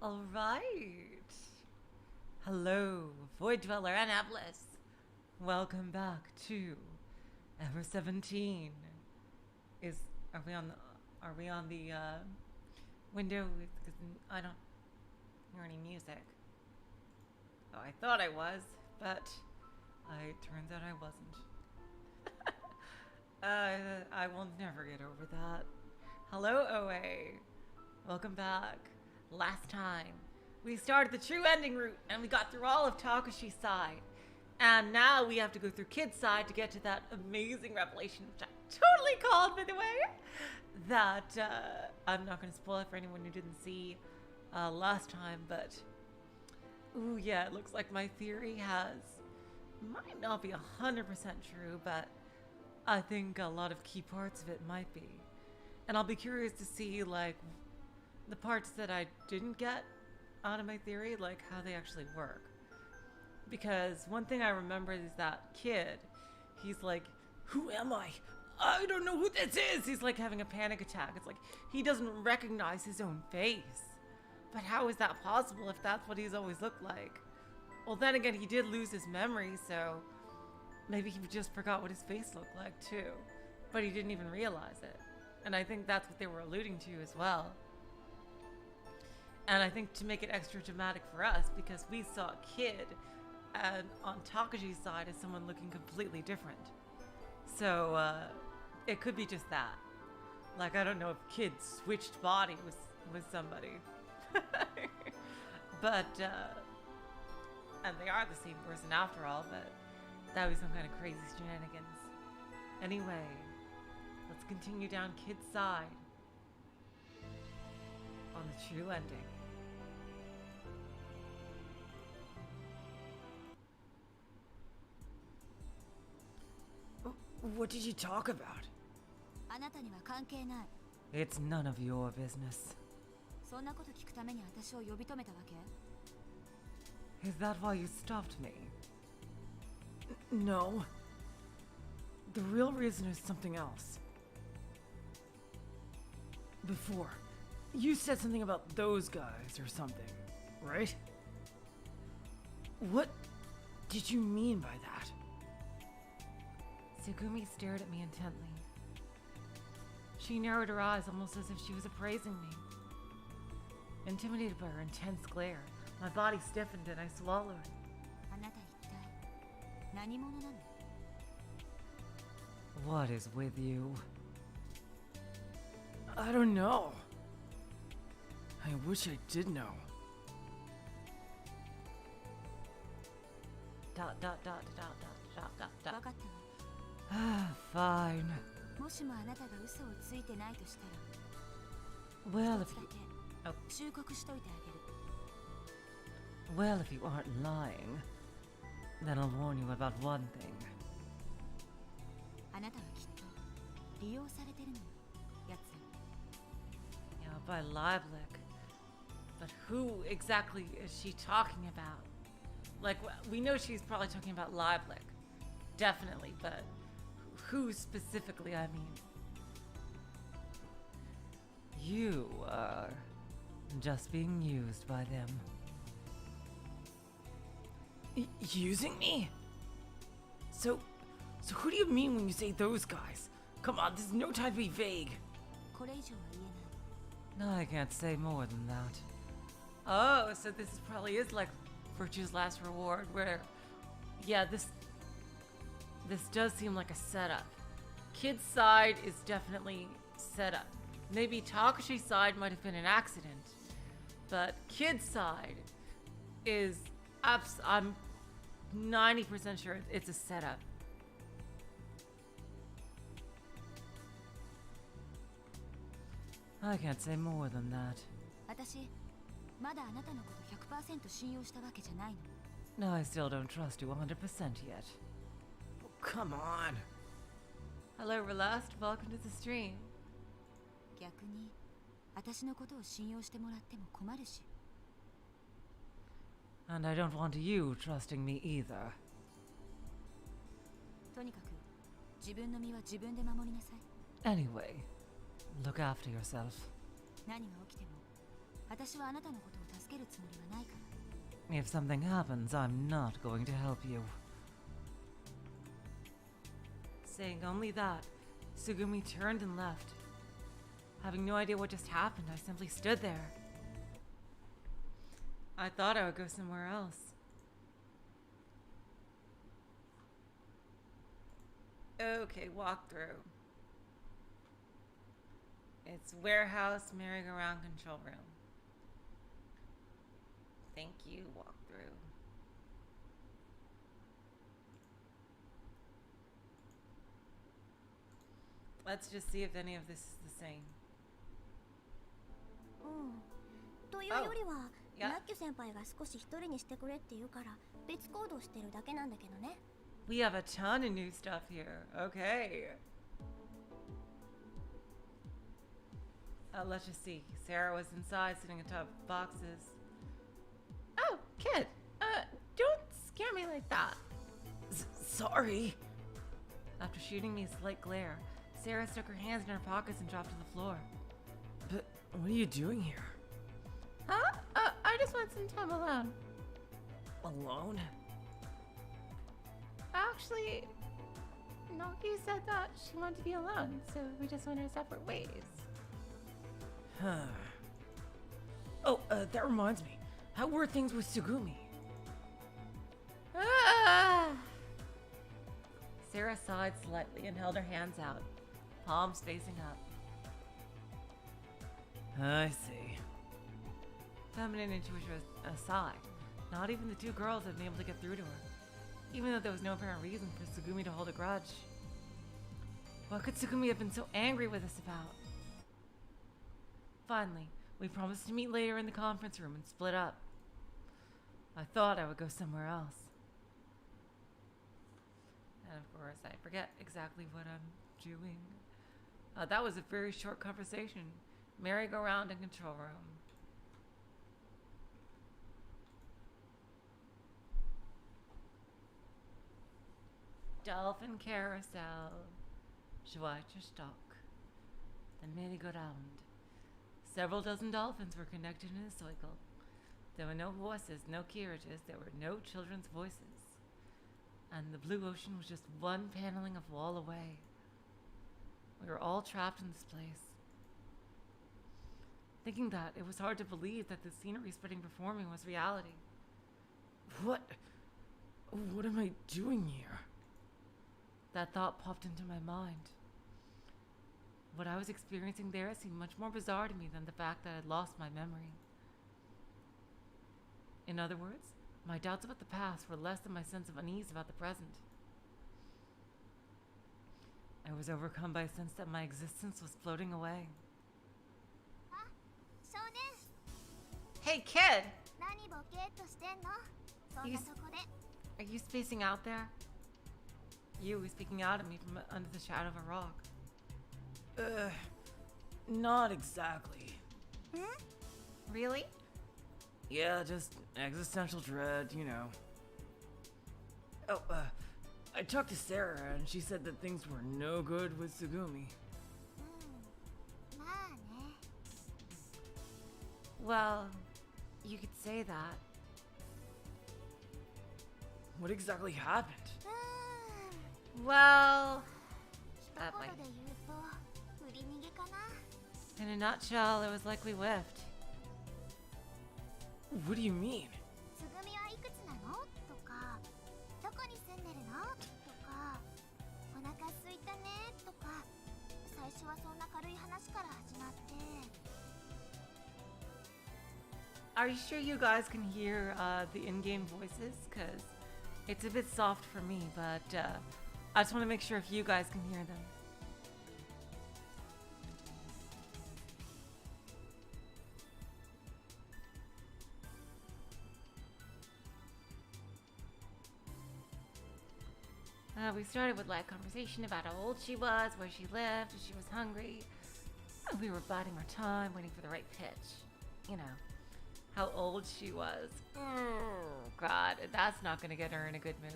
All right. Hello, Void Dweller and Atlas. Welcome back to Ever17. Are we on the window? Because I don't hear any music. Oh, I thought I was, but it turns out I wasn't. I will never get over that. Hello, OA. Welcome back. Last time, we started the true ending route, and we got through all of Takeshi's side. And now we have to go through Kid's side to get to that amazing revelation, which I totally called, by the way. That, I'm not going to spoil it for anyone who didn't see last time, but... Ooh, yeah, it looks like my theory might not be 100% true, but I think a lot of key parts of it might be. And I'll be curious to see, like, the parts that I didn't get out of my theory, like how they actually work. Because one thing I remember is that kid, he's like, who am I? I don't know who this is! He's like having a panic attack. It's like, he doesn't recognize his own face. But how is that possible if that's what he's always looked like? Well, then again, he did lose his memory, so maybe he just forgot what his face looked like too. But he didn't even realize it. And I think that's what they were alluding to as well. And I think to make it extra dramatic for us, because we saw a kid and on Takeshi's side as someone looking completely different. So it could be just that. Like, I don't know if Kid switched body with somebody. But, and they are the same person after all, but that was some kind of crazy shenanigans. Anyway, let's continue down Kid's side on the true ending. What did you talk about? It's none of your business. Is that why you stopped me? No. The real reason is something else. Before, you said something about those guys or something, right? What did you mean by that? Tsugumi stared at me intently. She narrowed her eyes almost as if she was appraising me. Intimidated by her intense glare, my body stiffened and I swallowed. What is with you? I don't know. I wish I did know. ... Fine. Well, if you aren't lying, then I'll warn you about one thing. Yeah, by Lieblich. But who exactly is she talking about? Like, we know she's probably talking about Lieblich. Definitely, but who specifically, I mean? You are just being used by them. Using me? So who do you mean when you say those guys? Come on, there's no time to be vague. No, I can't say more than that. Oh, so this probably is like Virtue's Last Reward, where, yeah, this does seem like a setup. Kid's side is definitely set up. Maybe Takeshi's side might have been an accident, but Kid's side is I'm 90% sure it's a setup. I can't say more than that. No, I still don't trust you 100% yet. Oh, come on. Hello, Relast. Welcome to the stream. And I don't want you trusting me either. Anyway, look after yourself. 私はあなたのことを助けるつもりはないから。 If something happens, I'm not going to help you. Saying only that, Sugumi turned and left. Having no idea what just happened, I simply stood there. I thought I would go somewhere else. Okay, walkthrough. It's warehouse, merry-go-round, control room. Thank you, walkthrough. Let's just see if any of this is the same. というよりは、マッキュ先輩が少し一人にしてくれって言うから別行動してるだけなんだけどね。We have a ton of new stuff here. Okay. Let's just see. Sarah was inside, sitting atop boxes. Oh, kid. Don't scare me like that. Sorry. After shooting me a slight glare, Sarah stuck her hands in her pockets and dropped to the floor. But what are you doing here? Huh? I just want some time alone. Alone? Actually, Noki said that she wanted to be alone, so we just went our separate ways. Oh, that reminds me. How were things with Sugumi? Sarah sighed slightly and held her hands out, palms facing up. I see. Feminine intuition aside, not even the two girls had been able to get through to her, even though there was no apparent reason for Sugumi to hold a grudge. What could Sugumi have been so angry with us about? Finally, we promised to meet later in the conference room and split up. I thought I would go somewhere else. And of course, I forget exactly what I'm doing. That was a very short conversation. Merry-go-round and control room. Dolphin carousel. Schweizer stock. The merry-go-round. Several dozen dolphins were connected in a cycle. There were no voices, no carriages, there were no children's voices. And the blue ocean was just one paneling of wall away. We were all trapped in this place. Thinking that, it was hard to believe that the scenery spreading before me was reality. What am I doing here? That thought popped into my mind. What I was experiencing there seemed much more bizarre to me than the fact that I had lost my memory. In other words, my doubts about the past were less than my sense of unease about the present. I was overcome by a sense that my existence was floating away. Hey, kid! Are you spacing out there? You was peeking out at me from under the shadow of a rock. Not exactly. Really? Yeah, just existential dread, you know. Oh, I talked to Sarah and she said that things were no good with Sugumi. Well, you could say that. What exactly happened? Well, badly. In a nutshell, it was like we whiffed. What do you mean? Are you sure you guys can hear the in-game voices? Because it's a bit soft for me, but I just want to make sure if you guys can hear them. We started with light conversation about how old she was, where she lived, if she was hungry. We were biding our time, waiting for the right pitch. You know, how old she was. Oh, God, that's not going to get her in a good mood.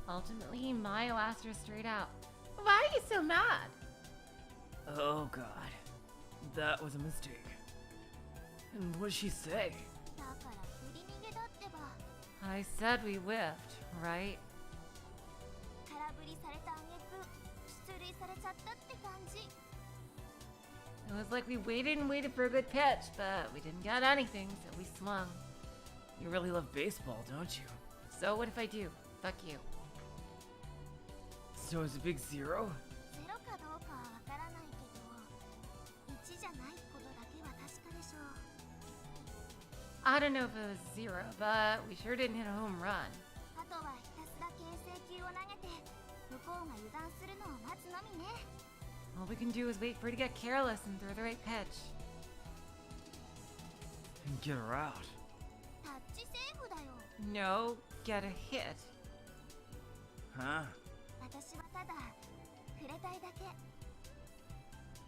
Ultimately, Mayo asked her straight out, "Why are you so mad?" Oh god. That was a mistake. And what'd she say? だから振り逃げだってば。 I said we whiffed, right? 空振りされた挙句出塁されちゃったって感じ。 It was like we waited and waited for a good pitch, but we didn't get anything, so we swung. You really love baseball, don't you? So what if I do? Fuck you. So is a big 0? ゼロかどうかはわからないけど、1じゃないことだけは確かでしょう。 I don't know if it was 0, but we sure didn't hit a home run. あとはひたすら牽制球を投げて、向こうが油断するのを待つのみね。 All we can do is wait for her to get careless and throw the right pitch. And get her out. タッチセーフだよ。 No, get a hit. Huh? 私はただ触れたいだけ。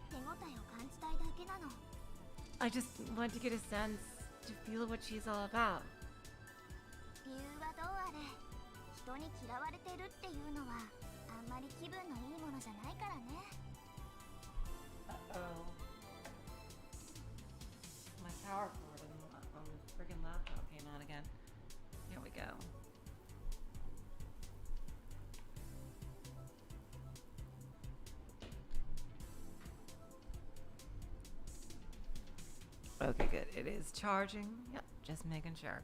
手応えを感じたいだけなの。 I just want to get a sense to feel what she's all about. 理由はどうあれ、人に嫌われてるっていうのはあんまり気分のいいものじゃないからね。 Uh-oh. My power cord on the freaking laptop came on again. Here we go. Okay, good. It is charging. Yep, just making sure.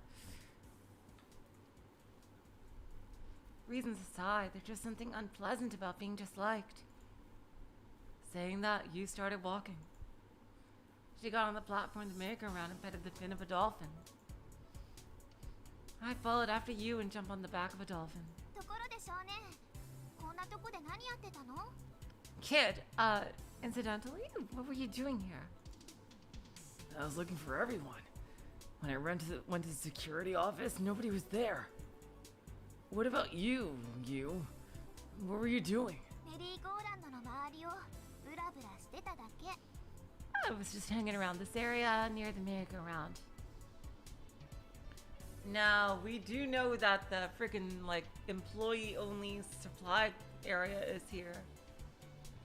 Reasons aside, there's just something unpleasant about being disliked. Saying that, you started walking. She got on the platform to make her around and petted the fin of a dolphin. I followed after you and jumped on the back of a dolphin. ところで少年、こんなとこで何やってたの？ Kid, incidentally, what were you doing here? I was looking for everyone. When I went to the security office, nobody was there. What about you? What were you doing? メリーゴーランドの周りをブラブラしてただけ。 I was just hanging around this area near the merry-go-round. Now, we do know that the freaking, like, employee-only supply area is here.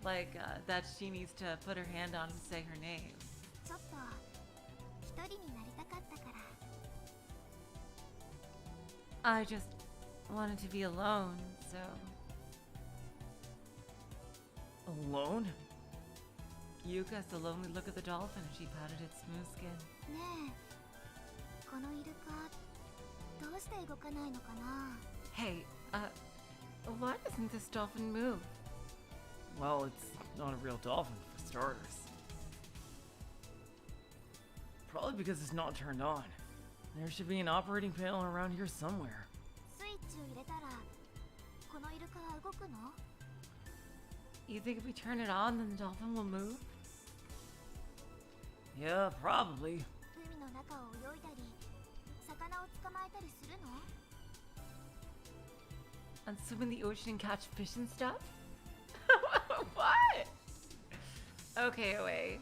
Like, that she needs to put her hand on and say her name. ちょっと一人になりたかったから。 I just wanted to be alone, so... Alone? You got the lonely look of the dolphin as she patted its smooth skin. ねえ、このイルカどうして動かないのかな？ Hey, why doesn't this dolphin move? Well, it's not a real dolphin, for starters. Probably because it's not turned on. There should be an operating panel around here somewhere. スイッチを入れたらこのイルカは動くの？ You think if we turn it on, then the dolphin will move? Yeah, probably. 海の中を泳いだり魚を捕まえたりするの？ And swim in the ocean and catch fish and stuff? What? Okay, wait.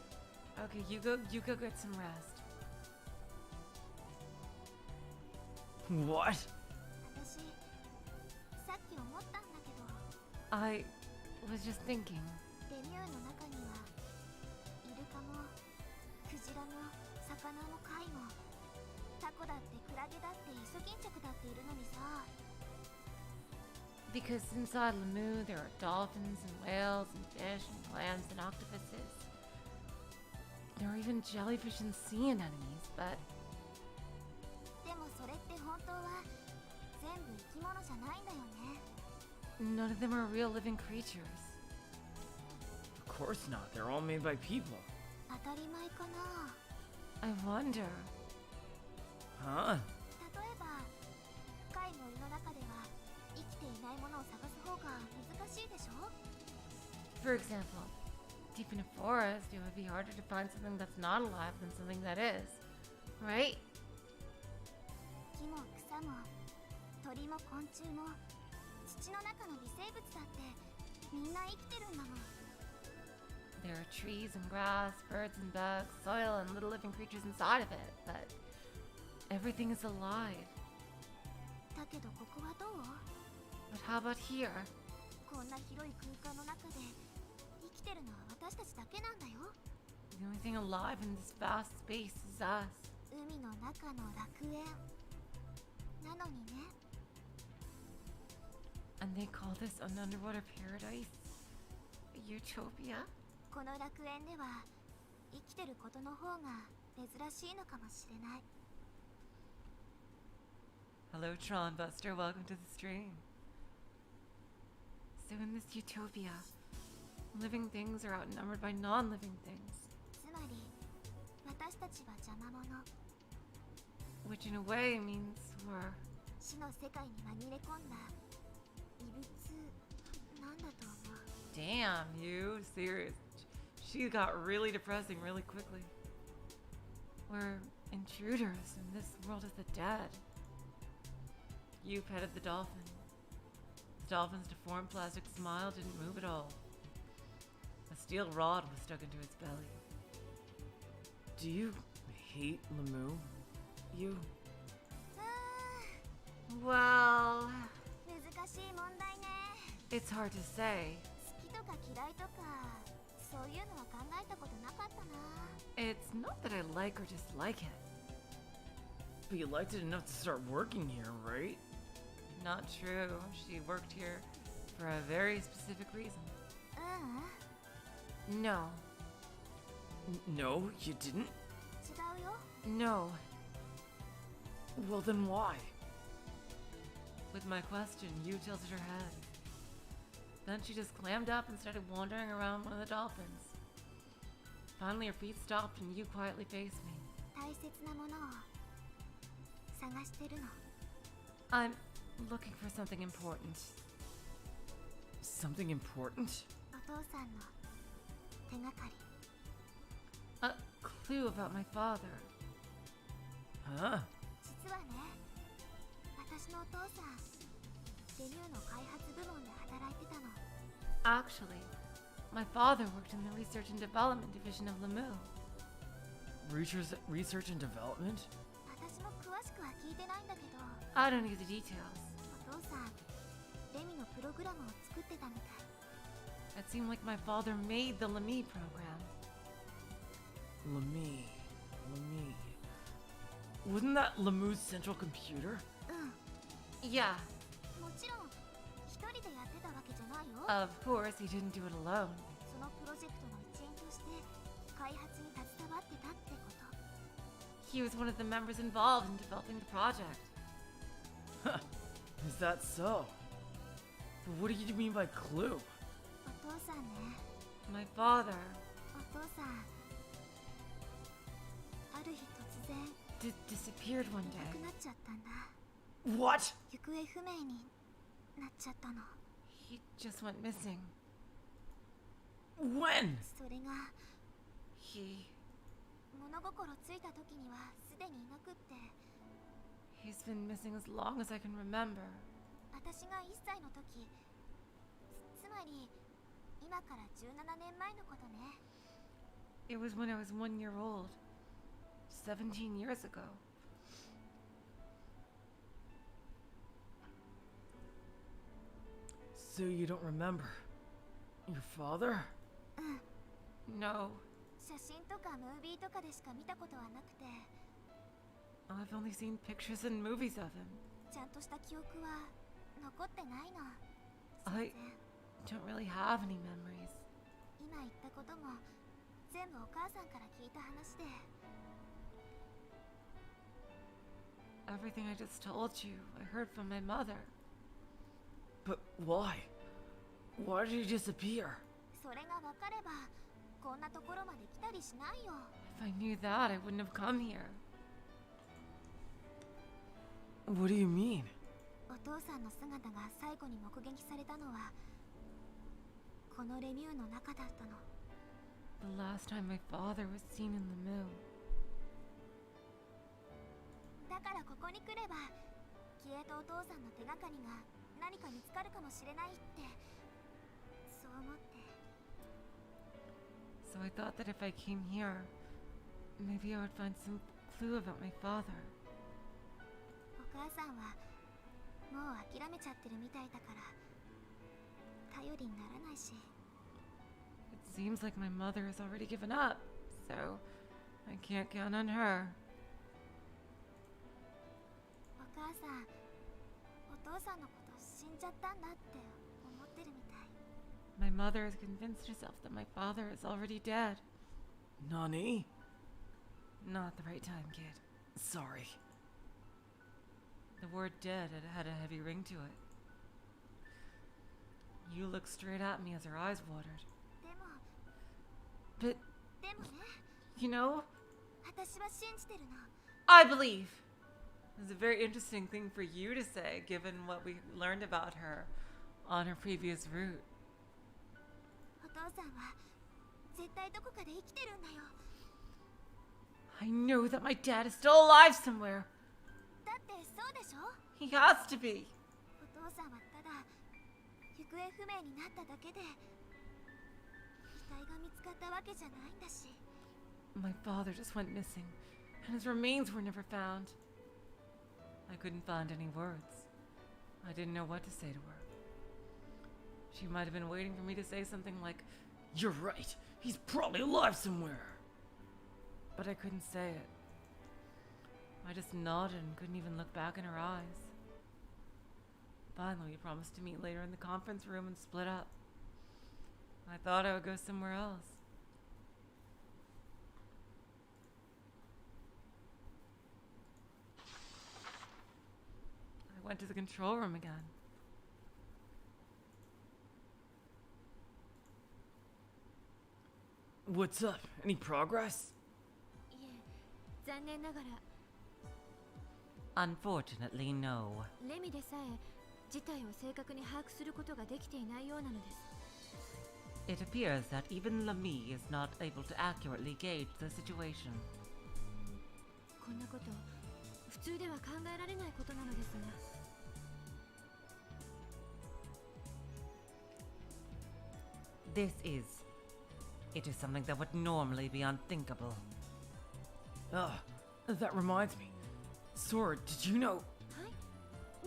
Okay, you go get some rest. What? 私さっき思ったんだけど、 I was just thinking. レミューの中にはイルカもクジラも魚も貝もタコだってクラゲだってイソギンチャクだっているのにさ。 Because inside Lemu there are dolphins and whales and fish and clams and octopuses. There are even jellyfish and sea anemones, but でもそれって本当は全部生き物じゃないんだよね。 none of them are real living creatures. Of course not. They're all made by people. 当たり前かな。 I wonder. Huh? 例えば深い森の中では生きていないものを探す方が難しいでしょ？ For example, deep in a forest, it would be harder to find something that's not alive than something that is. Right? 木も草も鳥も昆虫も土の中の微生物だってみんな生きてるんだもん。 There are trees and grass, birds and bugs, soil and little living creatures inside of it, but everything is alive. だけどここはどう？ But How about here? こんな広い空間の中で生きてるのは私たちだけなんだよ。 The only thing alive in this vast space is us. 海の中の楽園なのにね。 And they call this an underwater paradise? A utopia? この楽園では生きてることの方が珍しいのかもしれない。 Hello, Tron Buster. Welcome to the stream. So in this utopia, living things are outnumbered by non-living things. つまり私たちは邪魔者。 Which in a way means we're... 死の世界に紛れ込んだ異物なんだと思う。 Damn, you. Serious. She got really depressing really quickly. We're intruders in this world of the dead. You petted the dolphin. The dolphin's deformed plastic smile didn't move at all. A steel rod was stuck into its belly. Do you hate Lemu? You? Well, 難しい問題ね。 it's hard to say. 好きとか嫌いとかそういうのは考えたことなかったな。 It's not that I like or dislike it. But you liked it enough to start working here, right? Not true. She worked here for a very specific reason. ううん、 No. No, you didn't? 違うよ。 No. Well, then why? With my question, you tilted her head. Then she just clammed up and started wandering around one of the dolphins. Finally, her feet stopped and you quietly faced me. 大切なものを探してるの。 I'm looking for something important. Something important? お父さんの手がかり。 A clue about my father. Huh? 実はね、私のお父さん、レミューの開発部門で働いてたの。 Actually, my father worked in the research and development division of Lemu. Research and development? 私も詳しくは聞いてないんだけど、 I don't need the details. お父さん、レミのプログラムを作ってたみたい。 It seemed like my father made the Lemu program. Lemu. Wasn't that Lemu's central computer? うん、 Yeah, もちろん一人でやってたわけじゃないよ。 of course he didn't do it alone. そのプロジェクトの一員として開発に携わってたってこと。 He was one of the members involved in developing the project. Is that so? But what do you mean by clue? お父さんね、 My father お父さん、ある日突然 disappeared one いなく day. なっちゃったんだ。 What? 行方不明になっちゃったの。 He just went missing. When? それが He... 物心ついた時にはすでにいなくって、 He's been missing as long as I can remember. 私が1歳の時、つまり今から17年前のことね。 It was when I was 1 year old. 17 years ago. So you don't remember your father? うん、 No, 写真とかムービーとかでしか見たことはなくて、 I've only seen pictures and movies of him. ちゃんとした記憶は残ってないの。 I 全然 don't really have any memories. 今言ったことも全部お母さんから聞いた話で、 Everything I just told you, I heard from my mother. But why? Why did he disappear? それが分かればこんなところまで来たりしないよ。 If I knew that, I wouldn't have come here. What do you mean? お父さんの姿が最後に目撃されたのはこのレミューの中だったの。 The last time my father was seen in the moon. だからここに来れば消えたお父さんの手がかりが何か見つかるかもしれないってそう思って。 So I thought that if I came here, maybe I would find some clue about my father. お母さんはもう諦諦めちゃってるみたいだから頼りにならないし。 It seems like my mother has already given up, so I can't count on her. お母さん、お父さんのこと死んじゃったんだって思ってるみたい。 My mother has convinced herself that my father is already dead. Nani? Not the right time, kid. Sorry. The word dead had a heavy ring to it. You looked straight at me as her eyes watered. でも But, でもね、 you know, 私は信じてるの。 I believe. It's a very interesting thing for you to say, given what we learned about her on her previous route. お父さんは絶対どこかで生きてるんだよ。 I know that my dad is still alive somewhere. だってそうでしょ。 He has to be. お父さんはただ行方不明になっただけで遺体が見つかったわけじゃないんだし。 My father just went missing, and his remains were never found. I couldn't find any words. I didn't know what to say to her. She might have been waiting for me to say something like, You're right. He's probably alive somewhere. but I couldn't say it. I just nodded and couldn't even look back in her eyes. Finally, we promised to meet later in the conference room and split up. I thought I would go somewhere else. I went to the control room again. What's up? Any progress? いえ、残念ながら Unfortunately, no. レミでさえ事態を正確に把握することができていないようなのです。 It appears that even Lemu is not able to accurately gauge the situation. こんなこと普通では考えられないことなのですが。 This is. It is something that would normally be unthinkable. That reminds me. Sora, did you know? はい、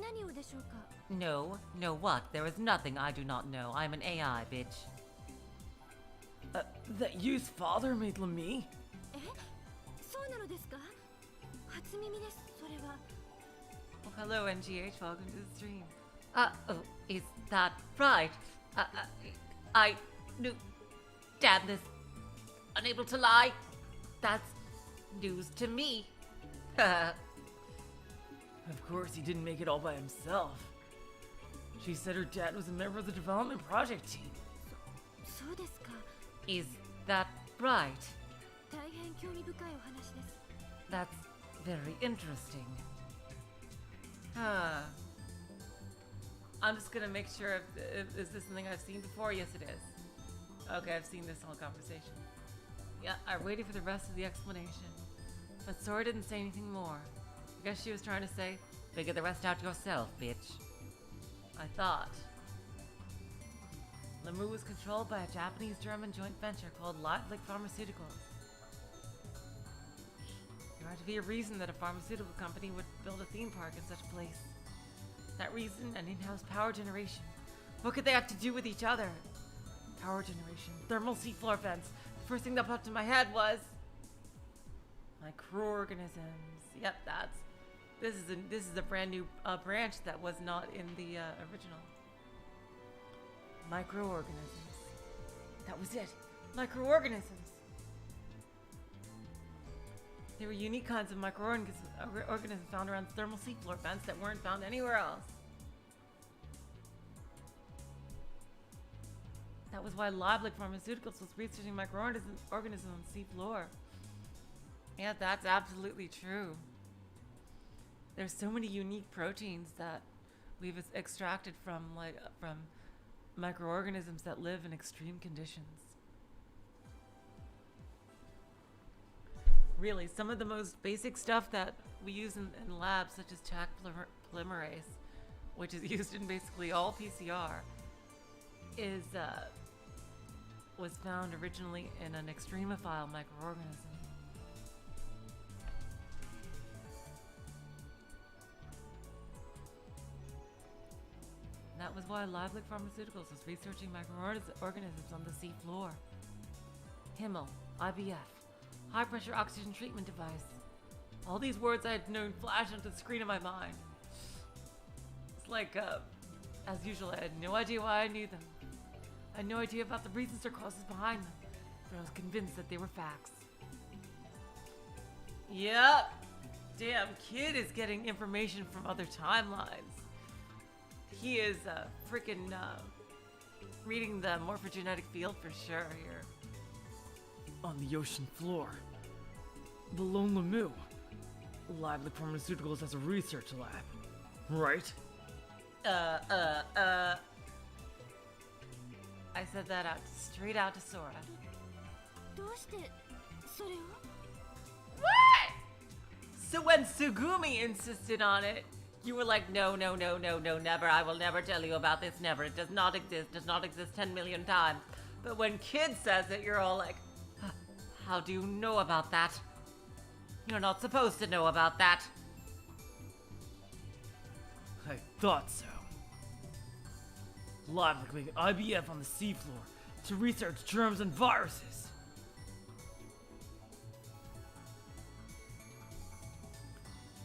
何をでしょうか。 No, no what? There is nothing I do not know. I'm an AI, bitch. That you's father made Lemu? え、そうなのですか。初耳です。それは。 Well, hello, NGH. Welcome to the stream. Oh, is that right? I knew. Damn this. Unable to lie. That's news to me. Of course, he didn't make it all by himself. She said her dad was a member of the development project team. そうですか。 Is that right? 大変興味深いお話です。 That's very interesting. Huh. I'm just gonna make sure if is this something I've seen before? Yes, it is. Okay, I've seen this whole conversation. Yeah, I waited for the rest of the explanation. But Sora didn't say anything more. I guess she was trying to say, figure the rest out yourself, bitch. I thought. Lemu was controlled by a Japanese-German joint venture called Lemu Pharmaceuticals. There had to be a reason that a pharmaceutical company would build a theme park in such a place. That reason and in-house power generation. What could they have to do with each other? Power generation, thermal seafloor vents. The first thing that popped in my head was microorganisms. Yep, that's. This is a brand new branch that was not in the original. Microorganisms. That was it. Microorganisms. There were unique kinds of microorganisms found around thermal seafloor vents that weren't found anywhere else. That was why Lemu Pharmaceuticals was researching microorganisms on the seafloor. Yeah, that's absolutely true. There's so many unique proteins that we've extracted from microorganisms that live in extreme conditions. Really, some of the most basic stuff that we use in labs, such as Taq polymerase, which is used in basically all PCR, was found originally in an extremophile microorganism. That was why Lively Pharmaceuticals was researching microorganisms on the sea floor. Himmel, IBF, high pressure oxygen treatment device. All these words I had known flash onto the screen of my mind. It's like, as usual, I had no idea why I knew them. I had no idea about the reasons or causes behind them, but I was convinced that they were facts. Yep. Damn, kid is getting information from other timelines. He is freaking reading the morphogenetic field for sure here. On the ocean floor. The lone Lemu. Lively Pharmaceuticals has a research lab. Right? I said that straight out to Sora. どうしてそれを What? So when Sugumi insisted on it, you were like, no, never. I will never tell you about this, never. It does not exist 10 million times. But when Kid says it, you're all like, how do you know about that? You're not supposed to know about that. I thought so. Lively making IBF on the seafloor to research germs and viruses.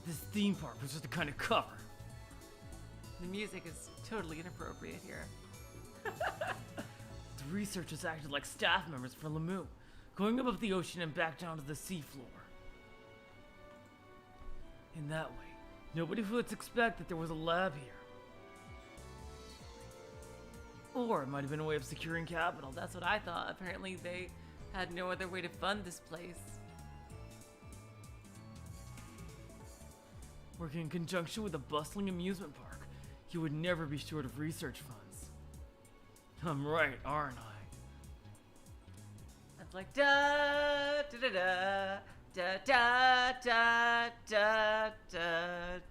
This theme park was just a kind of cover. The music is totally inappropriate here. The researchers acted like staff members for Lemu, going above the ocean and back down to the seafloor. In that way, nobody would expect that there was a lab here. Or it might have been a way of securing capital. That's what I thought. Apparently they had no other way to fund this place. Working in conjunction with a bustling amusement park, he would never be short of research funds. I'm right, aren't I? It's like da da da da da da da da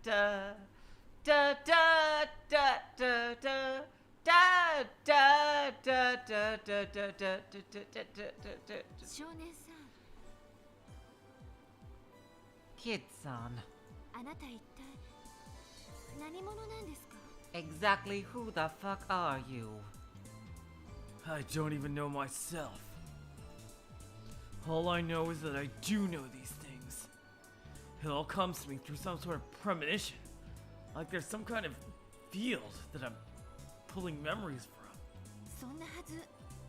da da da da da da. Da da da da da da da da. 少年さん Kid-san, あなた一体何者なんですか exactly who the fuck are you? I don't even know myself. All I know is that I do know these things. It all comes to me through some sort of premonition. Like there's some kind of field that I'm pulling memories from. そんなはず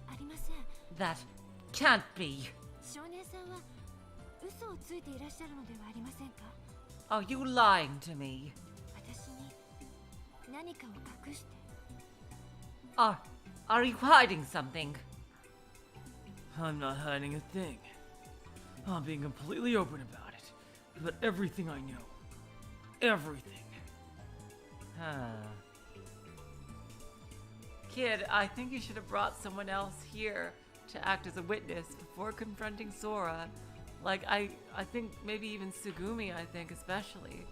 ありません That can't be. 少年さんは嘘をついていらっしゃるのではありませんか Are you lying to me? 私に何かを隠して Are you hiding something? I'm not hiding a thing. I'm being completely open about it. About everything I know. Everything. Kid, I think you should have brought someone else here to act as a witness before confronting Sora. Like, I think maybe even Sugumi, I think especially.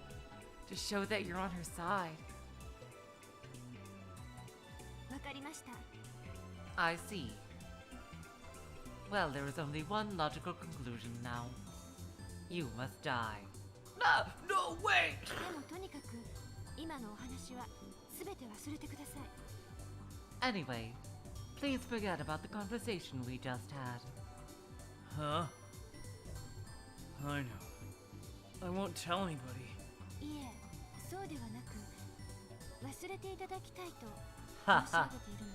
To show that you're on her side. わかりました I see. Well, there is only one logical conclusion now. You must die. No way! でもとにかく今のお話は全て忘れてください Anyway, please forget about the conversation we just had. Huh? I know. I won't tell anybody. いえそうではなく忘れていただきたいと Ha 申し上 ha. げているの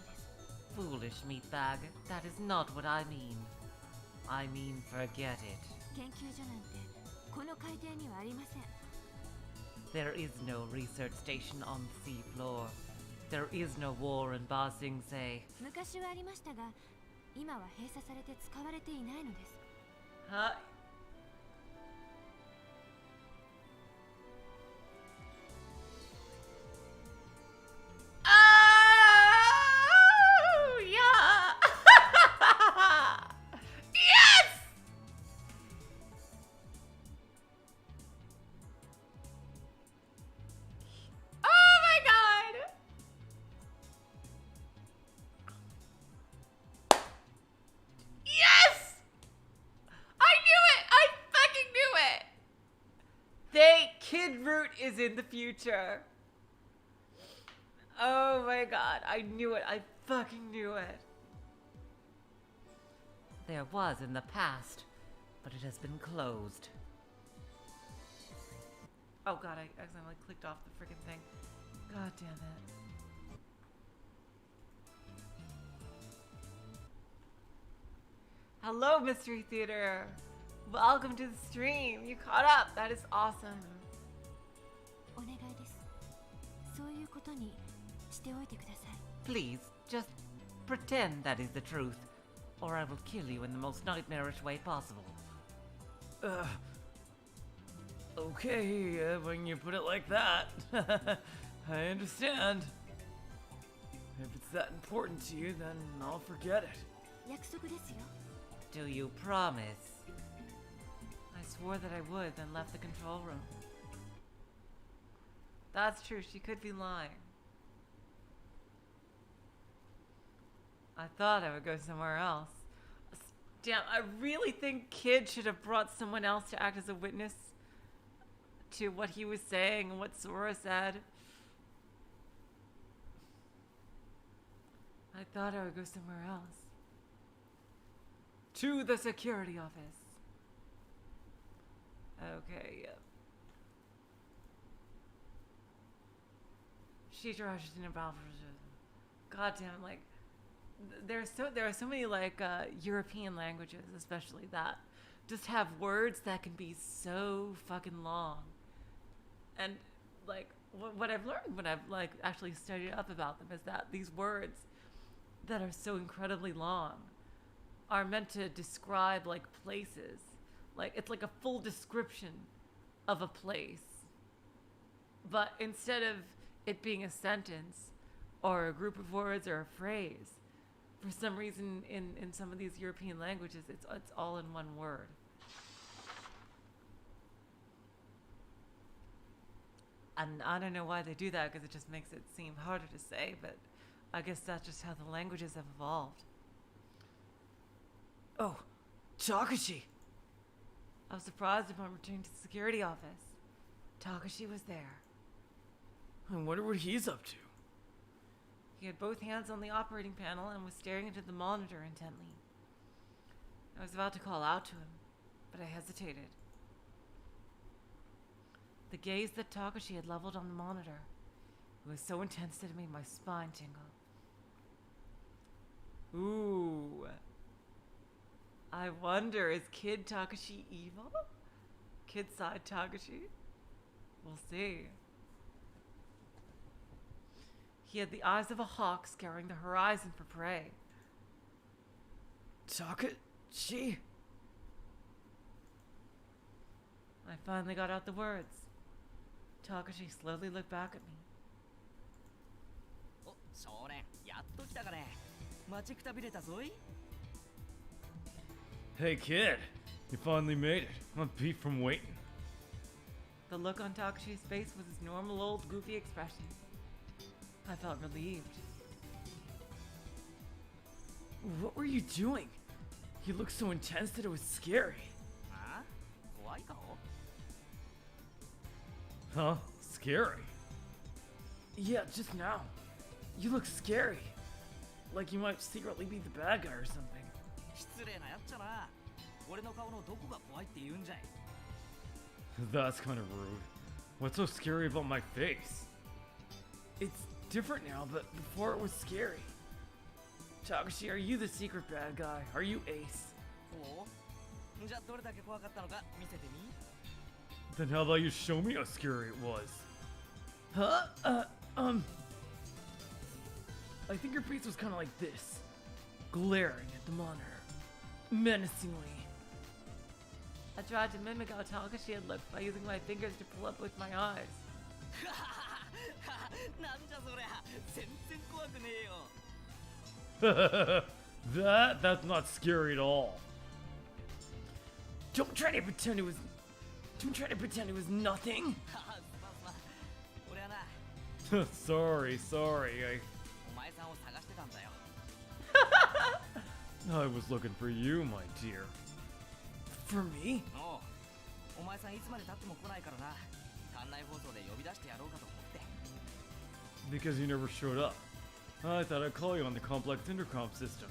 です Foolish meatbag. That is not what I mean. I mean forget it. 研究所なんてこの海底にはありません There is no research station on the sea floor. There is no war in Ba Sing Se. 昔はありましたが今は閉鎖されて使われていないのです Huh? Oh, yeah! Yes! Oh my god! Yes! I knew it! I fucking knew it! Kid Root is in the future. Oh Oh my god, I knew it. I fucking knew it. There was in the past, but it has been closed. Oh god, I accidentally clicked off the freaking thing. God damn it. Hello, Mystery Theater. Welcome to the stream. You caught up. That is awesome. お願いです。そういうことにしておいてください。 Please, just pretend that is the truth, or I will kill you in the most nightmarish way possible. Okay, when you put it like that, I understand. If it's that important to you, then I'll forget it. 約束ですよ。 Do you promise? I swore that I would, then left the control room. That's true, she could be lying. I thought I would go somewhere else. Damn, I really think Kid should have brought someone else to act as a witness to what he was saying and what Sora said. I thought I would go somewhere else. To the security office. Okay, yep. God damn, like there are so many like European languages, especially that just have words that can be so fucking long. And like what I've learned when I've like actually studied up about them is that these words that are so incredibly long are meant to describe like places. Like it's like a full description of a place. But instead of it being a sentence or a group of words or a phrase, for some reason in some of these European languages it's all in one word. And I don't know why they do that, because it just makes it seem harder to say, but I guess that's just how the languages have evolved. Oh, Takeshi! I was surprised upon returning to the security office. Takeshi was there. I wonder what he's up to. He had both hands on the operating panel and was staring into the monitor intently. I was about to call out to him, but I hesitated. The gaze that Takeshi had leveled on the monitor, it was so intense that it made my spine tingle. Ooh. I wonder, is Kid Takeshi evil? Kid side Takeshi? We'll see. He had the eyes of a hawk scouring the horizon for prey. Takeshi? I finally got out the words. Takeshi slowly looked back at me. お、少年、やっと来たかね。待ちくたびれたぞい。 Hey kid, you finally made it. I'm beat from waiting. The look on Takeshi's face was his normal old goofy expression. I felt relieved. What were you doing? You looked so intense that it was scary. あ？怖い顔？ Huh? Scary. Yeah, just now. You look scary. Like you might secretly be the bad guy or something. 失礼なやっちゃな。俺の顔のどこが怖いって言うんじゃい。 That's kind of rude. What's so scary about my face? It's different now, but before it was scary. Takeshi, are you the secret bad guy? Are you Ace? おう？じゃあどれだけ怖かったのか見せてみ。 Then how about you show me how scary it was? Huh? I think your face was kind of like this. Glaring at the monitor. Menacingly. I tried to mimic how Takeshi had looked by using my fingers to pull up with my eyes. なんじゃそりゃ。全然怖くねえよ。 That's not scary at all. Don't try to pretend it was nothing. すまんすまん。俺はな、 sorry. お前さんを探してたんだよ。 I was looking for you, my dear. For me? おう。お前さんいつまで経っても来ないからな。館内放送で呼び出してやろうかと思って。 Because you never showed up. I thought I'd call you on the complex intercom system.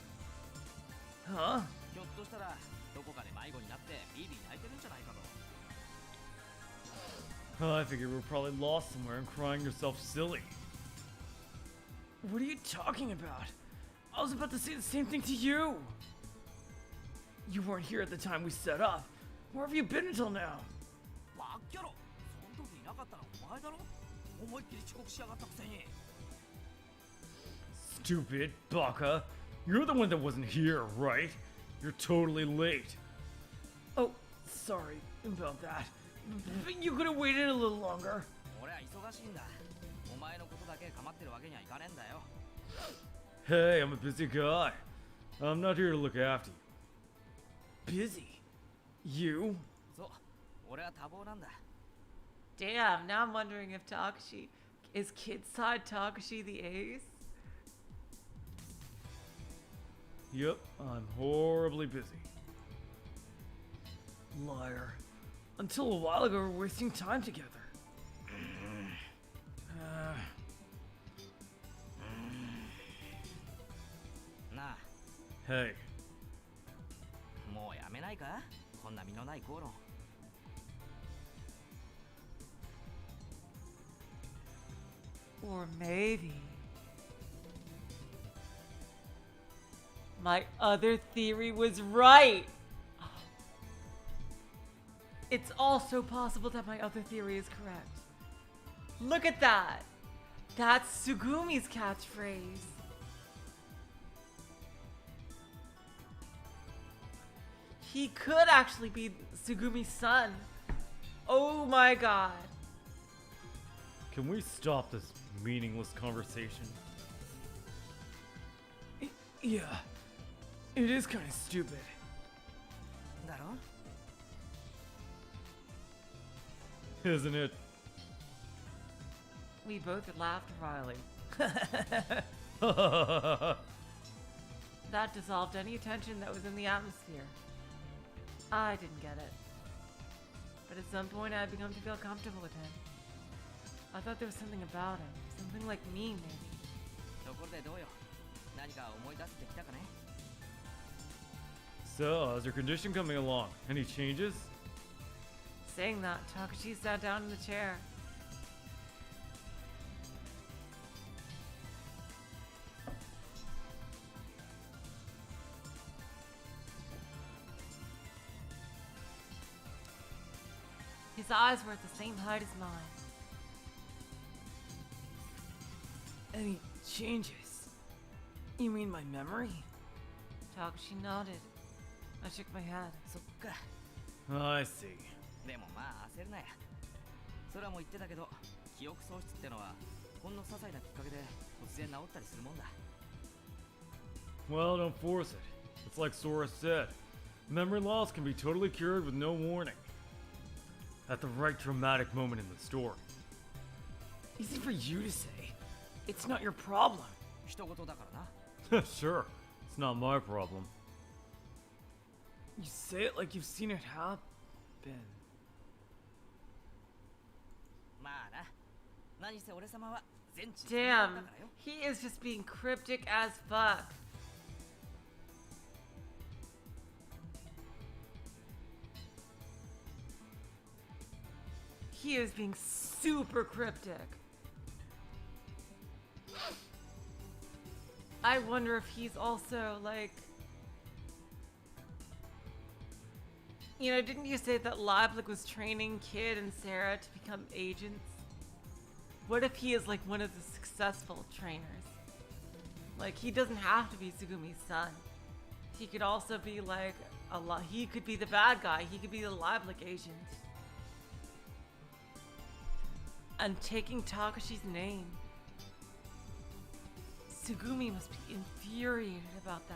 Huh? ひょっとしたらどこかで迷子になってビービー泣いてるんじゃないかと。 I figured we're probably lost somewhere and crying yourself silly. What are you talking about? I was about to say the same thing to you. You weren't here at the time we set up. Where have you been until now? バッキャロ、その時いなかったのお前だろ。思いっきり遅刻しやがったくせに。 Stupid baka. You're the one that wasn't here, right? You're totally late. Oh, sorry about that. But you could have waited a little longer. 俺は忙しいんだ。お前のことだけ構ってるわけにはいかねえんだよ。 Hey, I'm a busy guy. I'm not here to look after you. Busy? You? そう、俺は多忙なんだ。 Damn, now I'm wondering if Takeshi is kid side Takeshi the ace? Yep, I'm horribly busy. Liar. Until a while ago, we were wasting time together. Uh, なあ、 Hey, もうやめないかこんな身のない口論。 Or maybe my other theory was right. It's also possible that my other theory is correct. Look at that. That's Sugumi's catchphrase. He could actually be Sugumi's son. Oh my god. can we stop this meaningless conversation? Yeah. It is kind of stupid. だろ Isn't it? We both laughed wryly. That dissolved any tension that was in the atmosphere. I didn't get it. But at some point I had begun to feel comfortable with him. I thought there was something about him. Something like me, maybe. ところでどうよ何か思い出してきたかね So, how's your condition coming along? Any changes? Saying that, Takeshi sat down in the chair. His eyes were at the same height as mine. Any changes? You mean my memory? Takeshi nodded. I shook my head. そっか I see. でもまあ焦るなや空も言ってたけど記憶喪失ってのはほんの些細なきっかけで突然治ったりするもんだ Well, don't force it. It's like Sora said. Memory loss can be totally cured with no warning. At the right dramatic moment in the story. Easy for you to say. It's not your problem. 人事だからな Sure, it's not my problem. You say it like you've seen it happen. まあな何せ俺様は全知全能 Damn, だからよ he is just being cryptic as fuck. He is being super cryptic. I wonder if he's also like, you know, didn't you say that Lieblich was training Kid and Sarah to become agents? What if he is like one of the successful trainers? Like, he doesn't have to be Sugumi's son. He could also be like he could be the bad guy. He could be the Lieblich agent. And taking Takeshi's name. Sugumi must be infuriated about that.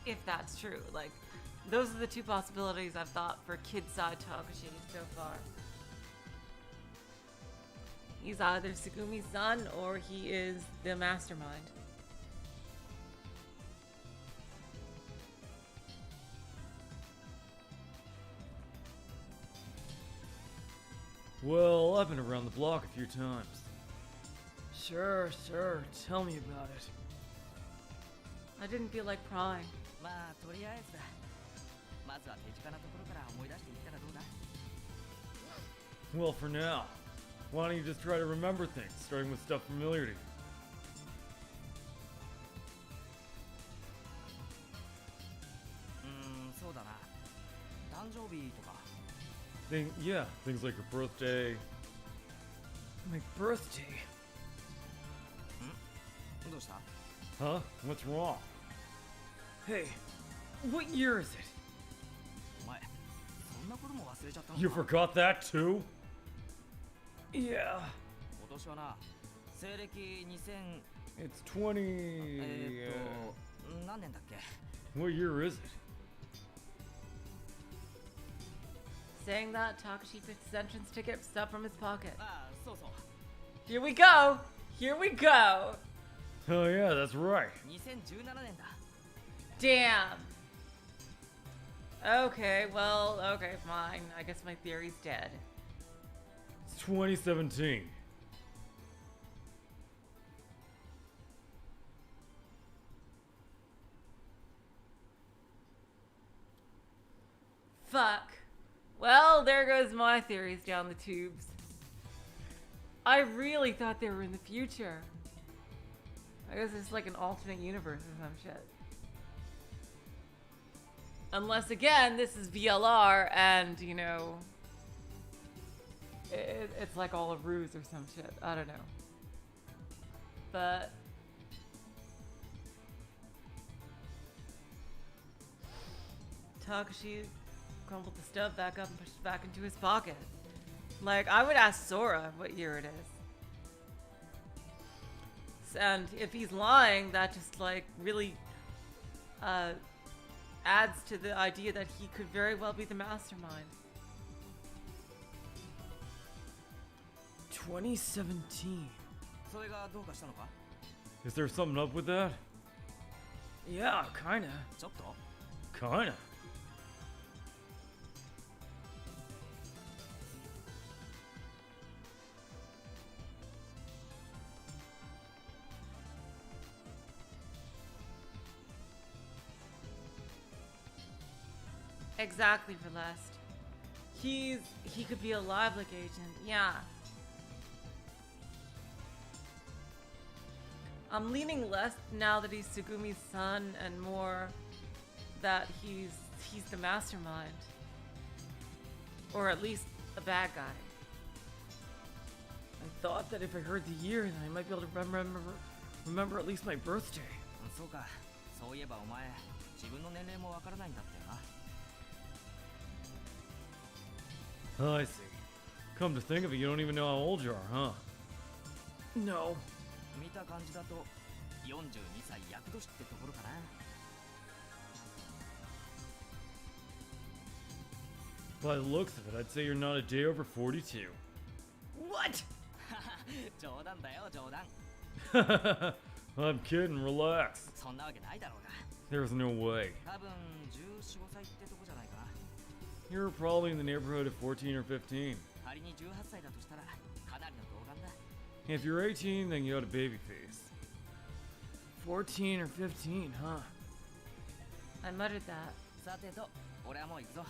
If that's true, like, those are the two possibilities I've thought for kid side Takeshi so far. He's either Sugumi's son or he is the mastermind. Well, I've been around the block a few times. Sure, tell me about it. I didn't feel like prying. まあとりあえずだ。まずは手近なところから思い出していったらどうだ？ Well, for now, why don't you just try to remember things, starting with stuff familiar to you? そうだな。誕生日とか。Yeah, things like your birthday. My birthday? どうした？ Huh? What's wrong? Hey, what year is it? お前、そんなことも忘れちゃったのか？ You forgot that too? Yeah. 今年はな、西暦2000 It's 20... 何年だっけ？ What year is it? Saying that, Takeshi picked his entrance ticket stuff from his pocket. ああ、そうそう。 Here we go! Here we go! Oh yeah, that's right. 2017年だ。 Damn! Okay, well, okay, fine. I guess my theory's dead. It's 2017. Fuck. Well, there goes my theories down the tubes. I really thought they were in the future. I guess it's like an alternate universe or some shit. Unless, again, this is VLR and, you know, it's like all a ruse or some shit. I don't know. But Takeshi crumpled the stub back up and pushed it back into his pocket. Like, I would ask Sora what year it is. And if he's lying, that just, like, really adds to the idea that he could very well be the mastermind. 2017. それがどうかしたのか？ Is there something up with that? Yeah, kinda. ちょっと？ Kinda. Exactly, Relest. He could be a live-like agent, yeah. I'm leaning less now that he's Tsugumi's son and more that he's the mastermind. Or at least a bad guy. I thought that if I heard the year, then I might be able to remember at least my birthday. そうか。そういえばお前、自分の年齢もわからないんだってな。 I see. Come to think of it, you don't even know how old you are, huh? No. 見た感じだと42歳厄年ってところかな。 By the looks of it, I'd say you're not a day over 42. What? 冗談だよ、冗談。 I'm kidding, relax. そんなわけないだろうが。 There's no way. 多分14、5歳ってとこじゃないかな。 You're probably in the neighborhood of 14 or 15. 仮に18歳だとしたらかなりの童顔だ。 If you're 18, then you got a baby face. 14 or 15, huh? I muttered that. さてと、俺はもう行くぞ。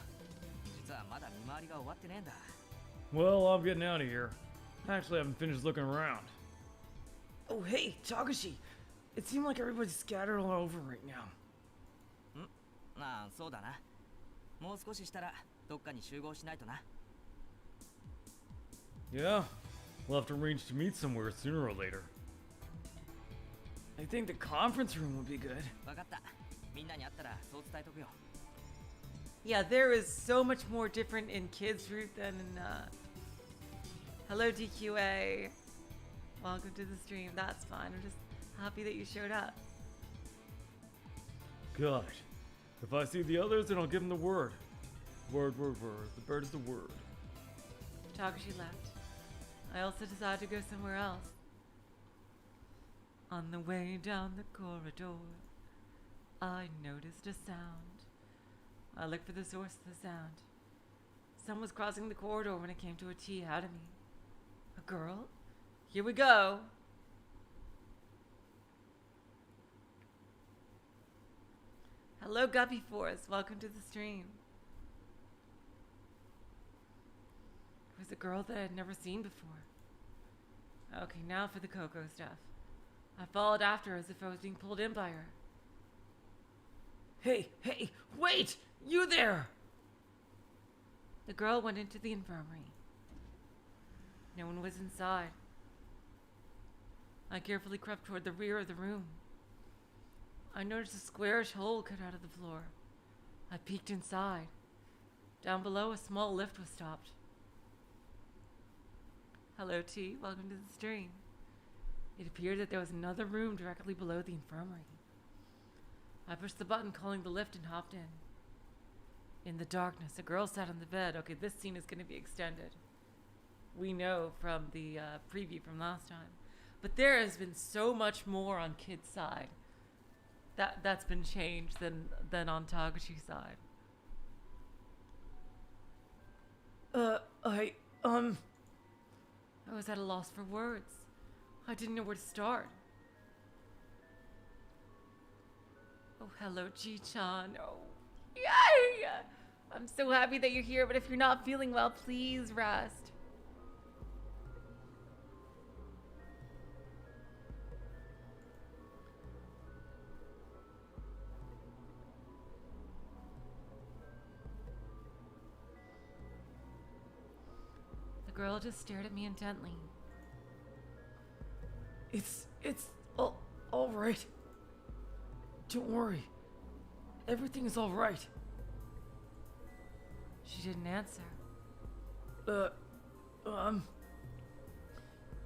実はまだ見回りが終わってねえんだ。 Well, I'm getting out of here. Actually, I haven't finished looking around. Oh, hey, Takeshi. It seemed like everybody's scattered all over right now. まあ、そうだな。もう少ししたらどっかに集合しないとな。 Yeah, we'll have to arrange to meet somewhere sooner or later. I think the conference room would be good. わかった。みんなに会ったらそう伝えとくよ。 Yeah, there is so much more different in Kids Route than in, Hello, DQA. Welcome to the stream. That's fine. I'm just happy that you showed up. Got it. If I see the others, then I'll give them the word. Word. The bird is the word. Takeshi left. I also decided to go somewhere else. On the way down the corridor, I noticed a sound. I looked for the source of the sound. son was crossing the corridor when it came to a T ahead of me. A girl? Here we go. Hello, Guppy Force. Welcome to the stream. It was a girl that I had never seen before. Okay, now for the Coco stuff. I followed after her as if I was being pulled in by her. Hey, wait! You there! The girl went into the infirmary. No one was inside. I carefully crept toward the rear of the room. I noticed a squarish hole cut out of the floor. I peeked inside. Down below, a small lift was stopped. Hello, T. Welcome to the stream. It appeared that there was another room directly below the infirmary. I pushed the button calling the lift and hopped in. In the darkness, a girl sat on the bed. Okay, this scene is going to be extended. We know from the preview from last time. But there has been so much more on Kid's side. That's been changed than on Takeshi's side. I was at a loss for words. I didn't know where to start. Oh, hello, Ji-chan. Oh, yay! I'm so happy that you're here, but if you're not feeling well, please rest. The girl just stared at me intently. It's all right. Don't worry. Everything is all right. She didn't answer.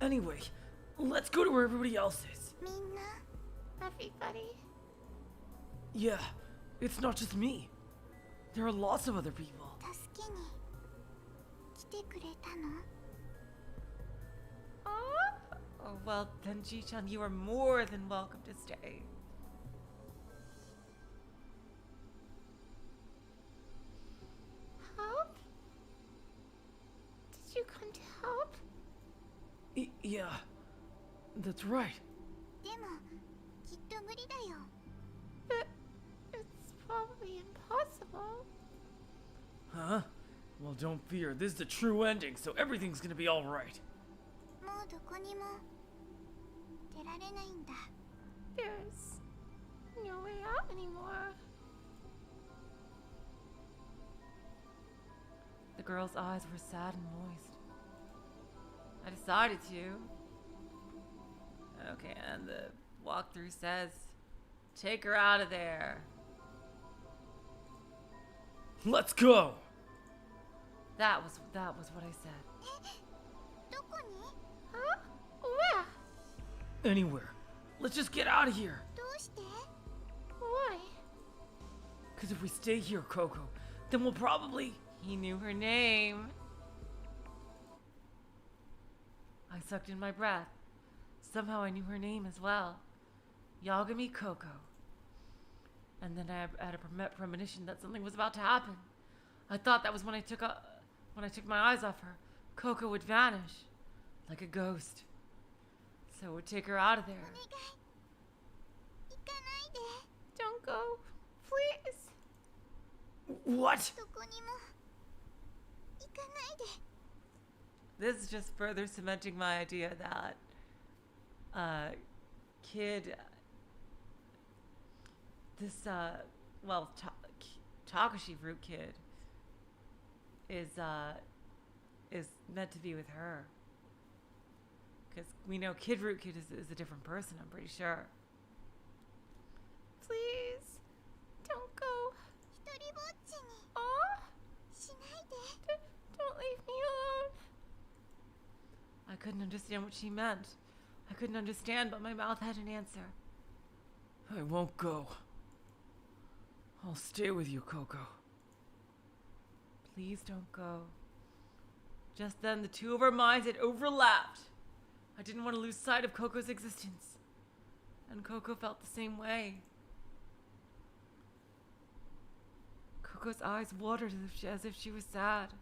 Anyway, let's go to where everybody else is. みんな Everybody? Yeah, it's not just me. There are lots of other people. 助けに来てくれたの Oh, well, then, Ji-chan, you are more than welcome to stay. Help? Did you come to help? Yeah, that's right. でもきっと無理だよ It's probably impossible. Huh? Well, don't fear. This is the true ending, so everything's gonna be all right. もうどこにも出られないんだ There's no way out anymore. The girl's eyes were sad and moist. I decided to. Okay, and the walkthrough says, take her out of there. Let's go! That was what I said. どこに Huh? Where? Anywhere. Let's just get out of here. どうして Why? Because if we stay here, Coco, then we'll probably... He knew her name. I sucked in my breath. Somehow I knew her name as well. Yagami Coco. And then I had a premonition that something was about to happen. I thought that was when I took my eyes off her, Coco would vanish like a ghost. So it would take her out of there. お願い行かないで Don't go, please. What? どこにも行かないで This is just further cementing my idea that Takeshi Root Kid is meant to be with her. Because we know Kid Root Kid is a different person, I'm pretty sure. Please, don't go. 一人ぼっちに Oh, しないで don't leave me alone. I couldn't understand what she meant. I couldn't understand, but my mouth had an answer. I won't go. I'll stay with you, Coco. Please don't go. Just then, the two of our minds had overlapped. I didn't want to lose sight of Coco's existence. And Coco felt the same way. Coco's eyes watered as if she was sad.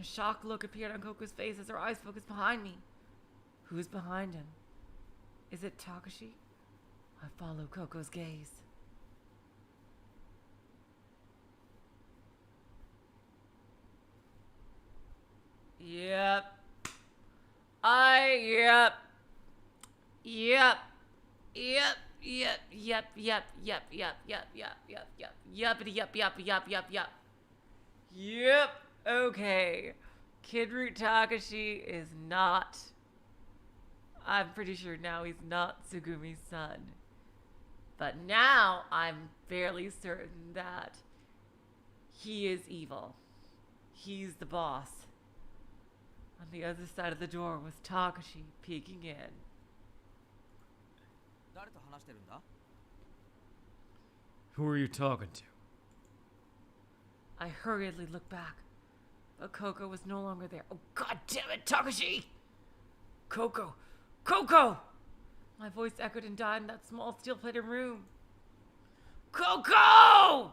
a shocked look appeared on Coco's face as her eyes focused behind me. Who's behind him? Is it Takeshi? I follow Coco's gaze. Yep. Yep. Yep. Yep. Yep. Yep. Yep. Yep. Yep. Yep. Yep. Yep. Yep. Yuppity yup yup yup yup yup. Yep. Okay. Kid Root Takeshi is not. I'm pretty sure now he's not Tsugumi's son. But now I'm fairly certain that he is evil. He's the boss. On the other side of the door was Takeshi peeking in. 誰と話してるんだ? Who are you talking to? I hurriedly looked back, but Coco was no longer there. Oh, god damn it, Takeshi! Coco! Coco! My voice echoed and died in that small steel-plated room. Coco!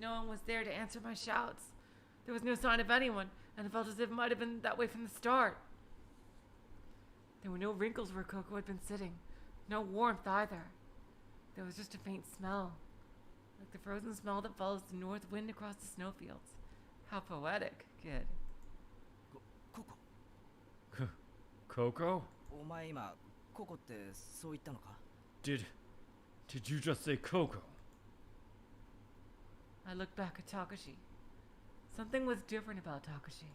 No one was there to answer my shouts. There was no sign of anyone, and it felt as if it might have been that way from the start. There were no wrinkles where Coco had been sitting. No warmth either. There was just a faint smell, like the frozen smell that follows the north wind across the snowfields. How poetic, kid. Coco. Coco? お前今ココってそう言ったのか? Did you just say Coco? I looked back at Takeshi. Something was different about Takeshi.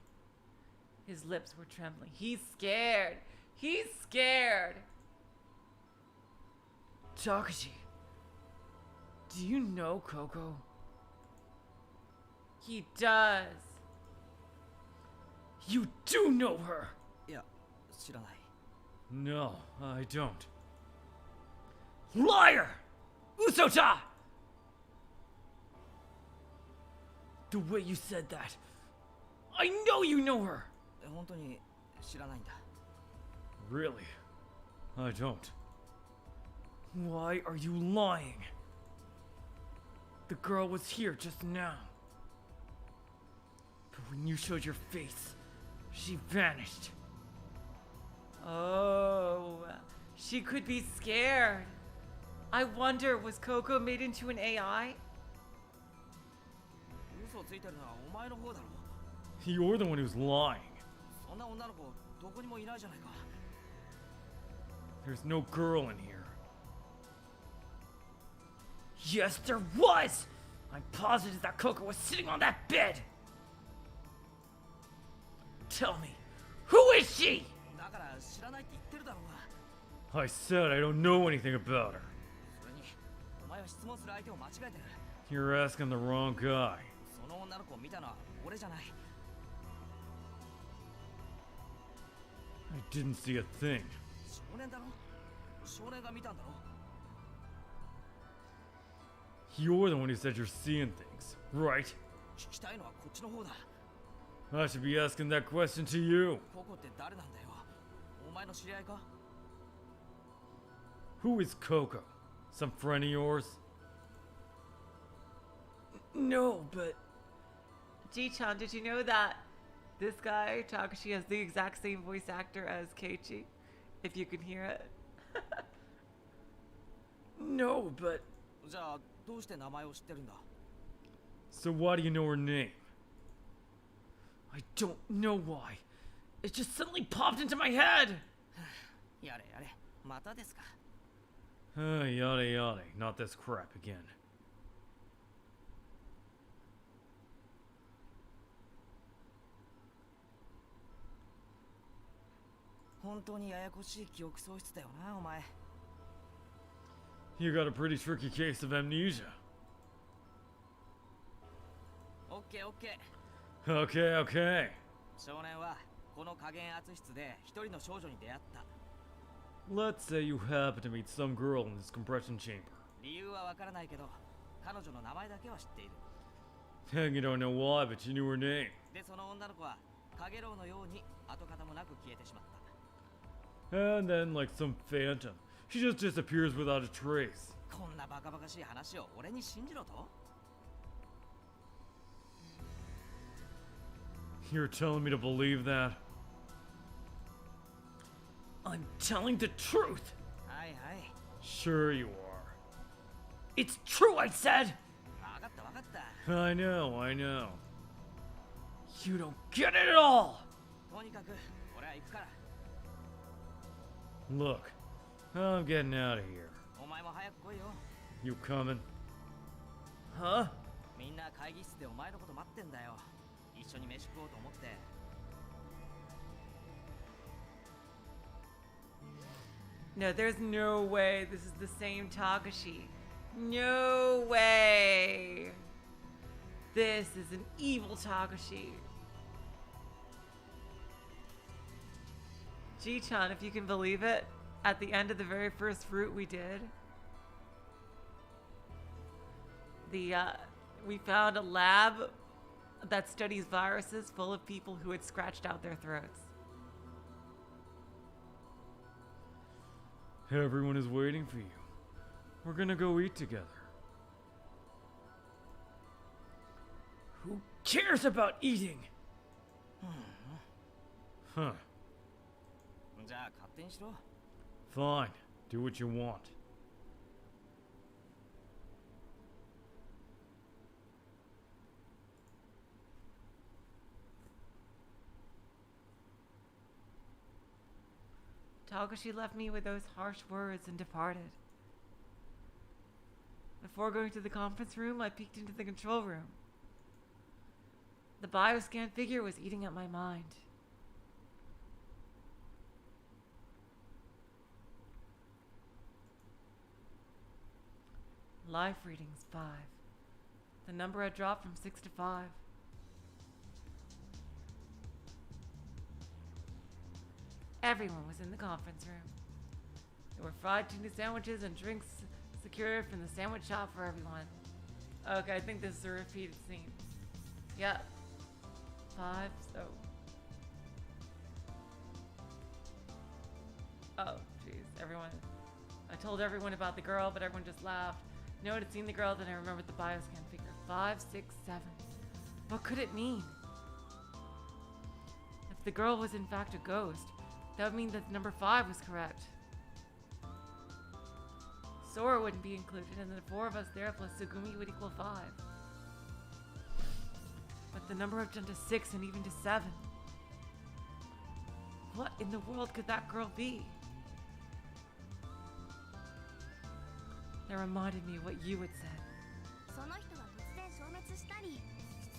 His lips were trembling. He's scared. He's scared. Takeshi, do you know Coco? He does. You do know her! いや、知らない. No, I don't. Liar! Usota! The way you said that, I know you know her! 本当に知らないんだ. Really? I don't. Why are you lying? The girl was here just now. But when you showed your face, she vanished. Oh, she could be scared. I wonder, was Coco made into an AI? 嘘をついてるのはお前の方だろ. You're the one who's lying. そんな女の子どこにもいないじゃないか. There's no girl in here. Yes, there was! I'm positive that Coco was sitting on that bed! Tell me, who is she? だから知らないって言ってるだろうが. I said I don't know anything about her. それにお前は質問する相手を間違えてる. You're asking the wrong guy. その女の子を見たのは俺じゃない. I didn't see a thing. 少年だろ? 少年が見たんだろ? You're the one who said you're seeing things, right? 聞きたいのはこっちの方だ. I should be asking that question to you. ココって誰なんだよ? お前の知り合いか? Who is Coco? Some friend of yours? No, but... Ji-chan, did you know that this guy, Takeshi, has the exact same voice actor as Keiichi? If you can hear it. No, but... じゃあどうして名前を知ってるんだ? So why do you know her name? I don't know why. It just suddenly popped into my head! やれやれ、またですか? Yada yada, not this crap again. 本当にややこしい記憶喪失だよな、お前. You got a pretty tricky case of amnesia. オッケーオッケー. Okay, okay. 少年はこの加減圧室で一人の少女に出会った. Let's say you happen to meet some girl in this compression chamber. 理由はわからないけど、彼女の名前だけは知っている. And you don't know why, but you knew her name. で、その女の子はカゲロウのように跡形もなく消えてしまった. And then, like some phantom, she just disappears without a trace. こんなバカバカしい話を俺に信じろと? You're telling me to believe that? I'm telling the truth. はいはい Sure you are. It's true, I said. 分かった分かった I know. You don't get it at all. とにかく俺は行くから Look, I'm getting out of here. お前も早く来いよ You coming? Huh? みんな会議室でお前のこと待ってんだよ一緒に飯食おうと思って No, there's no way this is the same Takeshi. No way. This is an evil Takeshi. G-chan, if you can believe it, at the end of the very first route we did, we found a lab that studies viruses full of people who had scratched out their throats. Everyone is waiting for you. We're gonna go eat together. Who cares about eating? Huh. じゃあ勝手にしろ Fine. Do what you want. Takeshi left me with those harsh words and departed. Before going to the conference room, I peeked into the control room. The bioscan figure was eating at my mind. Life readings 5. The number had dropped from 6 to 5. Everyone was in the conference room. There were fried tuna sandwiches and drinks secured from the sandwich shop for everyone. Okay, I think this is a repeated scene. Yep. 5, so... Oh, jeez. Everyone... I told everyone about the girl, but everyone just laughed. No one had seen the girl, then I remembered the bioscan figure. 5, 6, 7. What could it mean? If the girl was in fact a ghost, that would mean that number 5 was correct. Sora wouldn't be included, and the 4 of us there plus Sugumi would equal 5. But the number had jumped to 6 and even to 7. What in the world could that girl be? That reminded me of what you had said. その人が突然消滅したり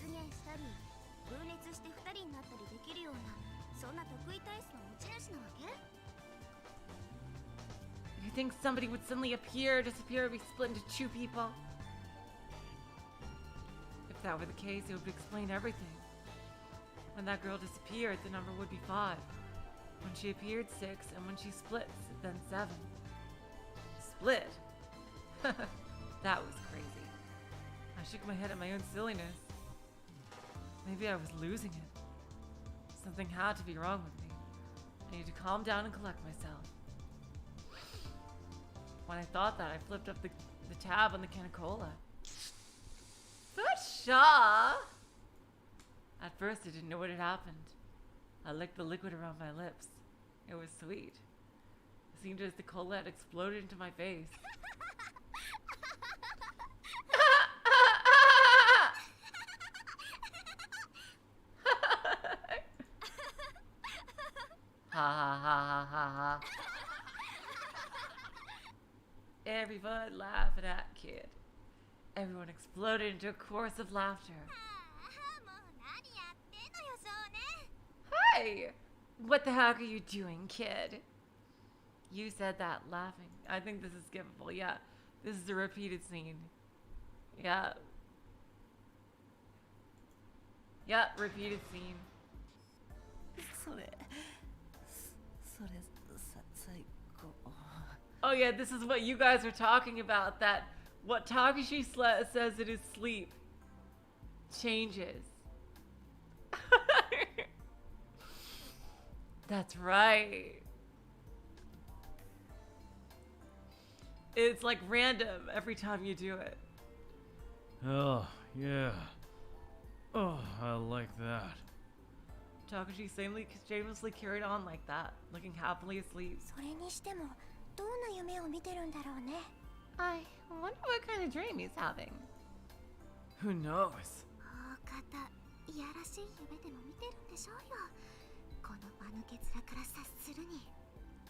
出現したり分裂して2人になったりできるようなそんな得意体質の持ち主なわけ You think somebody would suddenly appear, disappear, be split into 2 people? If that were the case, it would explain everything. When that girl disappeared, the number would be 5. When she appeared, 6, and when she splits, then 7. Split? That was crazy. I shook my head at my own silliness. Maybe I was losing it. Something had to be wrong with me. I needed to calm down and collect myself. When I thought that, I flipped up the tab on the can of cola. Such Shaw! At first, I didn't know what had happened. I licked the liquid around my lips. It was sweet. It seemed as the cola had exploded into my face. Ha ha ha ha ha ha. Everyone laughed at that kid. Everyone exploded into a chorus of laughter. もう何やってんのよそうね Hey! What the heck are you doing, kid? You said that laughing. I think this is skippable. Yeah. This is a repeated scene. Yeah. Yeah, repeated scene. それ最高 Oh yeah, this is what you guys were talking about. That what Takeshi says in his sleep changes. That's right. It's like random every time you do it. Oh, yeah. Oh, I like that. Takeshi shamelessly carried on like that, looking happily asleep. それにしてもどんな夢を見てるんだろうね。 I wonder what kind of dream he's having. Who knows? 大方いやらしい夢でも見てるんでしょうよ。この間抜け面から察するに。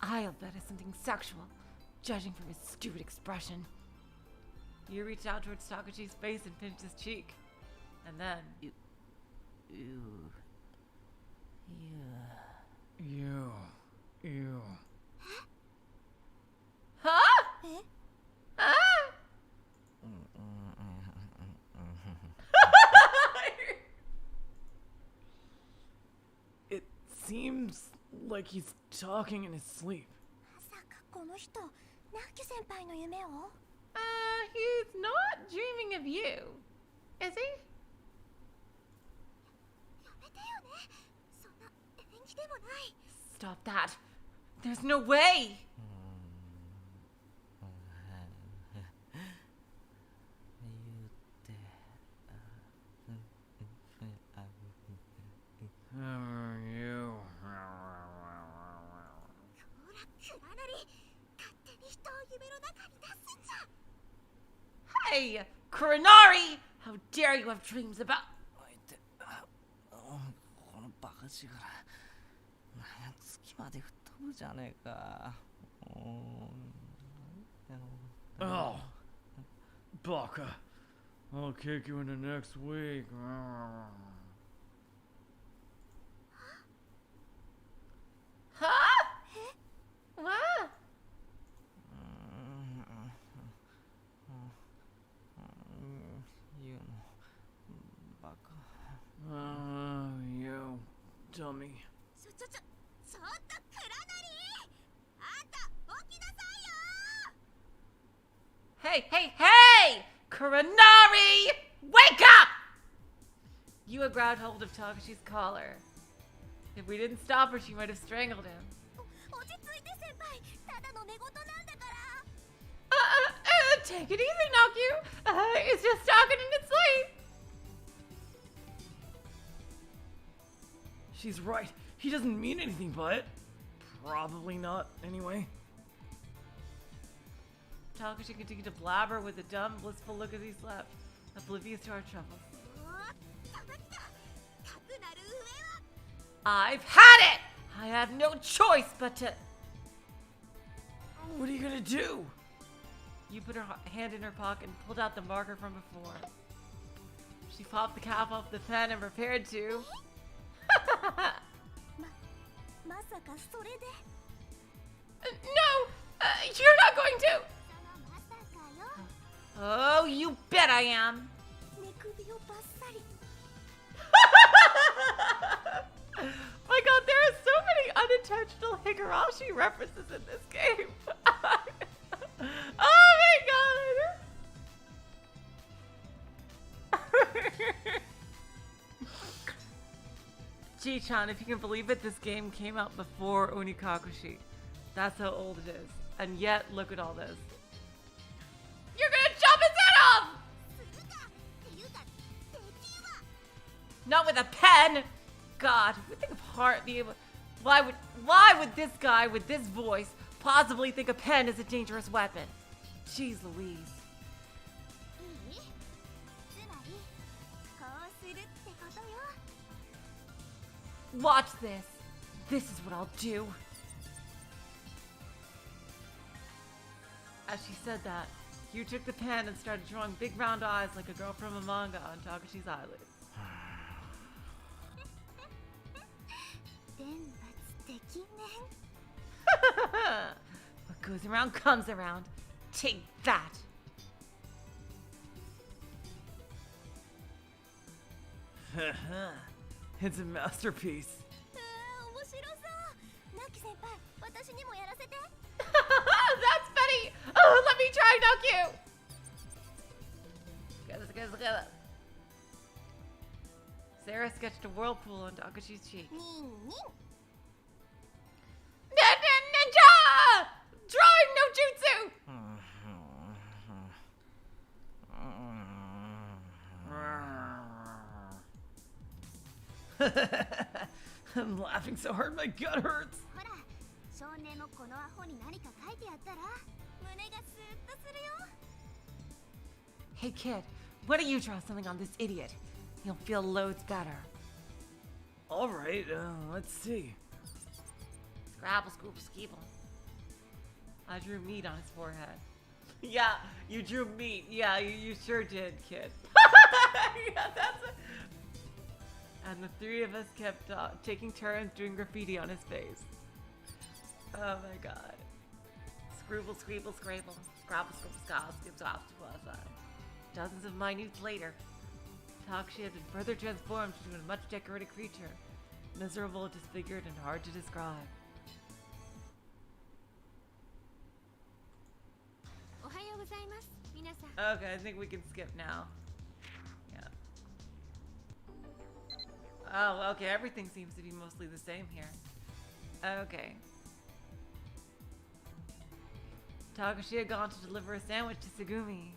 I'll bet it's something sexual, judging from his stupid expression. You reached out towards Takeshi's face and pinched his cheek. And then... You. Huh? え Ah! It seems like he's talking in his sleep. まさかこの人、ナッキ先輩の夢を He's not dreaming of you, is he? やめてよね。そんな演技でもない。 Stop that. There's no way. Who are you? ほら、クラナリ。勝手に人を夢の中に出すんじゃ。 Hey, Kurinari! How dare you have dreams about... このバカ力。月まで吹っ飛ぶじゃねえか。Oh, Baka. I'll kick you in the next week. Huh? What? You バカ。 You dummy. ちょっとクラナリ。あんた起きなさいよ。 Hey! Kurinari! Wake up! You had grabbed hold of Takeshi's collar. If we didn't stop her, she might have strangled him. 落ち着いて先輩。ただの寝言なんだから。 Take it easy, Naku. It's just talking in its sleep. She's right. He doesn't mean anything by it. Probably not, anyway. Takeshi continued to blabber with a dumb, blissful look as he slept, oblivious to our troubles. おー、たまった。かくなる上は。 I've had it! I have no choice but to... What are you gonna do? You put her hand in her pocket and pulled out the marker from before. She popped the cap off the pen and prepared to... まさかそれで。 No! You're not going to! そのまさかよ。 Oh, you bet I am! 寝首をバッサリ。 My god, there are so many unintentional Higurashi references in this game. Oh my god! Chi-chan, if you can believe it, this game came out before Onikakushi. That's how old it is. And yet, look at all this. You're gonna chop his head off! するか。っていうか、敵は。 Not with a pen! God, we think of heart being able... Why would this guy with this voice possibly think a pen is a dangerous weapon? Jeez Louise. いい？つまり、こうするってことよ。 Watch this. This is what I'll do. As she said that, Hugh took the pen and started drawing big round eyes like a girl from a manga on Takeshi's eyelids. 天罰的面。 What goes around comes around. Take that. It's a masterpiece. 面白そう。ナッキ先輩、私にもやらせて。 That's funny. Oh, let me try, Naku. Look at that. Sarah sketched a whirlpool on Takeshi's cheek. ニンニン。 Ninja! Drawing no jutsu! I'm laughing so hard my gut hurts. ほら少年もこのアホに何か書いてやったら胸がスーッとするよ Hey kid, why don't you draw something on this idiot? You'll feel loads better. Alright, let's see. Scrabble, scooble, skeeble. I drew meat on his forehead. Yeah, you drew meat. Yeah, you sure did, kid. Yeah, that's it. And the three of us kept taking turns doing graffiti on his face. Oh my god. Scribble, scribble, scrabble. Scrabble, scribble, scrabble, scrabble, scrabble. Dozens of minutes later, Takeshi had been further transformed into a much decorated creature. Miserable, disfigured, and hard to describe. おはようございます皆さん Okay, I think we can skip now. Yeah. Oh, okay, everything seems to be mostly the same here. Okay. Takeshi had gone to deliver a sandwich to Sugumi.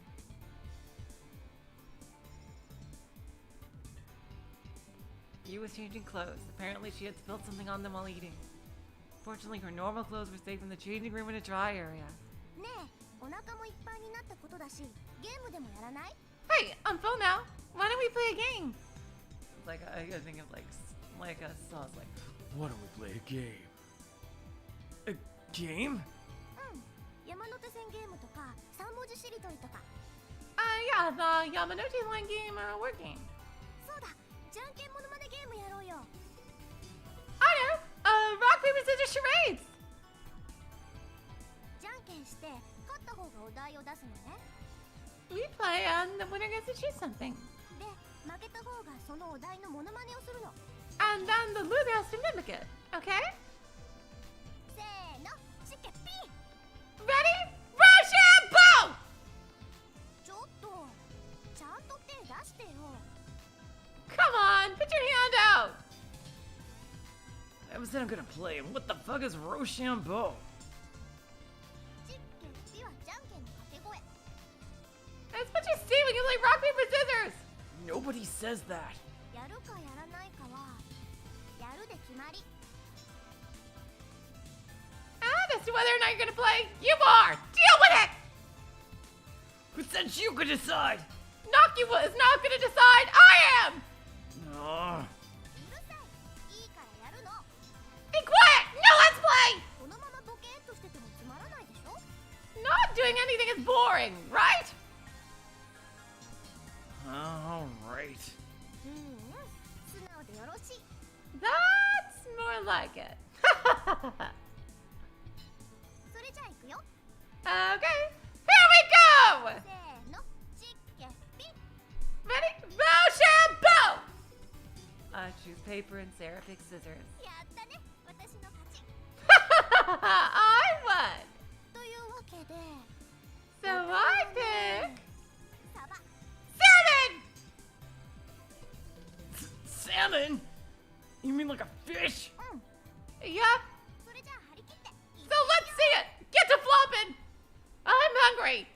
Yu was changing clothes. Apparently she had spilled something on them while eating. Fortunately, her normal clothes were safe in the changing room in a dry area. ねえお腹もいっぱいになったことだしゲームでもやらない Hey, I'm full now. Why don't we play a game? It's like I think of like a sauce like. Why don't we play a game? A game? うん山手線ゲームとか3文字しりとりとか Yeah, the Yamanote line game working. そうだじゃんけんモノマネゲームやろうよ I know. Rock paper scissors charades. じゃんけんして勝った方がお題を出すのね We play and the winner gets to choose something. で負けた方がそのお題のモノマネをするの And then the loser has to mimic it. Okay? せーのしけピン Ready? Rochambeau! ちょっとちゃんと手出してよ Come on, put your hand out. I said I'm gonna play. What the fuck is Rochambeau? しけピはじゃんけんの掛け声 That's what you see when you play rock paper scissors. Nobody says that. やるかやらないかはやるで決まり And as to whether or not you're gonna play, you are. Deal with it. Who said you could decide? Nakiwa is not gonna decide. I am. No. うるさいいいからやるの Be quiet. No, let's play. このままボケーっとしててもつまらないでしょ Not doing anything is boring, right? Alright. 素直でよろしい That's more like it. それじゃあいくよ Okay, here we go. せーのしけピン Ready? Rochambeau. I choose paper and Sarah picks scissors. やったね私の勝ち I won. というわけで So I pick サバ salmon. Salmon? You mean like a fish? Yep. それじゃあ張り切って So let's see it. Get to flopping. I'm hungry.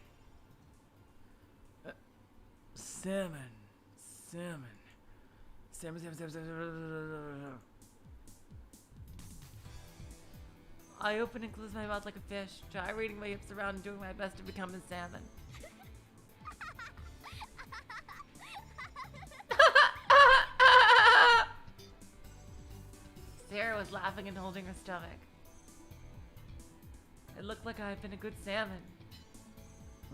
Salmon. Salmon. Salmon, salmon, salmon, salmon. I open and close my mouth like a fish, gyrating my hips around and doing my best to become a salmon. Sarah was laughing and holding her stomach. It looked like I had been a good salmon.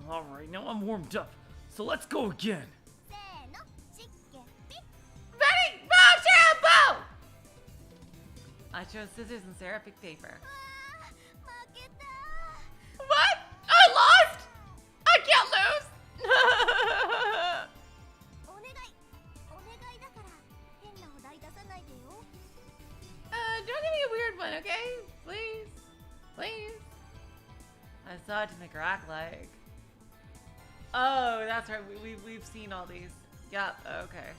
Alright, now I'm warmed up. So let's go again. せーのしけピン Ready? Rochambeau! I chose scissors and Sarah picked paper. あー負けた What? I lost? I can't lose! お願いお願いだから変なお題出さないでよ Don't give me a weird one, okay? Please? Please? I saw it to make her act like. Oh, that's right. We've seen all these. Yep, okay.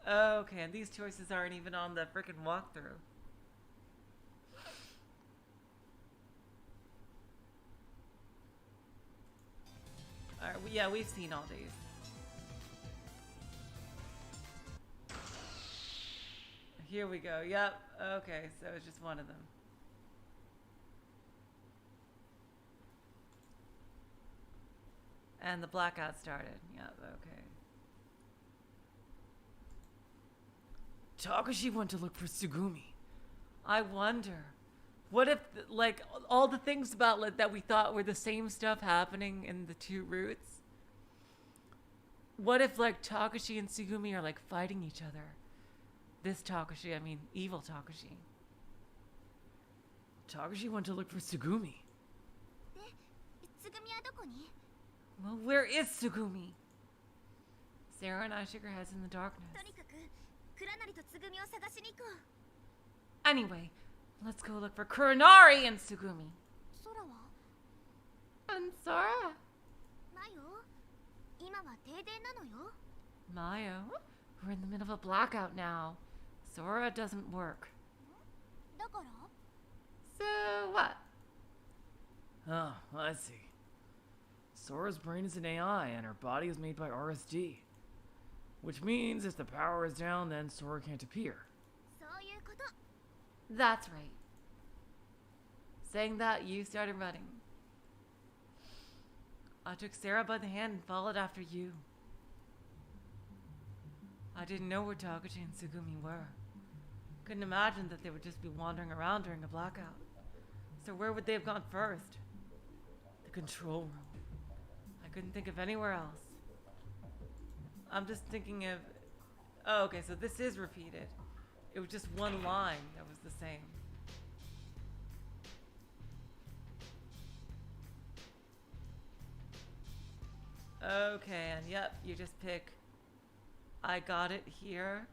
Okay, and these choices aren't even on the frickin' walkthrough. Alright, Yeah, we've seen all these. Here we go. Yep. Okay, so it's just one of them. And the blackout started. Yep, okay. Takeshi went to look for Tsugumi. I wonder, what if, like, all the things about that we thought were the same stuff happening in the two routes? What if, like, Takeshi and Tsugumi are, like, fighting each other? This Takeshi, I mean, evil Takeshi. Takeshi went to look for Tsugumi. でつぐみはどこに？ Well, where is Tsugumi? Sarah and I shook our heads in the darkness. とにかくクラナリとつぐみを探しに行こう。 Anyway, let's go look for Kuranari and Tsugumi. 空は？ And Sora. マヨ？今は停電なのよ。 Mayo, we're in the middle of a blackout now. Sora doesn't work. だから？ So what? Oh, I see. Sora's brain is an AI and her body is made by RSD. Which means if the power is down, then Sora can't appear. そういうこと。 That's right. Saying that, you started running. I took Sarah by the hand and followed after you. I didn't know where Takeshi and Tsugumi were. Couldn't imagine that they would just be wandering around during a blackout. So where would they have gone first? The control room. I couldn't think of anywhere else. I'm just thinking of... Oh, okay, so this is repeated. It was just one line that was the same. Okay, and yep, you just pick I got it here.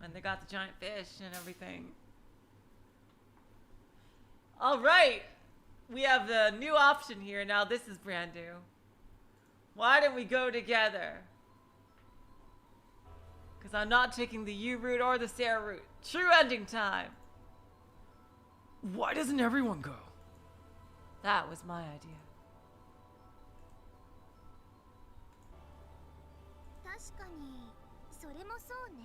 And they got the giant fish and everything. All right, we have the new option here. Now this is brand new. Why don't we go together? Because I'm not taking the U route or the Sarah route. True ending time. Why doesn't everyone go? That was my idea. 確かにそれもそうね。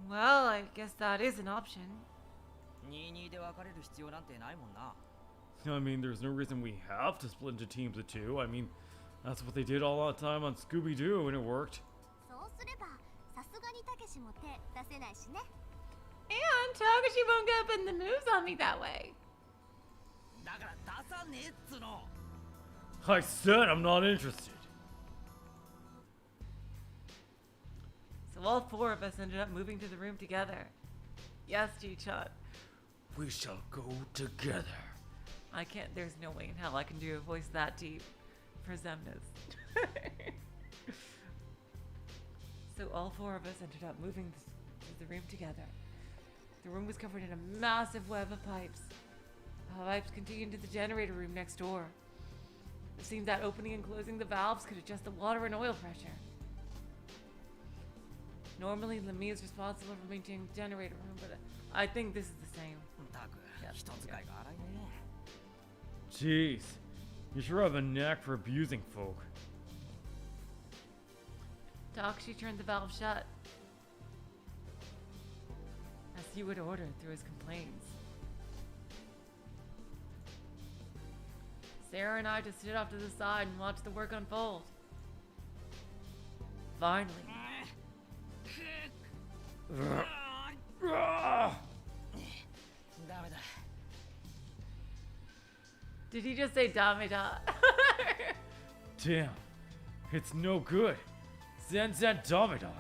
Well, I guess that is an option. 2-2で分かれる必要なんてないもんな。 I mean, there's no reason we have to split into teams of two. I mean, that's what they did all the time on Scooby-Doo, and it worked. そうすればさすがにたけしも手出せないしね。 And Takeshi won't get up in the moves on me that way. だから出さねえっつの。 I said I'm not interested. So all four of us ended up moving to the room together. Yes, G-Chan. We shall go together. I can't, there's no way in hell I can do a voice that deep for Zemnis. So all four of us ended up moving to the room together. The room was covered in a massive web of pipes. The pipes continued to the generator room next door. It seemed that opening and closing the valves could adjust the water and oil pressure. Normally, Lemu is responsible for maintaining the generator room, but I think this is the same. たく Yep. 人使いが荒いね。 Jeez, you sure have a knack for abusing folk. Takeshi turned the valve shut, as he would order through his complaints. Sarah and I just stood off to the side and watched the work unfold. Finally, ダメだ。 did he just say Dameda? Damn, it's no good. Zen Dameda.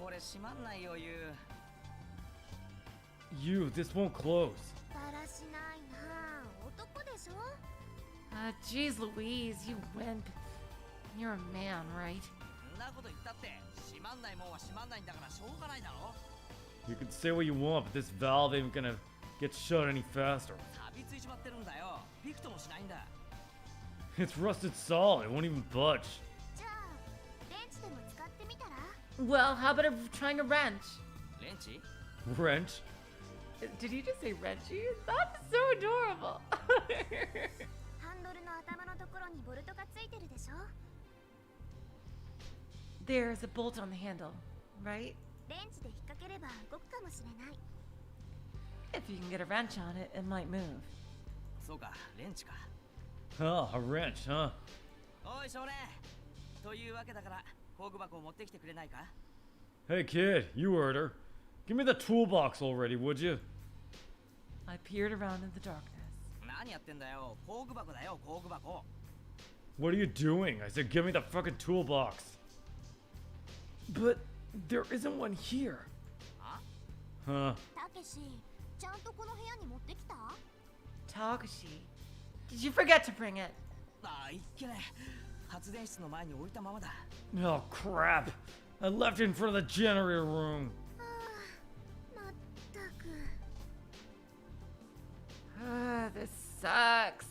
これ閉まんないよ、ゆう。 You, this won't close. だらしないな。男でしょ？ Geez Louise, you wimp. You're a man, right? そんなこと言ったって閉まんないもんは閉まんないんだからしょうがないだろ。 You can say what you want, but this valve ain't gonna get shut any faster. 錆びついちまってるんだよ。びくともしないんだ。 It's rusted solid, it won't even budge. じゃあレンチでも使ってみたら？ Well, how about trying a wrench? レンチ？ Wrench? Did he just say wrenchy? That's so adorable. ハンドルの頭のところにボルトがついてるでしょ。 There's a bolt on the handle, right? レンチで引っ掛ければ動くかもしれない。 If you can get a wrench on it, it might move. そうか、レンチか。 Oh, a wrench, huh? おい少年。というわけだから、工具箱を持ってきてくれないか？ Hey kid, you heard her. Give me the toolbox already, would you? I peered around in the darkness. 何やってんだよ。工具箱だよ、工具箱。 What are you doing? I said give me the fucking toolbox. But there isn't one here. Huh? たけし、ちゃんとこの部屋に持ってきた？ Takeshi, did you forget to bring it? ああ、いっけね。発電室の前に置いたままだ。 Oh crap. I left it in front of the generator room. まったく。 This sucks.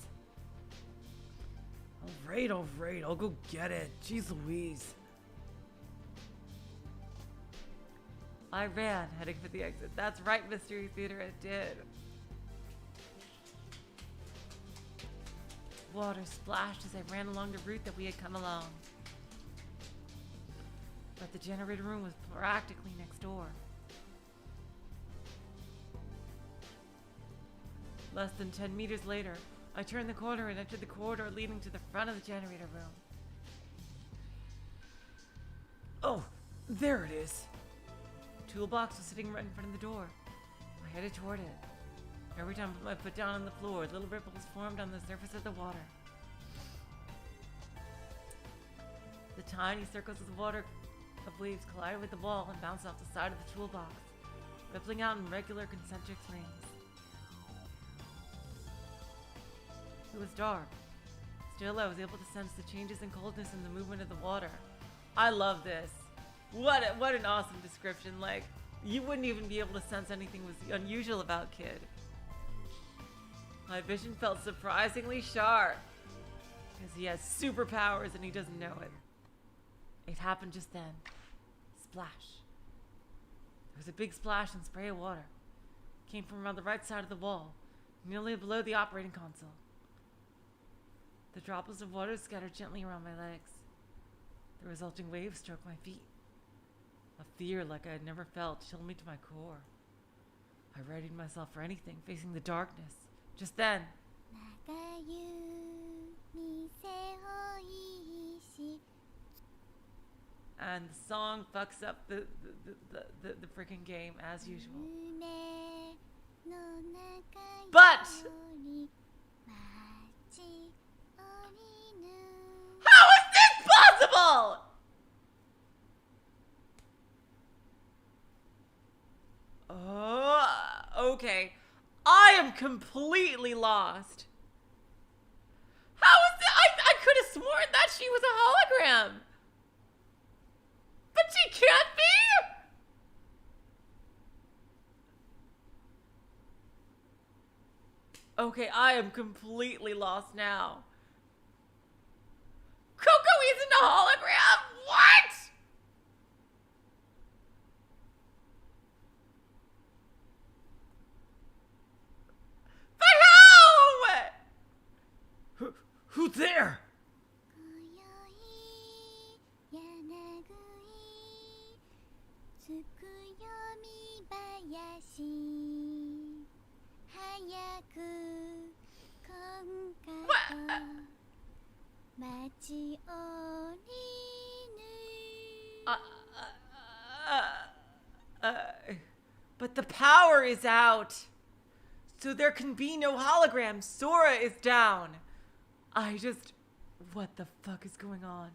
Alright, I'll go get it. Jeez Louise. I ran, heading for the exit. That's right, Mystery Theater, it did. Water splashed as I ran along the route that we had come along. But the generator room was practically next door. Less than 10 meters later, I turned the corner and entered the corridor leading to the front of the generator room. Oh, there it is. Toolbox was sitting right in front of the door. I headed toward it. Every time I put my foot down on the floor, little ripples formed on the surface of the water. The tiny circles of water of waves collided with the wall and bounced off the side of the toolbox, rippling out in regular concentric rings. It was dark. Still, I was able to sense the changes in coldness and the movement of the water. I love this. What an awesome description. Like, you wouldn't even be able to sense anything was unusual about Kid. My vision felt surprisingly sharp, because he has superpowers and he doesn't know it. It happened just then. Splash. There was a big splash and spray of water. It came from around the right side of the wall, nearly below the operating console. The droplets of water scattered gently around my legs. The resulting waves struck my feet. A fear like I had never felt chilled me to my core. I readied myself for anything, facing the darkness. Just then, and the song fucks up the freaking game as usual. But how is this possible? Oh, okay. I am completely lost. How is it? I could have sworn that she was a hologram. But she can't be? Okay, I am completely lost now. Coco isn't a hologram? What? But how? Who's there? But the power is out. So there can be no hologram. Sora is down. What the fuck is going on?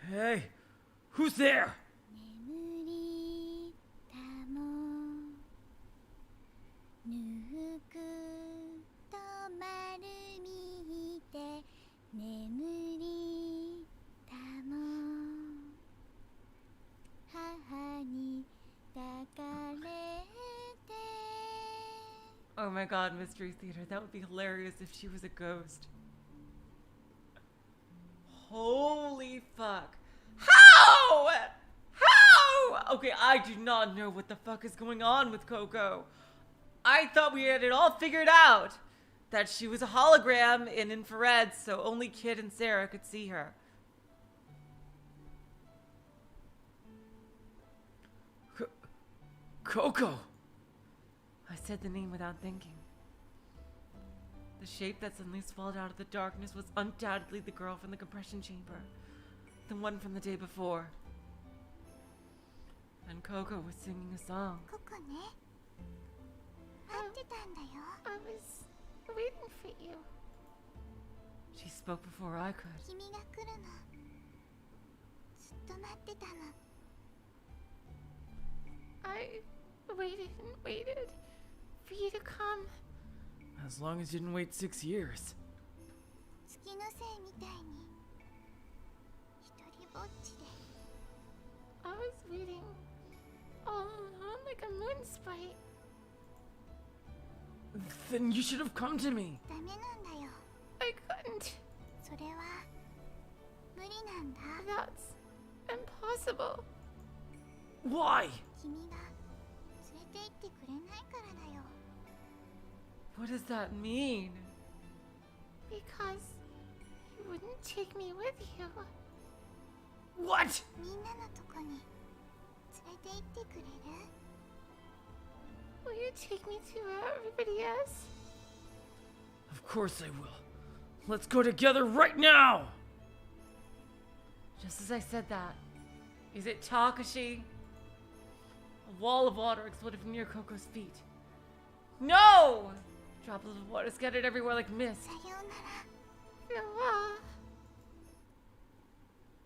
Hey, who's there? Oh my god, Mystery Theater, that would be hilarious if she was a ghost. Holy fuck. How? How? Okay, I do not know what the fuck is going on with Coco. I thought we had it all figured out. That she was a hologram in infrared, so only Kid and Sarah could see her. Coco! I said the name without thinking. The shape that suddenly swelled out of the darkness was undoubtedly the girl from the compression chamber. The one from the day before. And Coco was singing a song. ココね待ってたんだよ I was waiting for you. She spoke before I could. 君が来るのずっと待ってたの I waited and waited for you to come. As long as you didn't wait 6 years. 月のせいみたいに一人ぼっちで I was waiting all alone like a moon spite. Then you should have come to me. ダメなんだよ I couldn't. それは無理なんだ That's impossible. Why? 君が連れて行ってくれないからだよ What does that mean? Because you wouldn't take me with you. What? みんなのとこに連れて行ってくれる Will you take me to where everybody is? Of course I will. Let's go together right now! Just as I said that, is it Takeshi? A wall of water exploded from near Coco's feet. No! Droplets of water scattered everywhere like mist. さようなら Farewell.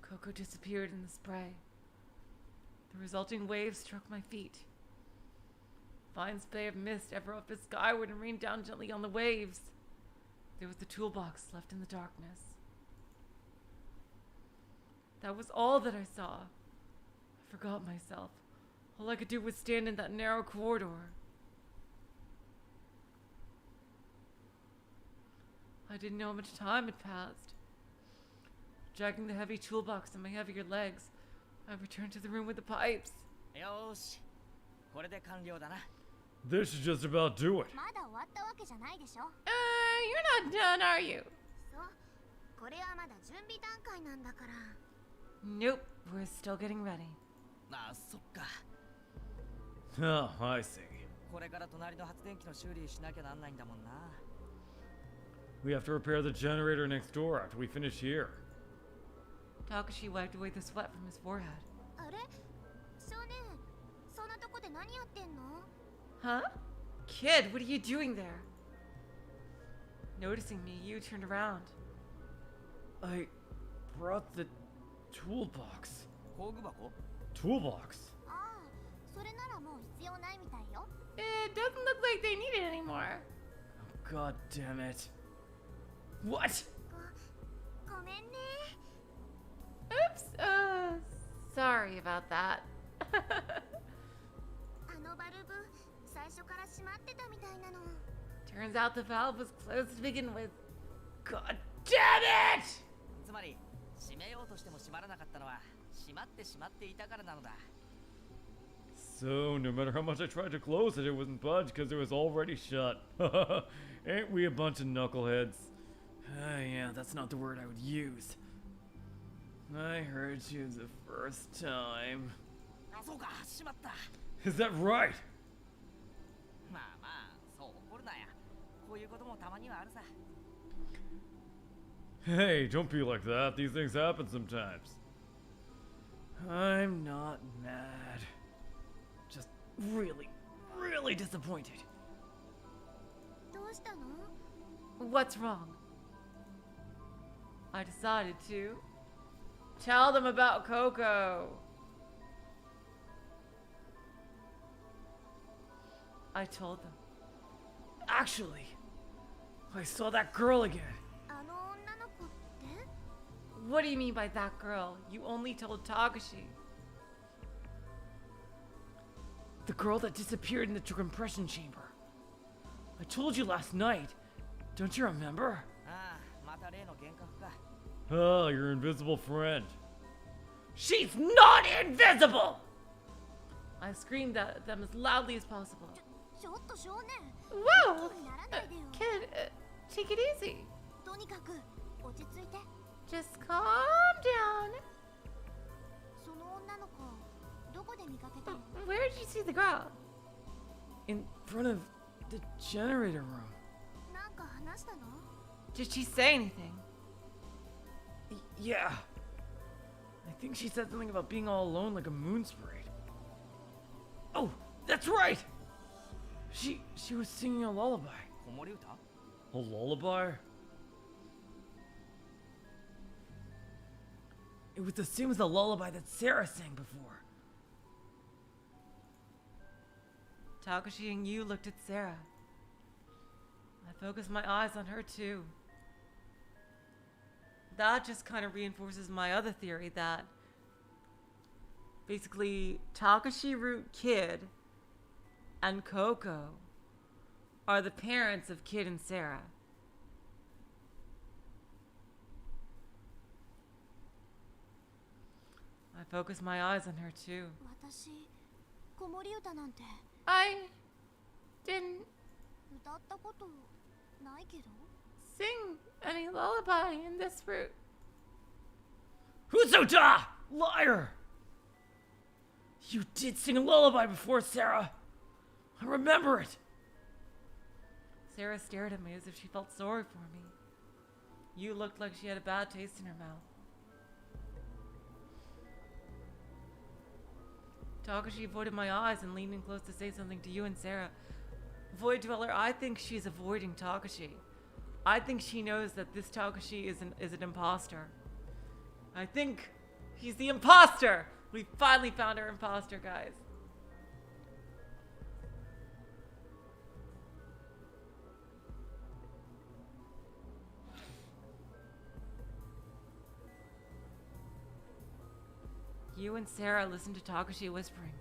Coco disappeared in the spray. The resulting waves struck my feet. Fine spray of mist ever up skyward and rained down gently on the waves. There was the toolbox left in the darkness. That was all that I saw. I forgot myself. All I could do was stand in that narrow corridor. I didn't know how much time had passed. Dragging the heavy toolbox on my heavier legs, I returned to the room with the pipes. よーしこれで完了だな This should just about do it. まだ終わったわけじゃないでしょ You're not done, are you? そうこれはまだ準備段階なんだから Nope, we're still getting ready. ああそっか Oh, I see. これから隣の発電機の修理しなきゃなんないんだもんな We have to repair the generator next door after we finish here. Takeshi wiped away the sweat from his forehead. あれ少年そんなとこで何やってんの Huh? Kid, what are you doing there? Noticing me, you turned around. I brought the toolbox. 工具箱 Toolbox? ああそれならもう必要ないみたいよ It doesn't look like they need it anymore. God damn it. What? ごめんね Oops. Sorry about that. あのバルブ最初から閉まってたみたいなの Turns out the valve was closed to begin with. God damn it! つまり閉めようとしても閉まらなかったのは閉まってしまっていたからなのだ So, no matter how much I tried to close it, it wouldn't budge because it was already shut. Ain't we a bunch of knuckleheads? Yeah, that's not the word I would use. I heard you the first time. あそうか閉まった Is that right? まあまあそう怒るなやこういうこともたまにはあるさ Hey, don't be like that. These things happen sometimes. I'm not mad. Just really, really disappointed. どうしたの What's wrong? I decided to tell them about Coco. I told them. Actually, I saw that girl again. あの女の子って What do you mean by that girl? You only told Takeshi. The girl that disappeared in the compression chamber. I told you last night. Don't you remember? ああまた例の幻覚か Oh, your invisible friend. She's not invisible! I screamed at them as loudly as possible. ちょっと少年 Whoa! 気にならないでよ Kid, take it easy. とにかく落ち着いて Just calm down. その女の子どこで見かけたの Where did you see the girl? In front of the generator room. なんか話したの Did she say anything? Yeah. I think she said something about being all alone like a moon sprite. Oh, that's right! She was singing a lullaby. 子守歌 A lullaby? It was the same as the lullaby that Sarah sang before. Takeshi and you looked at Sarah. I focused my eyes on her too. That just kind of reinforces my other theory that basically Takeshi Root Kid and Coco are the parents of Kid and Sarah. I focused my eyes on her too. 私子守歌なんて I didn't 歌ったことないけど sing any lullaby in this route. Husota! Liar! You did sing a lullaby before, Sarah. I remember it. Sarah stared at me as if she felt sorry for me. You looked like she had a bad taste in her mouth. Takeshi avoided my eyes and leaned in close to say something to you and Sarah. Void Dweller, I think she's avoiding Takeshi. I think she knows that this Takeshi is an imposter. I think he's the imposter! We finally found our imposter, guys. You and Sarah listened to Takeshi whispering.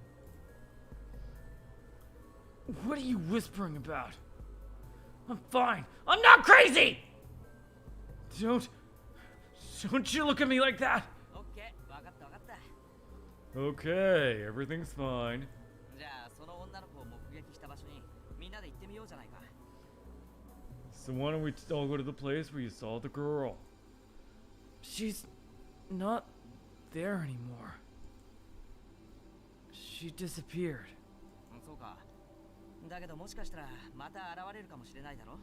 What are you whispering about? I'm fine. I'm not crazy! Don't you look at me like that! オッケー分かった分かった Okay, everything's fine. じゃあその女の子を目撃した場所にみんなで行ってみようじゃないか So why don't we all go to the place where you saw the girl? She's not there anymore. She disappeared. そうかだけどもしかしたらまた現れるかもしれないだろ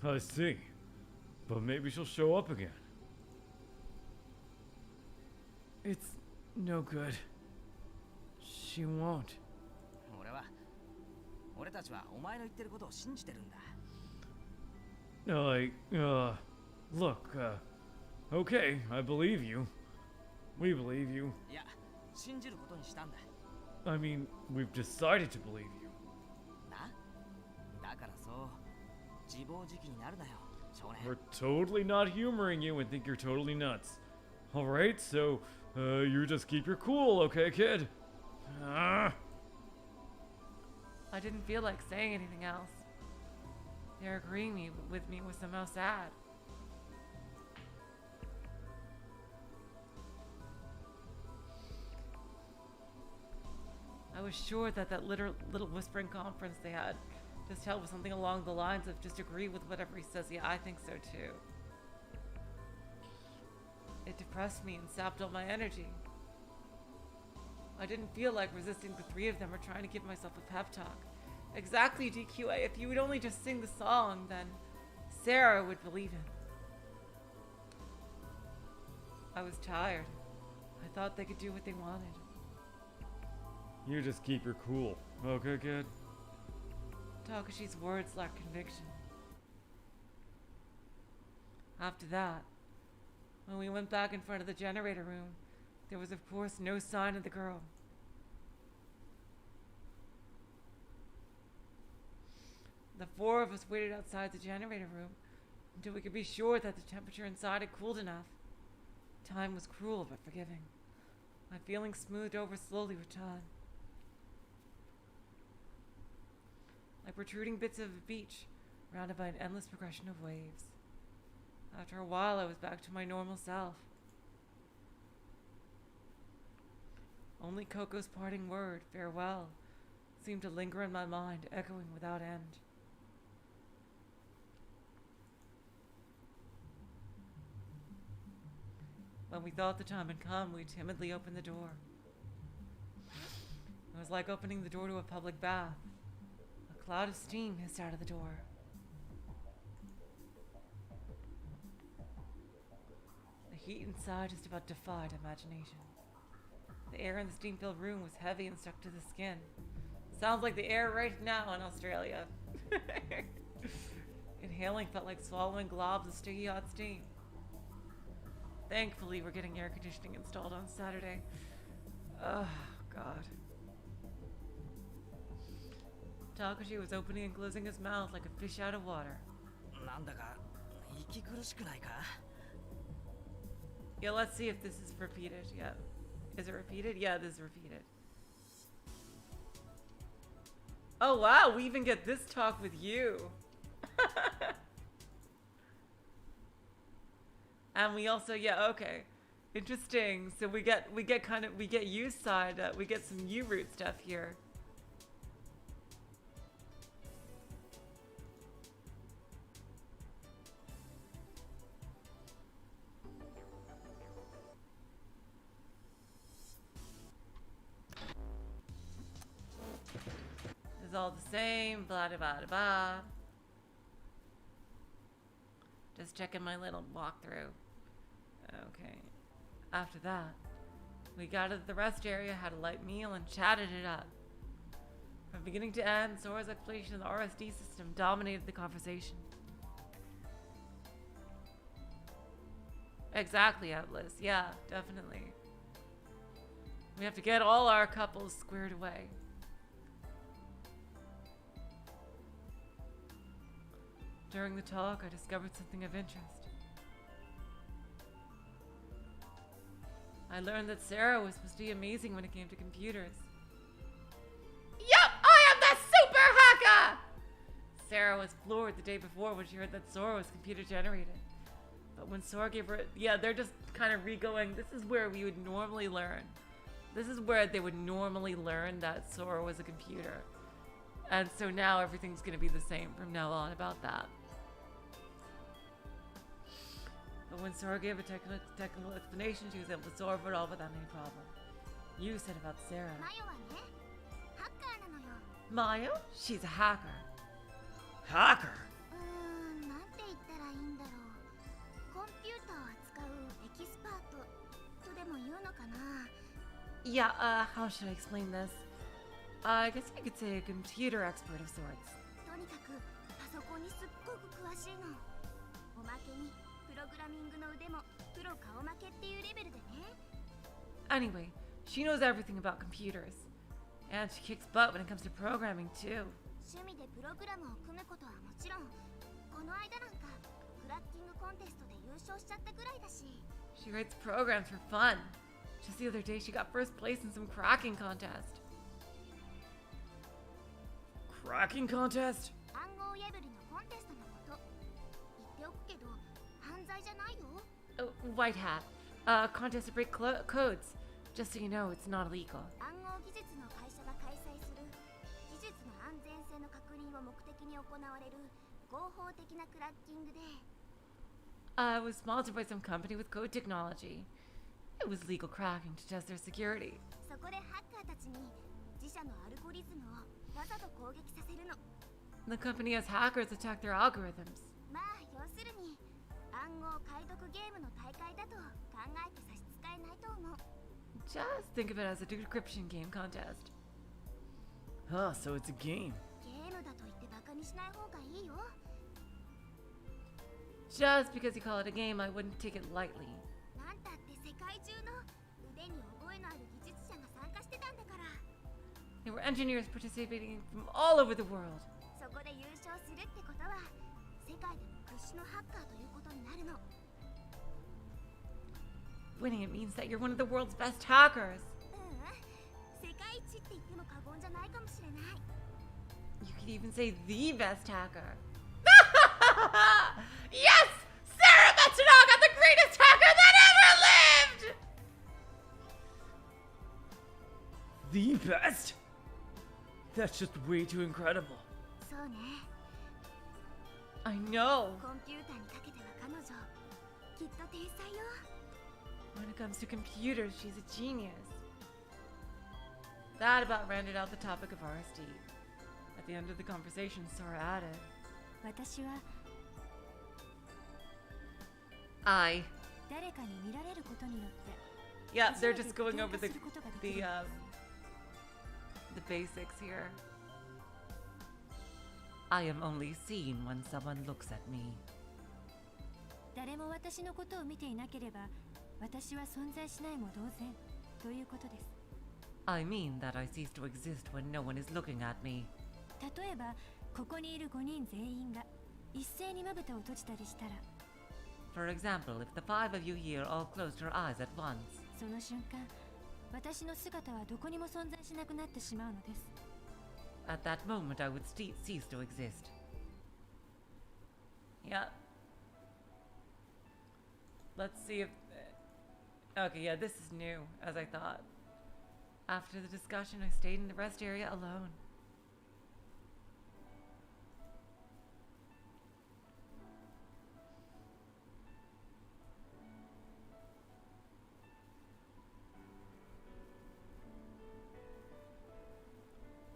I see. But maybe she'll show up again. It's no good. She won't. 俺たちはお前の言ってることを信じてるんだ Look, okay, I believe you. We believe you. いや信じることにしたんだ I mean, we've decided to believe you. なだからそう自暴自棄になるなよ少年 We're totally not humoring you and think you're totally nuts. Alright, so, you just keep your cool, okay, kid? I didn't feel like saying anything else. Their agreeing with me was somehow sad. I was sure that little whispering conference they had just held with something along the lines of just agree with whatever he says. Yeah, I think so too. It depressed me and sapped all my energy. I didn't feel like resisting the three of them or trying to give myself a pep talk. Exactly, DQA. If you would only just sing the song, then Sarah would believe him. I was tired. I thought they could do what they wanted. You just keep your cool, okay, kid? Takeshi's words lacked conviction. After that, when we went back in front of the generator room, there was of course no sign of the girl. The four of us waited outside the generator room until we could be sure that the temperature inside had cooled enough. Time was cruel but forgiving. My feelings smoothed over slowly with time. Like protruding bits of a beach, surrounded by an endless progression of waves. After a while, I was back to my normal self. Only Coco's parting word, farewell, seemed to linger in my mind, echoing without end. When we thought the time had come, we timidly opened the door. It was like opening the door to a public bath. A cloud of steam hissed out of the door. The heat inside just about defied imagination. The air in the steam-filled room was heavy and stuck to the skin. Sounds like the air right now in Australia. Inhaling felt like swallowing globs of sticky hot steam. Thankfully, we're getting air conditioning installed on Saturday. Oh, God. Takeshi was opening and closing his mouth like a fish out of water. なんだか息苦しくないか? Yeah, let's see if this is repeated. Yeah. Is it repeated? Yeah, this is repeated. Oh, wow. We even get this talk with you. And we also, yeah, okay. Interesting. So we get you side, we get some you root stuff here. It's all the same, blah blah blah blah. Just checking my little walkthrough. Okay. After that, we got to the rest area, had a light meal, and chatted it up. From beginning to end, Sora's explanation of the RSD system dominated the conversation. Exactly, Atlas. Yeah, definitely. We have to get all our couples squared away. During the talk, I discovered something of interest. I learned that Sarah was supposed to be amazing when it came to computers. Yup, I am the super hacker! Sarah was floored the day before when she heard that Sora was computer generated. But when Sora gave her, yeah, they're just kind of re-going, this is where we would normally learn. This is where they would normally learn that Sora was a computer. And so now everything's going to be the same from now on about that. But when Sora gave a technical explanation, she was able to solve it all without any problem. You said about Sarah. Mayo? She's a hacker. Hacker? Yeah, how should I explain this? I guess you could say a computer expert of sorts. Anyway, she knows everything about computers. And she kicks butt when it comes to programming, too. She writes programs for fun. Just the other day, she got first place in some cracking contest. Cracking contest? Oh, white hat. Contest to break codes. Just so you know, it's not illegal. It was sponsored by some company with code technology. It was legal cracking to test their security. The company has hackers attack their algorithms. Just think of it as a decryption game contest. Huh, so it's a game. Just because you call it a game, I wouldn't take it lightly. There were engineers participating from all over the world. Winning it means that you're one of the world's best hackers. You could even say the best hacker. Yes! Sarah Matsunaga, the greatest hacker that ever lived! the best? That's just way too incredible. そうね。 I know. コンピューターにかけては彼女きっと天才よ。 When it comes to computers, she's a genius. That about rounded out the topic of RSD. At the end of the conversation, Sora added, 私は I. 誰かに見られることによって Yeah, they're just going over the basics here. I am only seen when someone looks at me. 誰も私のことを見ていなければ私は存在しないも同然ということです。 I mean that I cease to exist when no one is looking at me. 例えばここにいる5人全員が一斉にまぶたを閉じたりしたら For example, if the 5 of you here all closed your eyes at once, その瞬間私の姿はどこにも存在しなくなってしまうのです。 at that moment I would cease to exist. Yeah. Let's see if... Okay, yeah, this is new, as I thought. After the discussion, I stayed in the rest area alone.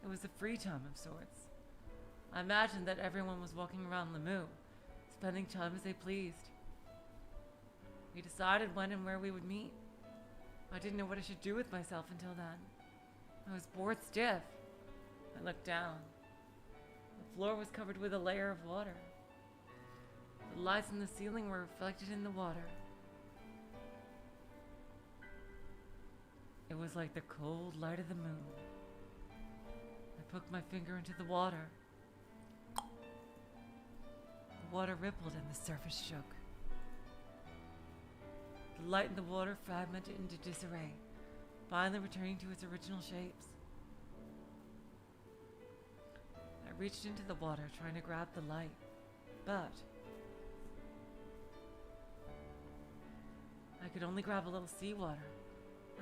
It was a free time of sorts. I imagined that everyone was walking around Lemu, spending time as they pleased. We decided when and where we would meet. I didn't know what I should do with myself until then. I was bored stiff. I looked down. The floor was covered with a layer of water. The lights in the ceiling were reflected in the water. It was like the cold light of the moon. I poked my finger into the water. The water rippled and the surface shook. The light in the water fragmented into disarray, finally returning to its original shapes. I reached into the water, trying to grab the light, but I could only grab a little seawater.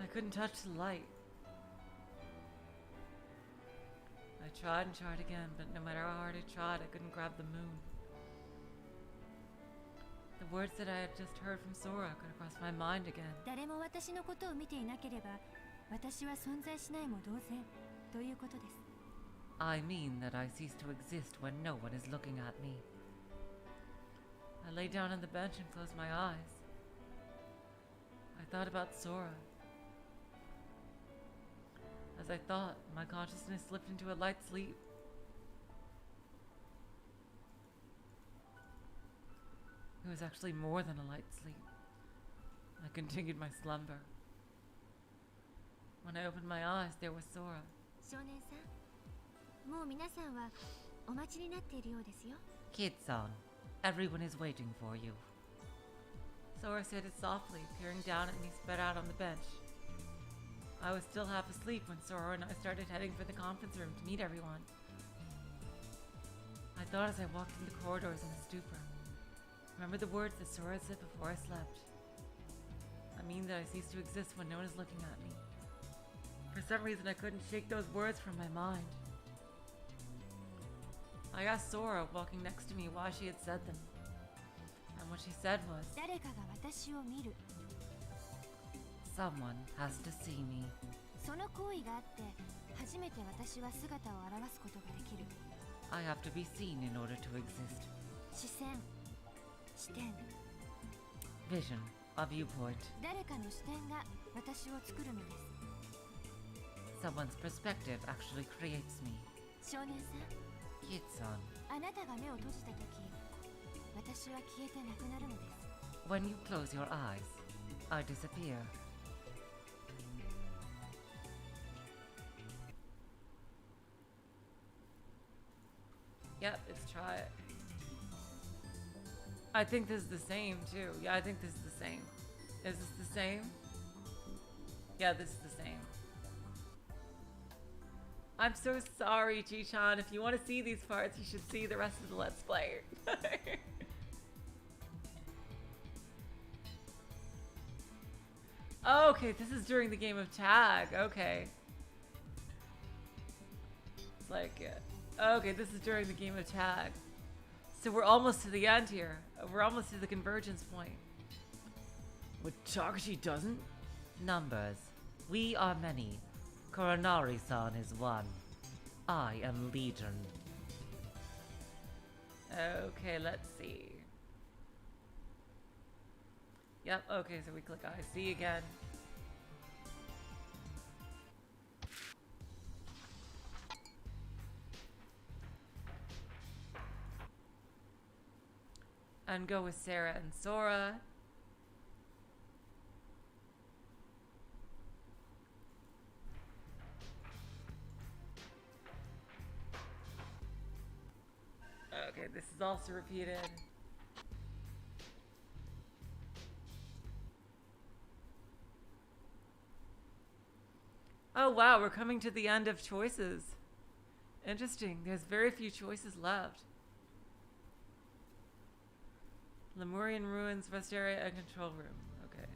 I couldn't touch the light. I tried and tried again, but no matter how hard I tried, I couldn't grab the moon. The words that I had just heard from Sora could have crossed my mind again. 誰も私のことを見ていなければ私は存在しないも同然ということです。 I mean that I cease to exist when no one is looking at me. I lay down on the bench and closed my eyes. I thought about Sora. As I thought, my consciousness slipped into a light sleep. It was actually more than a light sleep. I continued my slumber. When I opened my eyes, there was Sora. 少年さん、もう皆さんはお待ちになっているようですよ。 Kid-san, everyone is waiting for you. Sora said it softly, peering down at me spread out on the bench. I was still half asleep when Sora and I started heading for the conference room to meet everyone. I thought as I walked through the corridors in a stupor. Remember the words that Sora said before I slept. I mean that I cease to exist when no one is looking at me. For some reason I couldn't shake those words from my mind. I asked Sora, walking next to me, why she had said them. And what she said was, 誰かが私を見る。 someone has to see me. その行為があって初めて私は姿を現すことができる。 I have to be seen in order to exist. 視線、視点、 Vision, a viewpoint. 誰かの視点が私を作るのです。 Someone's perspective actually creates me. 少年さん、 Kid-san, あなたが目を閉じたとき、私は消えてなくなるのです。 when you close your eyes, I disappear. Yep, let's try it. I think this is the same too. Yeah, I think this is the same. Is this the same? Yeah, this is the same. I'm so sorry, Chi-chan. If you want to see these parts, you should see the rest of the Let's Play. Okay, this is during the game of tag. Okay. Looks like it. Okay, this is during the game of tag. So we're almost to the end here. We're almost to the convergence point. What Takeshi doesn't? Numbers. We are many. Koronari-san is one. I am Legion. Okay, let's see. Yep, okay, so we click I see again. And go with Sarah and Sora. Okay, this is also repeated. Oh wow, we're coming to the end of choices. Interesting, there's very few choices left. Lemurian ruins, rest area, and control room. Okay.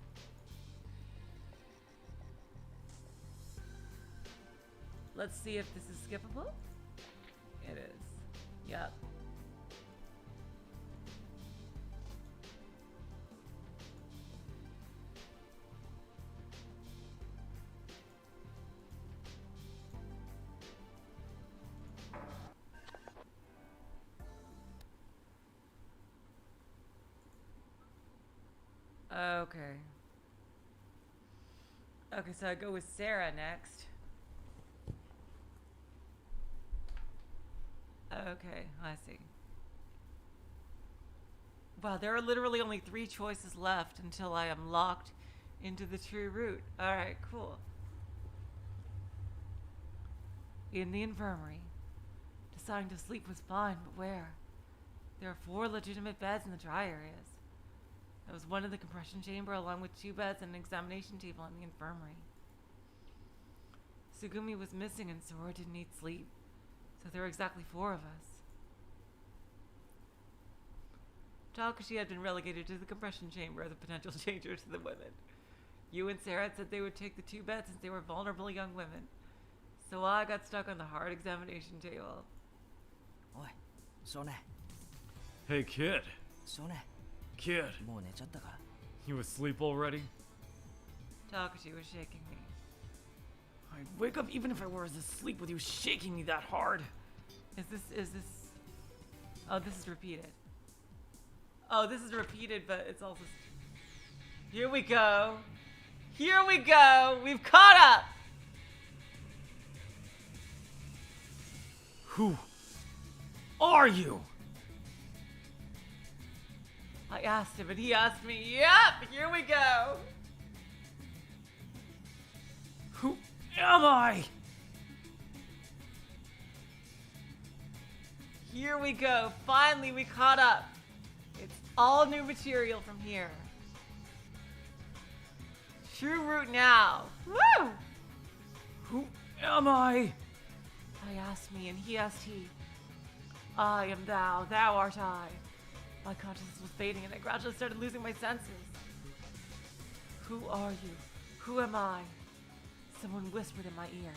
Let's see if this is skippable. It is. Yep. Okay. Okay, so I go with Sarah next. Okay, I see. Wow, there are literally only 3 choices left until I am locked into the true route. Alright, cool. In the infirmary. Deciding to sleep was fine, but where? There are 4 legitimate beds in the dry areas. There was one in the compression chamber along with 2 beds and an examination table in the infirmary. Sugumi was missing and Sora didn't need sleep, so there were exactly 4 of us. Takeshi had been relegated to the compression chamber as a potential changer to the women. You and Sarah had said they would take the 2 beds since they were vulnerable young women. So I got stuck on the hard examination table. Oi, 少年 Hey, kid. 少年 Kid. もう寝ちゃったか You asleep already? Takeshi was shaking me. I'd wake up even if I were asleep with you shaking me that hard. Is this... Oh, this is repeated. Oh, this is repeated, but it's also... Here we go. Here we go. We've caught up. Who are you? I asked him and he asked me. Yep, here we go. Who am I? Here we go. Finally, we caught up. It's all new material from here. True route now. Woo! Who am I? I asked me and he asked he. I am thou, thou art I. My consciousness was fading and I gradually started losing my senses. Who are you? Who am I? Someone whispered in my ear.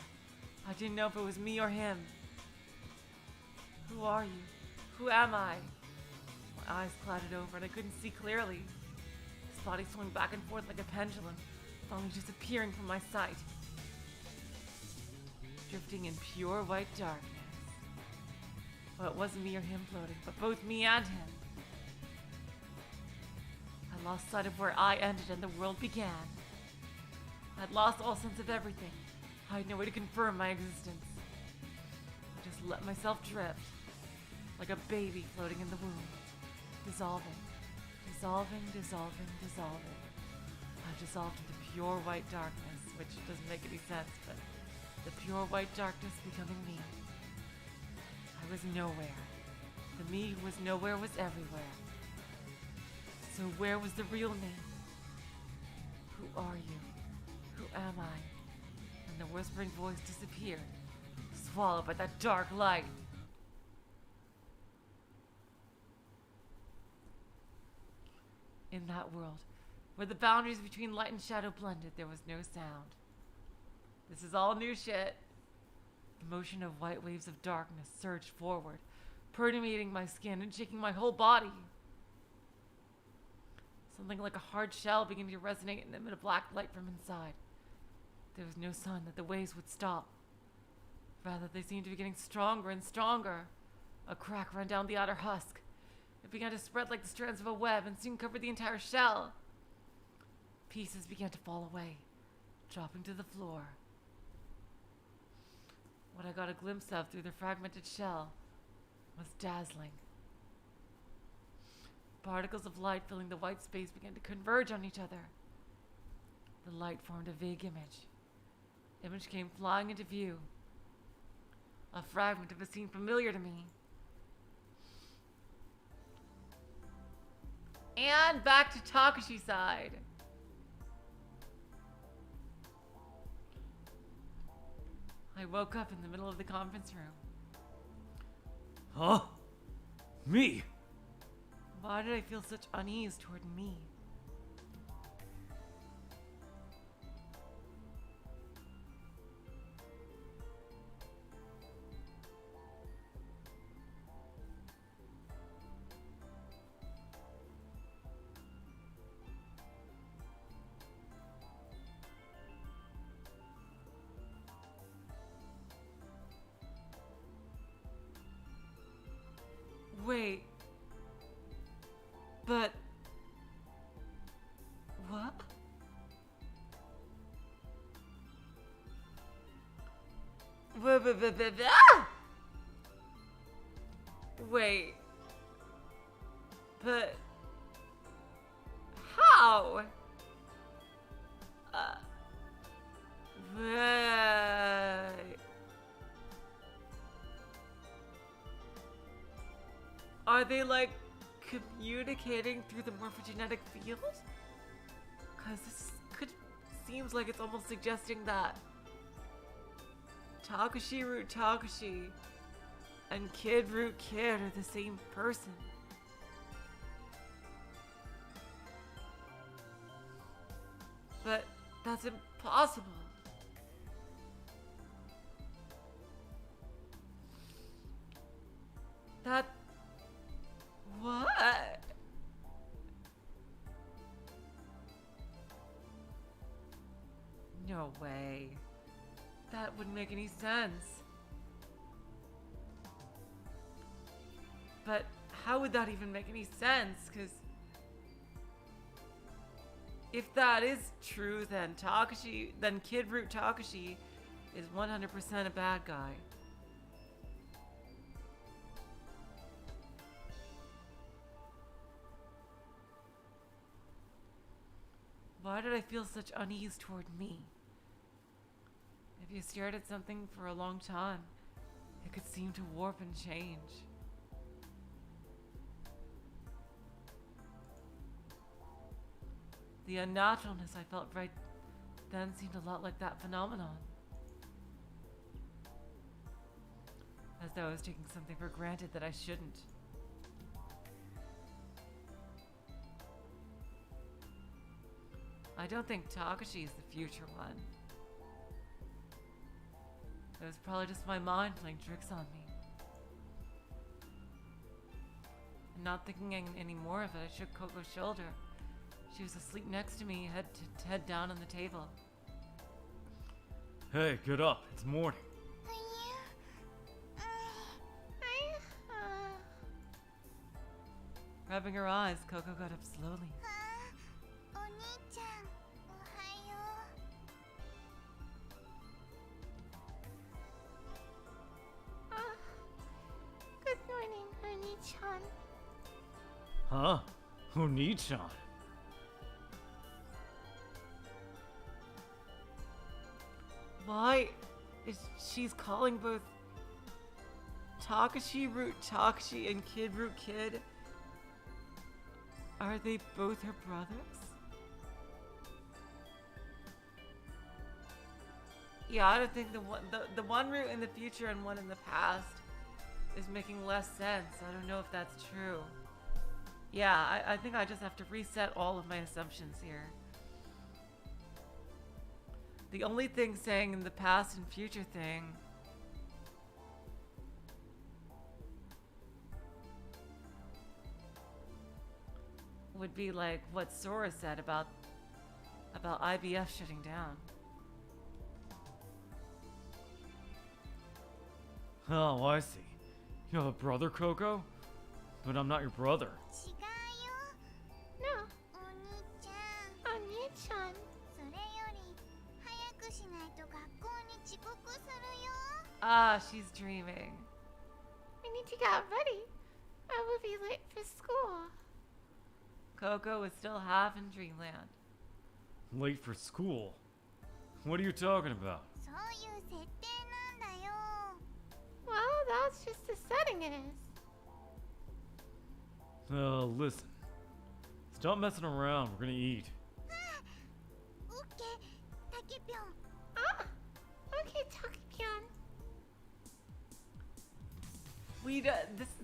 I didn't know if it was me or him. Who are you? Who am I? My eyes clouded over and I couldn't see clearly. His body swung back and forth like a pendulum, finally disappearing from my sight. Drifting in pure white darkness. Well, it wasn't me or him floating, but both me and him. I lost sight of where I ended and the world began. I'd lost all sense of everything. I had no way to confirm my existence. I just let myself drift, like a baby floating in the womb, dissolving, dissolving, dissolving, dissolving. I dissolved into pure white darkness, which doesn't make any sense, but the pure white darkness becoming me. I was nowhere. The me who was nowhere was everywhere. So where was the real me? Who are you? Who am I? And the whispering voice disappeared, swallowed by that dark light. In that world, where the boundaries between light and shadow blended, there was no sound. This is all new shit. The motion of white waves of darkness surged forward, permeating my skin and shaking my whole body. Something like a hard shell began to resonate and emit a black light from inside. There was no sign that the waves would stop. Rather, they seemed to be getting stronger and stronger. A crack ran down the outer husk. It began to spread like the strands of a web and soon covered the entire shell. Pieces began to fall away, dropping to the floor. What I got a glimpse of through the fragmented shell was dazzling. Particles of light filling the white space began to converge on each other. The light formed a vague image. Image came flying into view. A fragment of a scene familiar to me. And back to Takeshi's side. I woke up in the middle of the conference room. Huh? Me? Why did I feel such unease toward me? Wait. But... what? Wait. But... how? Wait. Are they like communicating through the morphogenetic field? Because this seems like it's almost suggesting that Takeshi root Takeshi and Kid root Kid are the same person. But that's impossible. That... what? No way. That wouldn't make any sense. But how would that even make any sense? Because if that is true, then Kid Root Takeshi is 100% a bad guy. Why did I feel such unease toward me? If you stared at something for a long time, it could seem to warp and change. The unnaturalness I felt right then seemed a lot like that phenomenon. As though I was taking something for granted that I shouldn't. I don't think Takeshi is the future one. It was probably just my mind playing tricks on me. And not thinking any more of it, I shook Coco's shoulder. She was asleep next to me, head down on the table. Hey, get up. It's morning. Rubbing her eyes, Coco got up slowly. Good morning, Oni-chan. Huh? Oni-chan? Why is she's calling both Takeshi root Takeshi and Kid root Kid? Are they both her brothers? Yeah, I don't think the one root in the future and one in the past is making less sense. I don't know if that's true. Yeah, I think I just have to reset all of my assumptions here. The only thing saying in the past and future thing would be like what Sora said about IBF shutting down. Oh, I see. You have a brother, Coco? But I'm not your brother. 違うよ No, お兄ちゃん Oni-chan. それより早くしないと学校に遅刻するよ Ah, she's dreaming. I need to get ready. I will be late for school. Coco is still half in dreamland. Late for school? What are you talking about? そういう設定なんだよ Well, that's just the setting it is. Listen. Stop messing around. We're gonna eat. オッケータケピョン Ah, okay, Takepyeon.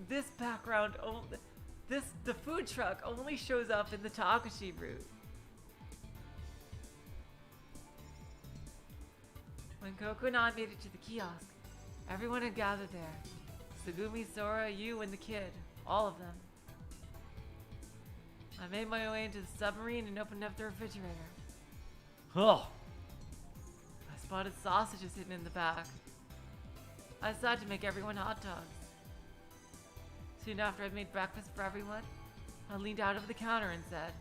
This background the food truck only shows up in the Takeshi route. When Coco and I made it to the kiosk, everyone had gathered there. Tsugumi, Sora, you, and the kid. All of them. I made my way into the submarine and opened up the refrigerator. Oh, I spotted sausages hidden in the back. I decided to make everyone hot dogs. Soon after I'd made breakfast for everyone, I leaned out over the counter and said,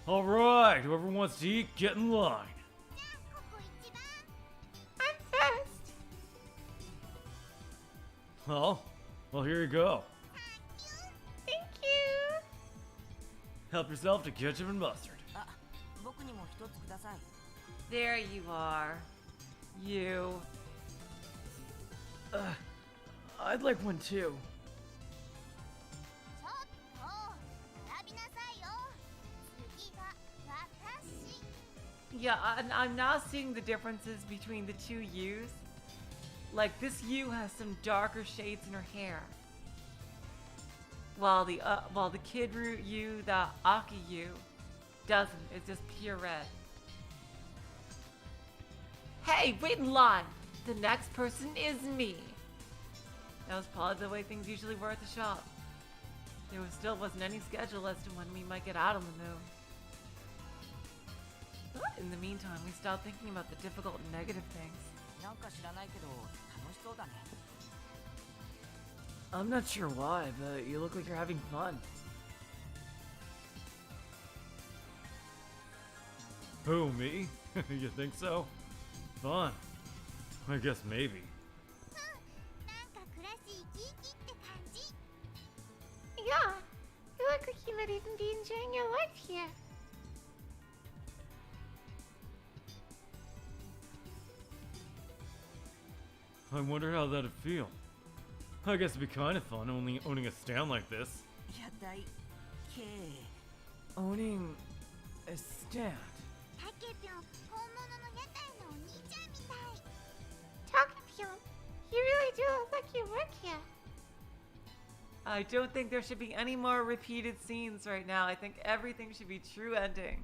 alright. Whoever wants to eat, get in line. じゃあここ一番 I'm first. Oh, well, here you go. Thank you. Help yourself to ketchup and mustard. あ、僕にも一つください。 There you are. You. I'd like one too. ちょっと並びなさいよ次が私 Yeah, I'm now seeing the differences between the two U's. Like, this U has some darker shades in her hair. While the Kid Root U, the Aki U, doesn't. It's just pure red. Hey, wait in line! The next person is me! That was probably the way things usually were at the shop. There still wasn't any schedule as to when we might get out on the move. But in the meantime, we stopped thinking about the difficult and negative things. なんか知らないけど楽しそうだね。 I'm not sure why, but you look like you're having fun. Who, me? You think so? Fun. I guess maybe. なんか暮らし生き生きって感じ Yeah, you look like you might even be enjoying your life here. I wonder how that'd feel. I guess it'd be kind of fun owning a stand like this. いやだいけ Owning a stand. タケピョン本物の屋台のお兄ちゃんみたい Takepyeon, you really do look like you work here. I don't think there should be any more repeated scenes right now. I think everything should be true ending.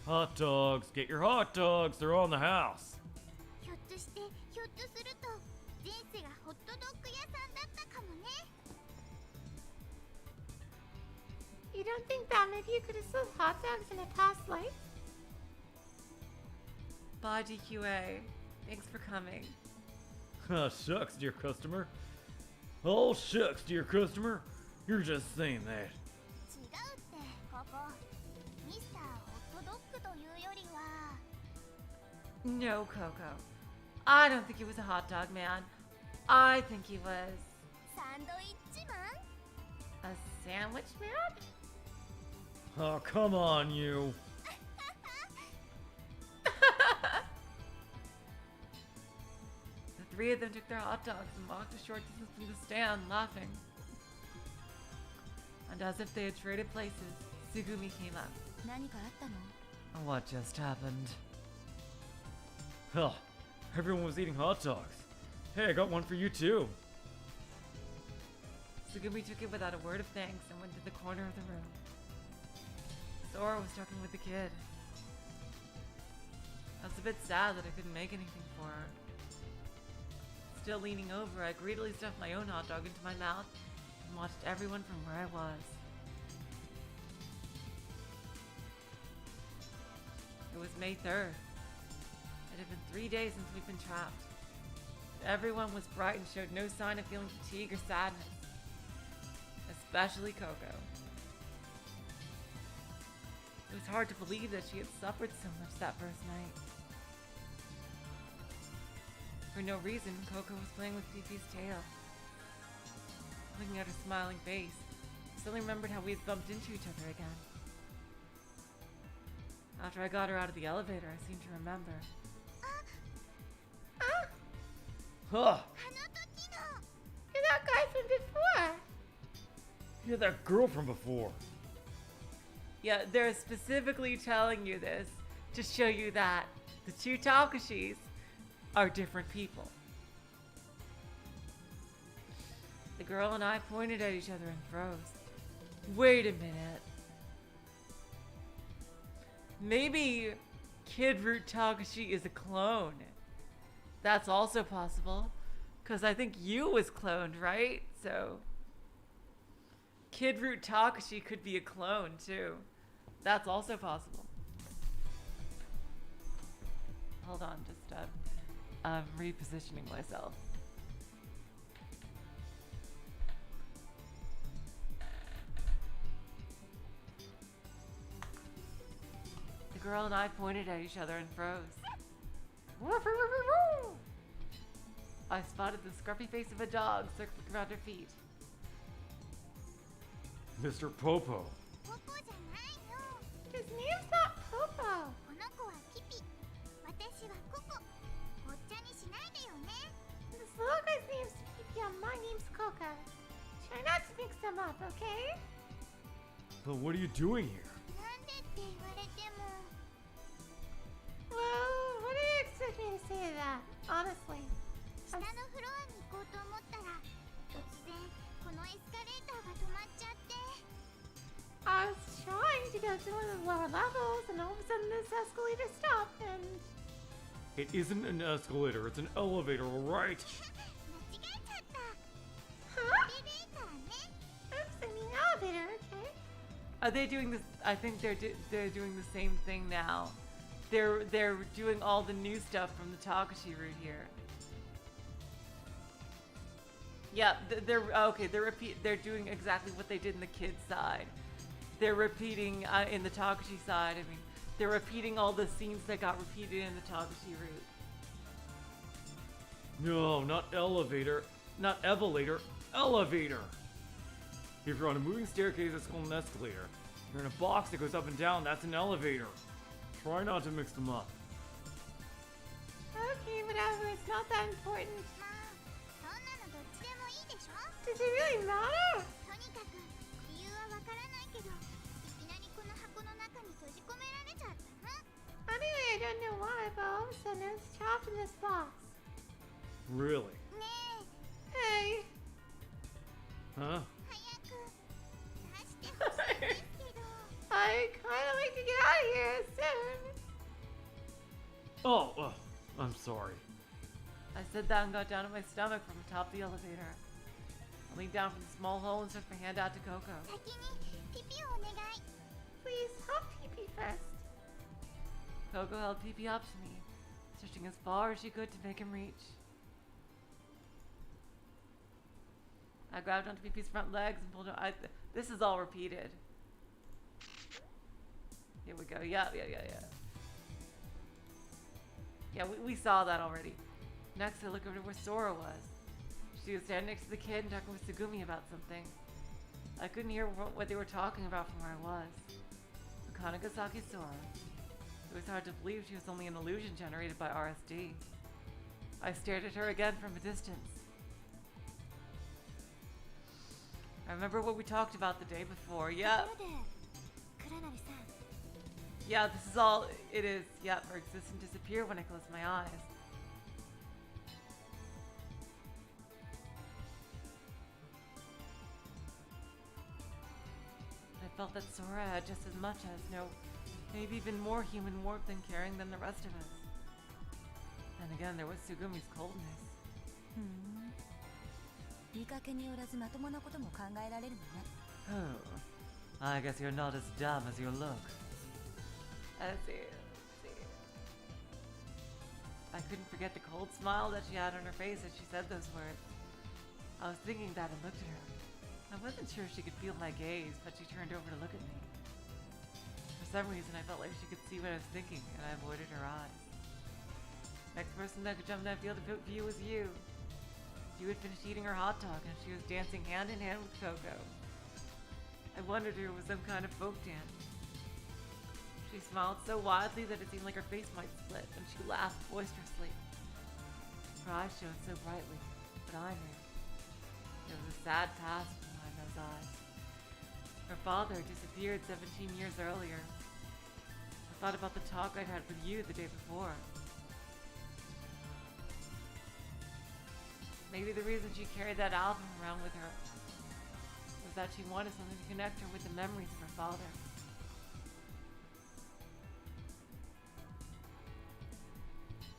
Hot dogs. Get your hot dogs. They're on the house. ひょっとしてひょっとすると前世がホットドッグ屋さんだったかもね You don't think that maybe you could have sold hot dogs in a past life? Bye, DQA. Thanks for coming. Ah, shucks, dear customer. Oh, shucks, dear customer. You're just saying that. 違うってここミスターホットドッグというよりは No, Coco. I don't think he was a hot dog man. I think he was サンドイッチマン a sandwich man? Oh, come on, you. The three of them took their hot dogs and walked a short distance from the stand, laughing. And as if they had traded places, Tsugumi came up. 何かあったの What just happened? Oh, everyone was eating hot dogs. Hey, I got one for you too. Tsugumi took it without a word of thanks and went to the corner of the room. Sora was talking with the kid. I was a bit sad that I couldn't make anything for her. still leaning over, I greedily stuffed my own hot dog into my mouth and watched everyone from where I was. It was May 3rd. It had been 3 days since we'd been trapped. Everyone was bright and showed no sign of feeling fatigue or sadness. Especially Coco. It was hard to believe that she had suffered so much that first night. For no reason, Coco was playing with Fifi's tail. Looking at her smiling face, I suddenly remembered how we had bumped into each other again. After I got her out of the elevator, I seemed to remember. Huh! You're that guy from before. You're that girl from before. Yeah, they're specifically telling you this to show you that the two Takeshis are different people. The girl and I pointed at each other and froze. Wait a minute. Maybe Kid Root Takeshi is a clone. That's also possible. Because I think you was cloned, right? So Kid Root Takeshi could be a clone too. That's also possible. Hold on, just repositioning myself. The girl and I pointed at each other and froze. I spotted the scruffy face of a dog circling around her feet. Mr. Popo. ポポじゃないよ。 His name's not Popo. この子はピピ。私はココ。ごっちゃにしないでよね。 This little guy's name's Pipi and my name's Coco. Try not to mix them up, okay? But what are you doing here? なんでって言われても。 Well, what do you expect me to say to that? Honestly. 下のフロアに行こうと思ったら、突然このエスカレーターが止まっちゃって。 I was trying to go to one of the lower levels, and all of a sudden this escalator stopped, and... It isn't an escalator, it's an elevator, alright? 間違えちゃった。 Huh? エレベーターね。 Oops, I mean elevator, okay. Are they doing this? I think they're doing the same thing now. They're doing all the new stuff from the Takeshi route here. Yeah, they're okay. They're doing exactly what they did in the kids side. They're repeating in the Takeshi side. I mean, they're repeating all the scenes that got repeated in the Takeshi route. No, not elevator. Not evelator. Elevator! If you're on a moving staircase, it's called an escalator. If you're in a box that goes up and down, that's an elevator. Try not to mix them up. Okay, whatever, it's not that important. まあ、そんなのどっちでもいいでしょ。 Does it really matter? とにかく理由はわからないけど、いきなりこの箱の中に閉じ込められちゃったの。 Anyway, I don't know why, but all of a sudden I was trapped in this box. Really? ね Hey, Huh? え、早く出してほしいんですけど。 I kinda like to get out of here soon. Oh, I'm sorry. I said that and got down on my stomach from atop the elevator. I leaned down from the small hole and stuck my hand out to Coco. 先にピピをお願い。 Please help Pee first. Coco held Pee up to me, stretching as far as she could to make him reach. I grabbed onto Pee front legs and pulled him. This is all repeated. Here we go. Yeah. Yeah, we saw that already. Next, I look over to where Sora was. She was standing next to the kid and talking with Tsugumi about something. I couldn't hear what they were talking about from where I was. Akanagasaki Sora. It was hard to believe she was only an illusion generated by RSD. I stared at her again from a distance. I remember what we talked about the day before. Yeah. ところで、倉成さん。 Yeah, this is all it is. Yep, or exist and disappear when I close my eyes. I felt that Sora had just as much as, no, maybe even more human warmth and caring than the rest of us. And again, there was Tsugumi's coldness. 見かけによらずまともなことも考えられるのね。 Oh, I guess you're not as dumb as you look. I see. I couldn't forget the cold smile that she had on her face as she said those words. I was thinking that and looked at her. I wasn't sure if she could feel my gaze, but she turned over to look at me. For some reason, I felt like she could see what I was thinking, and I avoided her eyes. Next person that could jump that field of view was you. You had finished eating her hot dog, and she was dancing hand in hand with Coco. I wondered if it was some kind of folk dance. She smiled so wildly that it seemed like her face might split, and she laughed boisterously. Her eyes shone so brightly, but I knew. There was a sad past behind those eyes. Her father disappeared 17 years earlier. I thought about the talk I'd had with you the day before. Maybe the reason she carried that album around with her was that she wanted something to connect her with the memories of her father.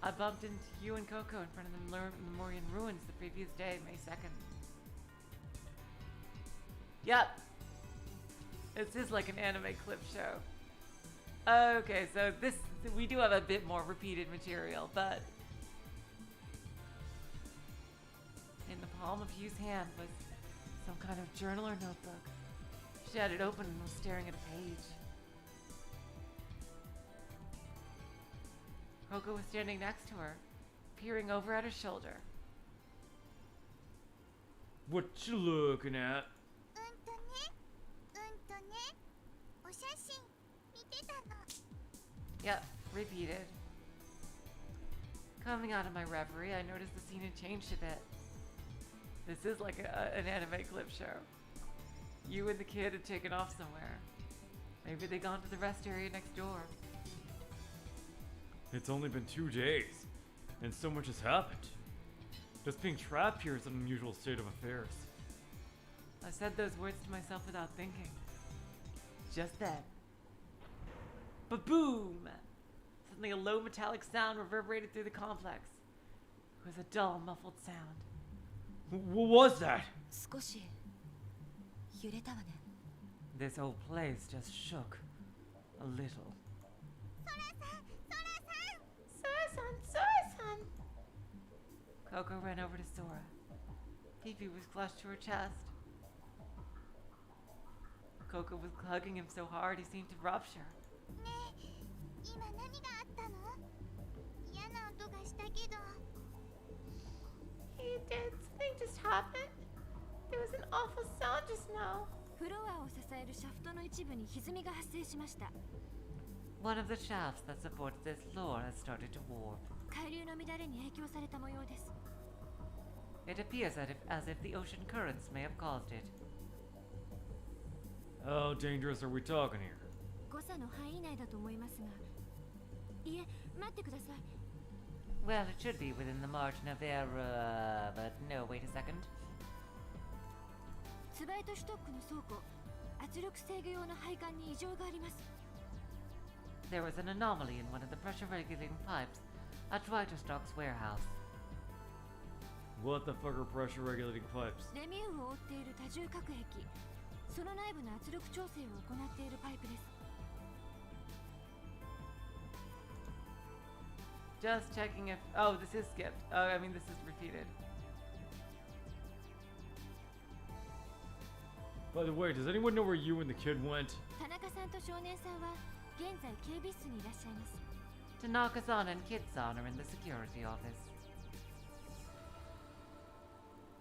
I bumped into you and Coco in front of the Lemurian ruins the previous day, May 2nd. Yep. This is like an anime clip show. Okay, so we do have a bit more repeated material, but in the palm of Hugh's hand was some kind of journal or notebook. She had it open and was staring at a page. Coco was standing next to her, peering over at her shoulder. What you looking at? お写真見てたの。 Yep, repeated. Coming out of my reverie, I noticed the scene had changed a bit. This is like an anime clip show. You and the kid had taken off somewhere. Maybe they gone to the rest area next door. It's only been 2 days, and so much has happened. Just being trapped here is an unusual state of affairs. I said those words to myself without thinking. Just then. Ba-boom! Suddenly a low metallic sound reverberated through the complex. It was a dull, muffled sound. What was that? 少し揺れたわね。 This whole place just shook. A little. Sora-san! Coco ran over to Sora. Fifi was clutched to her chest. Coco was hugging him so hard he seemed to rupture. ねえ、今何があったの？嫌な音がしたけど。 He did. Something just happened. There was an awful sound just now. フロアを支えるシャフトの一部に歪みが発生しました。 One of the shafts that supports this floor has started to warp. 海流の乱れに影響された模様です。 It appears as if the ocean currents may have caused it. How dangerous are we talking here? 誤差の範囲内だと思いますが。いえ、待ってください。 Well, it should be within the margin of error, but no, wait a second. ツバイトシュトックの倉庫、圧力制御用の配管に異常があります。 There was an anomaly in one of the pressure regulating pipes at Twiterstock's warehouse. What the fuck are pressure regulating pipes? レミューを覆っている多重隔壁、その内部の圧力調整を行っているパイプです。 Just checking if... Oh, this is skipped. Oh, I mean, this is repeated. By the way, does anyone know where you and the kid went? 田中さんと少年さんは現在警備室にいらっしゃいます。 Tanaka-san and Kid-san are in the security office.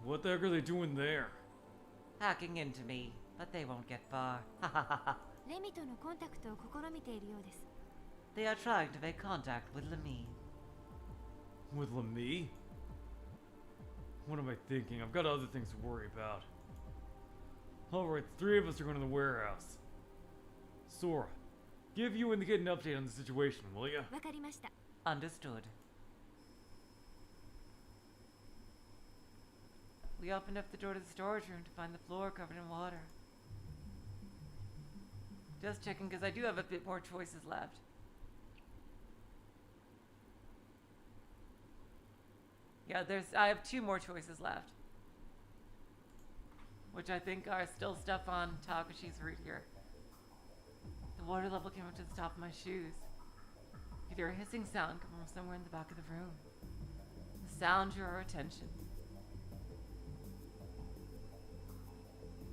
What the heck are they doing there? Hacking into me, but they won't get far. レミとのコンタクトを試みているようです。 They are trying to make contact with Lemu. With Lemu? What am I thinking? I've got other things to worry about. Alright, the 3 of us are going to the warehouse. Sora, give you and the kid an update on the situation, will ya? わかりました。 Understood. We opened up the door to the storage room to find the floor covered in water. Just checking because I do have a bit more choices left. Yeah, I have 2 more choices left. Which I think are still stuff on Takeshi's route here. The water level came up to the top of my shoes. I could hear a hissing sound coming from somewhere in the back of the room. The sound drew our attention.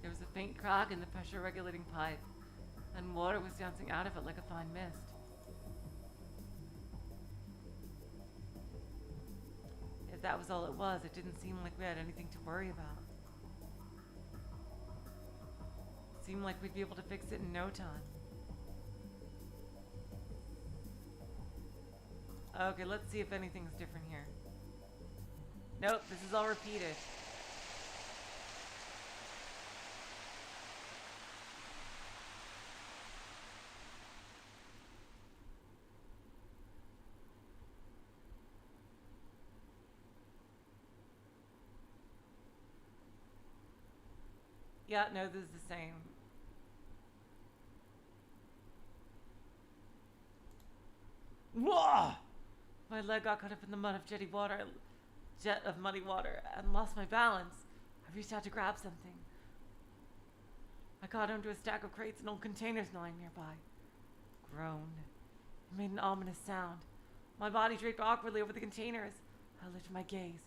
There was a faint crack in the pressure regulating pipe, and water was dancing out of it like a fine mist. If that was all it was, it didn't seem like we had anything to worry about. It seemed like we'd be able to fix it in no time. Okay, let's see if anything's different here. Nope, this is all repeated. Yeah, no, this is the same. Whoa! My leg got caught up in the mud of jet of muddy water, and lost my balance. I reached out to grab something. I caught onto a stack of crates and old containers lying nearby. Groaned. It made an ominous sound. My body draped awkwardly over the containers. I lifted my gaze.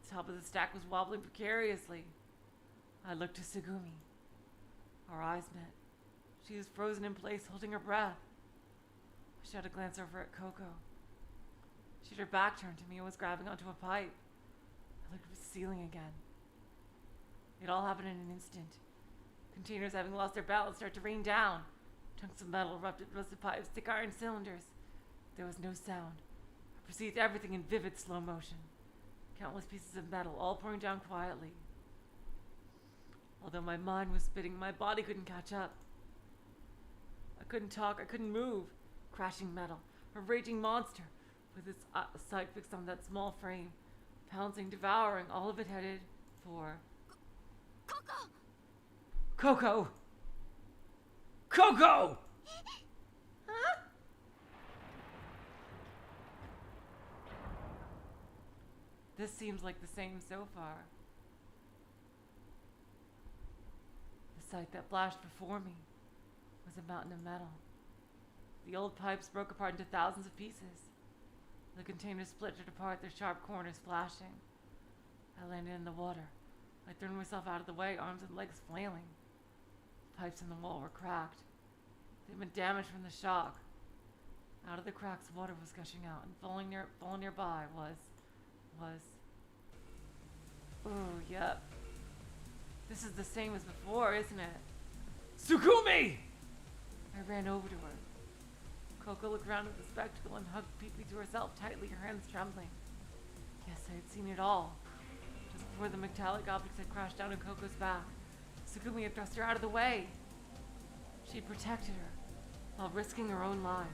The top of the stack was wobbling precariously. I looked to Tsugumi. Our eyes met. She was frozen in place, holding her breath. I shot a glance over at Coco. She had her back turned to me and was grabbing onto a pipe. I looked at the ceiling again. It all happened in an instant. Containers, having lost their balance, started to rain down. Chunks of metal erupted, rusted pipes, thick iron cylinders. There was no sound. I perceived everything in vivid slow motion. Countless pieces of metal, all pouring down quietly. Although my mind was spinning, my body couldn't catch up. I couldn't talk, I couldn't move. Crashing metal, a raging monster, with its sight fixed on that small frame, pouncing, devouring, all of it headed for... Coco! Coco! Coco! Huh? This seems like the same so far. The sight that flashed before me was a mountain of metal. The old pipes broke apart into thousands of pieces. The containers splintered apart, their sharp corners flashing. I landed in the water. I threw myself out of the way, arms and legs flailing. The pipes in the wall were cracked. They'd been damaged from the shock. Out of the cracks, water was gushing out, and falling nearby was... Ooh, yep. This is the same as before, isn't it? Tsugumi! I ran over to her. Coco looked around at the spectacle and hugged Pee-Pee to herself tightly, her hands trembling. Yes, I had seen it all. Just before the metallic objects had crashed down on Coco's back, Tsugumi had thrust her out of the way. She had protected her, while risking her own life.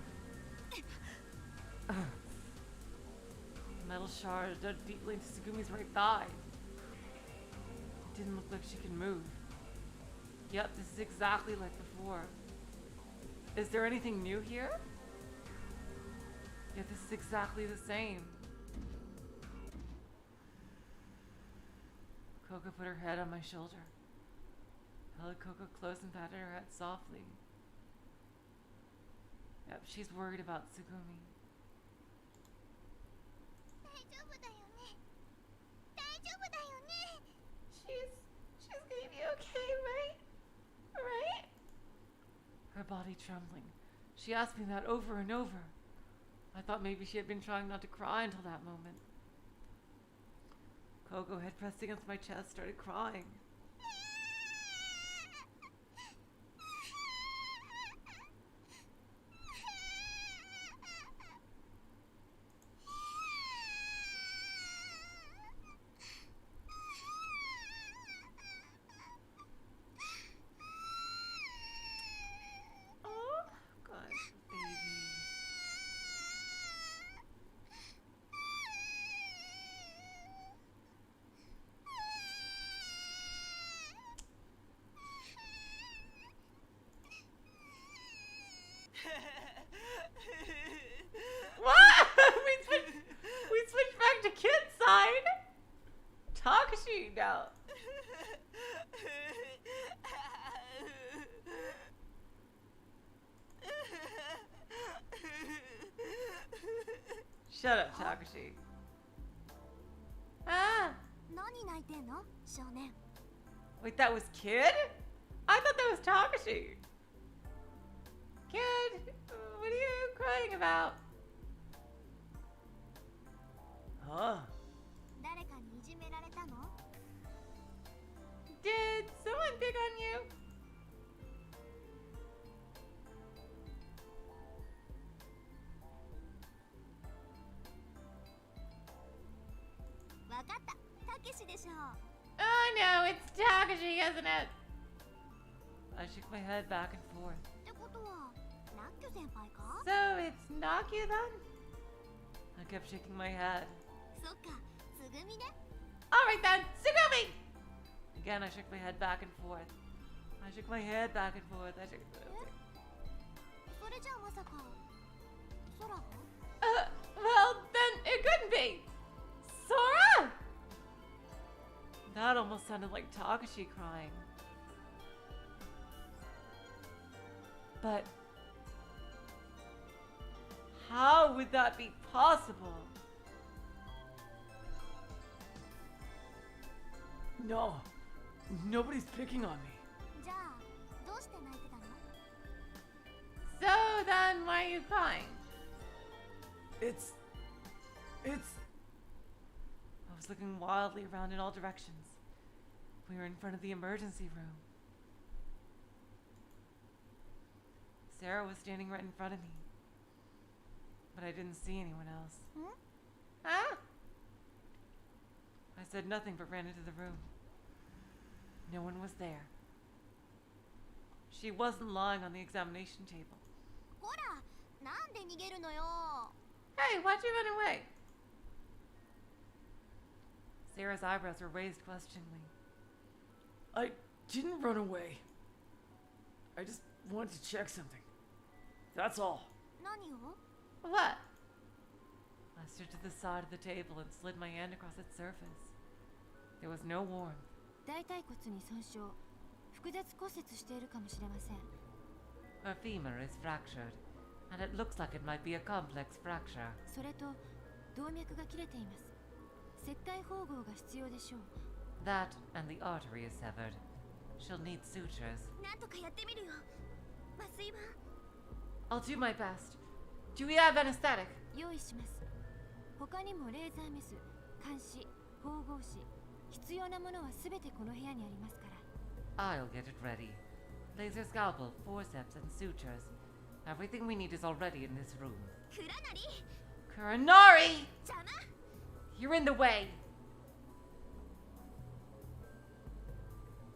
The metal shard dug deeply into Tsugumi's right thigh. It didn't look like she could move. Yep, this is exactly like before. Is there anything new here? Yet this is exactly the same. Coco put her head on my shoulder. I held Coco close and patted her head softly. Yep, she's worried about Tsugumi. 大丈夫だよね。大丈夫だよね。 She's gonna be okay, right? Right? Her body trembling. She asked me that over and over. I thought maybe she had been trying not to cry until that moment. Coco, head pressed against my chest, started crying. Oh, Gosh, baby. Shut up, Takeshi. Ah! 何泣いてんの少年。 Wait, that was Kid? I thought that was Takeshi. Kid, what are you crying about? Huh? 誰かにいじめられたの？ Did someone pick on you? わかった。たけしでしょう。 Oh no, it's Takeshi, isn't it? I shook my head back and forth. ってことは、ナッキョ先輩か？ So it's Naku then? I kept shaking my head. そっか、つぐみね。 Alright then, Sugumi! Again, I shook my head back and forth. I shook my head back and forth. I shook... それじゃあまさか、空が？ Well, then it couldn't be. Sora? That almost sounded like Takeshi crying. But how would that be possible? No. Nobody's picking on me. じゃあ、どうして泣いてたの？ So then, why are you crying? It's... I was looking wildly around in all directions. We were in front of the emergency room. Sarah was standing right in front of me, but I didn't see anyone else. Ah! I said nothing but ran into the room. No one was there. She wasn't lying on the examination table. ほら、なんで逃げるのよ。 Hey, why'd you run away? Sarah's eyebrows were raised questioningly. I didn't run away. I just wanted to check something. That's all. 何を？ What? I stood to the side of the table and slid my hand across its surface. There was no warmth. 大腿骨に損傷、複雑骨折しているかもしれません。 Her femur is fractured, and it looks like it might be a complex fracture. それと動脈が切れています。切開縫合が必要でしょう。 That and the artery is severed. She'll need sutures. なんとかやってみるよ。麻酔は I'll do my best. Do we have anesthetic? 用意します。他にもレーザーメス、鉗子、縫合紙、必要なものはすべてこの部屋にありますから。 I'll get it ready. Laser scalpel, forceps, and sutures. Everything we need is already in this room. クラナリ、 Kuranari! 邪魔。 You're in the way!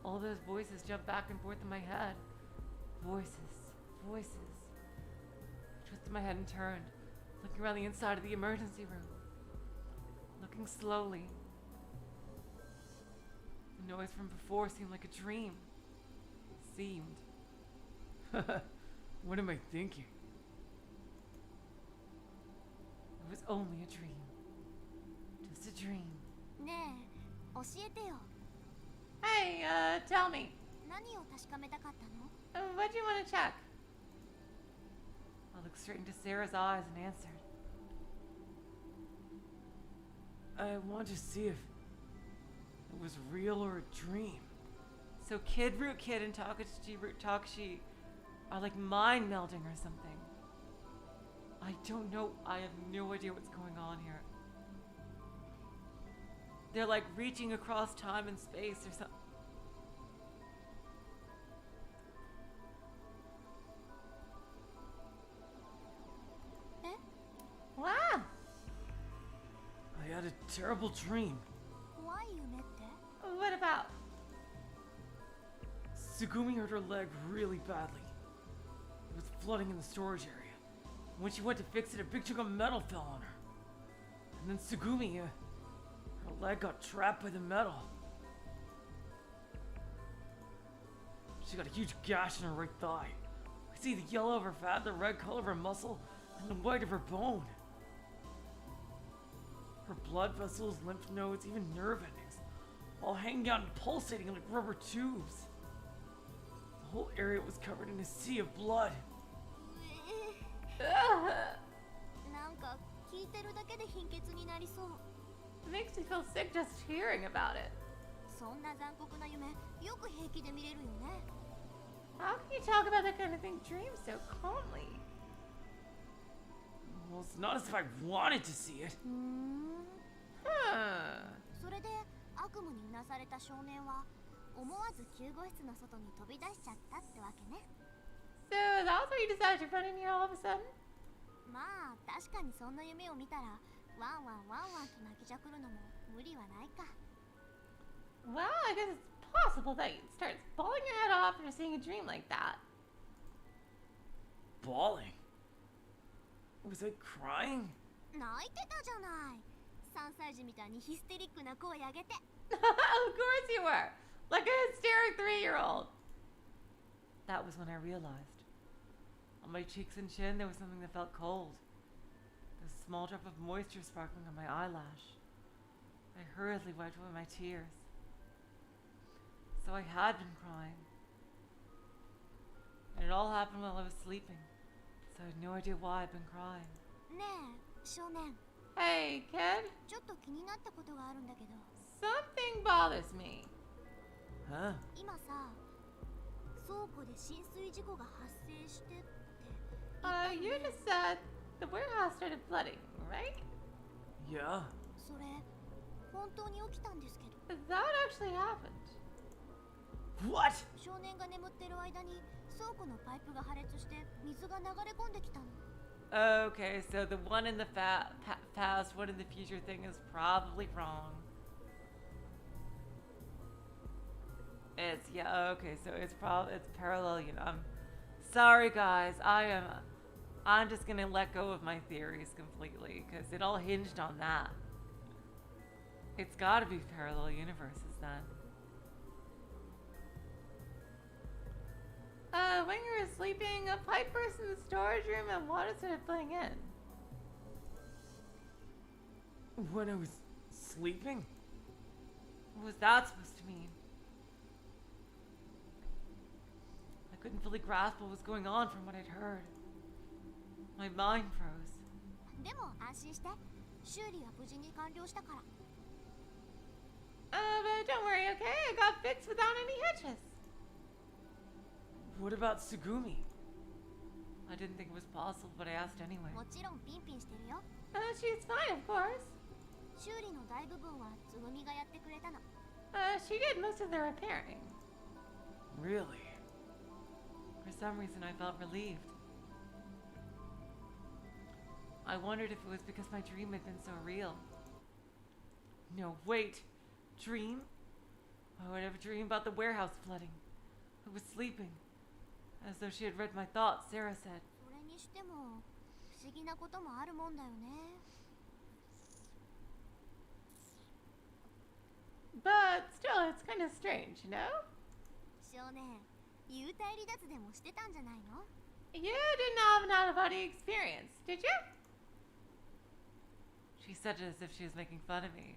All those voices jumped back and forth in my head. Voices, voices. I twisted my head and turned, looking around the inside of the emergency room. Looking slowly. The noise from before seemed like a dream. Seemed. What am I thinking? It was only a dream. Just a dream. ねえ、教えてよ。 Hey, tell me. 何を確かめたかったの？ What do you want to check? I looked straight into Sarah's eyes and answered. I want to see if it was real or a dream. So Kid Root Kid and Takeshi Root Takeshi are like mind melding or something. I don't know. I have no idea what's going on here. They're like reaching across time and space or something. Wow. I had a terrible dream. 怖い夢って？ What about? Sugumi hurt her leg really badly. It was flooding in the storage area. When she went to fix it, a big chunk of metal fell on her. And then Sugumi, her leg got trapped by the metal. She got a huge gash in her right thigh. I see the yellow of her fat, the red color of her muscle, and the white of her bone. Her blood vessels, lymph nodes, even nerve endings, all hanging out and pulsating like rubber tubes. The whole area was covered in a sea of blood. なんか聞いてるだけで貧血になりそう。 It makes me feel sick just hearing about it. そんな残酷な夢よく平気で見れるよね。 How can you talk about that kind of thing dream so calmly? Well, it's not as if I wanted to see it. それで悪夢にうなされた少年は思わず救護室の外に飛び出しちゃったってわけね。 So that's why you decided to run in here all of a sudden? まあ確かにそんな夢を見たらワンワンワンワンと泣きじゃくるのも無理はないか。 Well, I guess it's possible that you start bawling your head off after seeing a dream like that. Bawling? Was I crying? 泣いてたじゃない。3歳児みたいにヒステリックな声上げて。 Of course you were! Like a hysteric 3-year-old. That was when I realized. On my cheeks and chin, there was something that felt cold. A small drop of moisture sparkling on my eyelash. I hurriedly wiped away my tears. So I had been crying. And it all happened while I was sleeping. So I had no idea why I'd been crying. ねえ少年、 Hey, kid. ちょっと気になったことがあるんだけど、 Something bothers me. Huh? 今さ倉庫で浸水事故が発生してって言ったよ You ね。 just said the warehouse started flooding, right? Yeah. それ本当に起きたんですけど、 That actually happened. What? 少年が眠ってる間に倉庫のパイプが破裂して水が流れ込んできたの。 Okay, so the one in the past, one in the future thing is probably wrong. It's, yeah, okay, so it's parallel, you know. Sorry guys, I'm just gonna let go of my theories completely, because it all hinged on that. It's gotta be parallel universes then. When you were sleeping, a pipe burst in the storage room and water started flowing in. When I was sleeping? What was that supposed to mean? I couldn't fully grasp what was going on from what I'd heard. My mind froze. でも安心して、修理は無事に完了したから。 But don't worry, okay? I got fixed without any hitches. What about Sugumi? I didn't think it was possible, but I asked anyway. もちろんピンピンしてるよ。 She's fine, of course. 修理の大部分はつぐみがやってくれたの。 She did most of the repairing. Really? For some reason, I felt relieved. I wondered if it was because my dream had been so real. No, wait. Dream? Why would I have a dream about the warehouse flooding? I was sleeping. As though she had read my thoughts, Sarah said. それにしても不思議なこともあるもんだよね。 But still, it's kind of strange, you know? 少年、幽体離脱でもしてたんじゃないの？ You didn't have an out-of-body experience, did you? She said it as if she was making fun of me.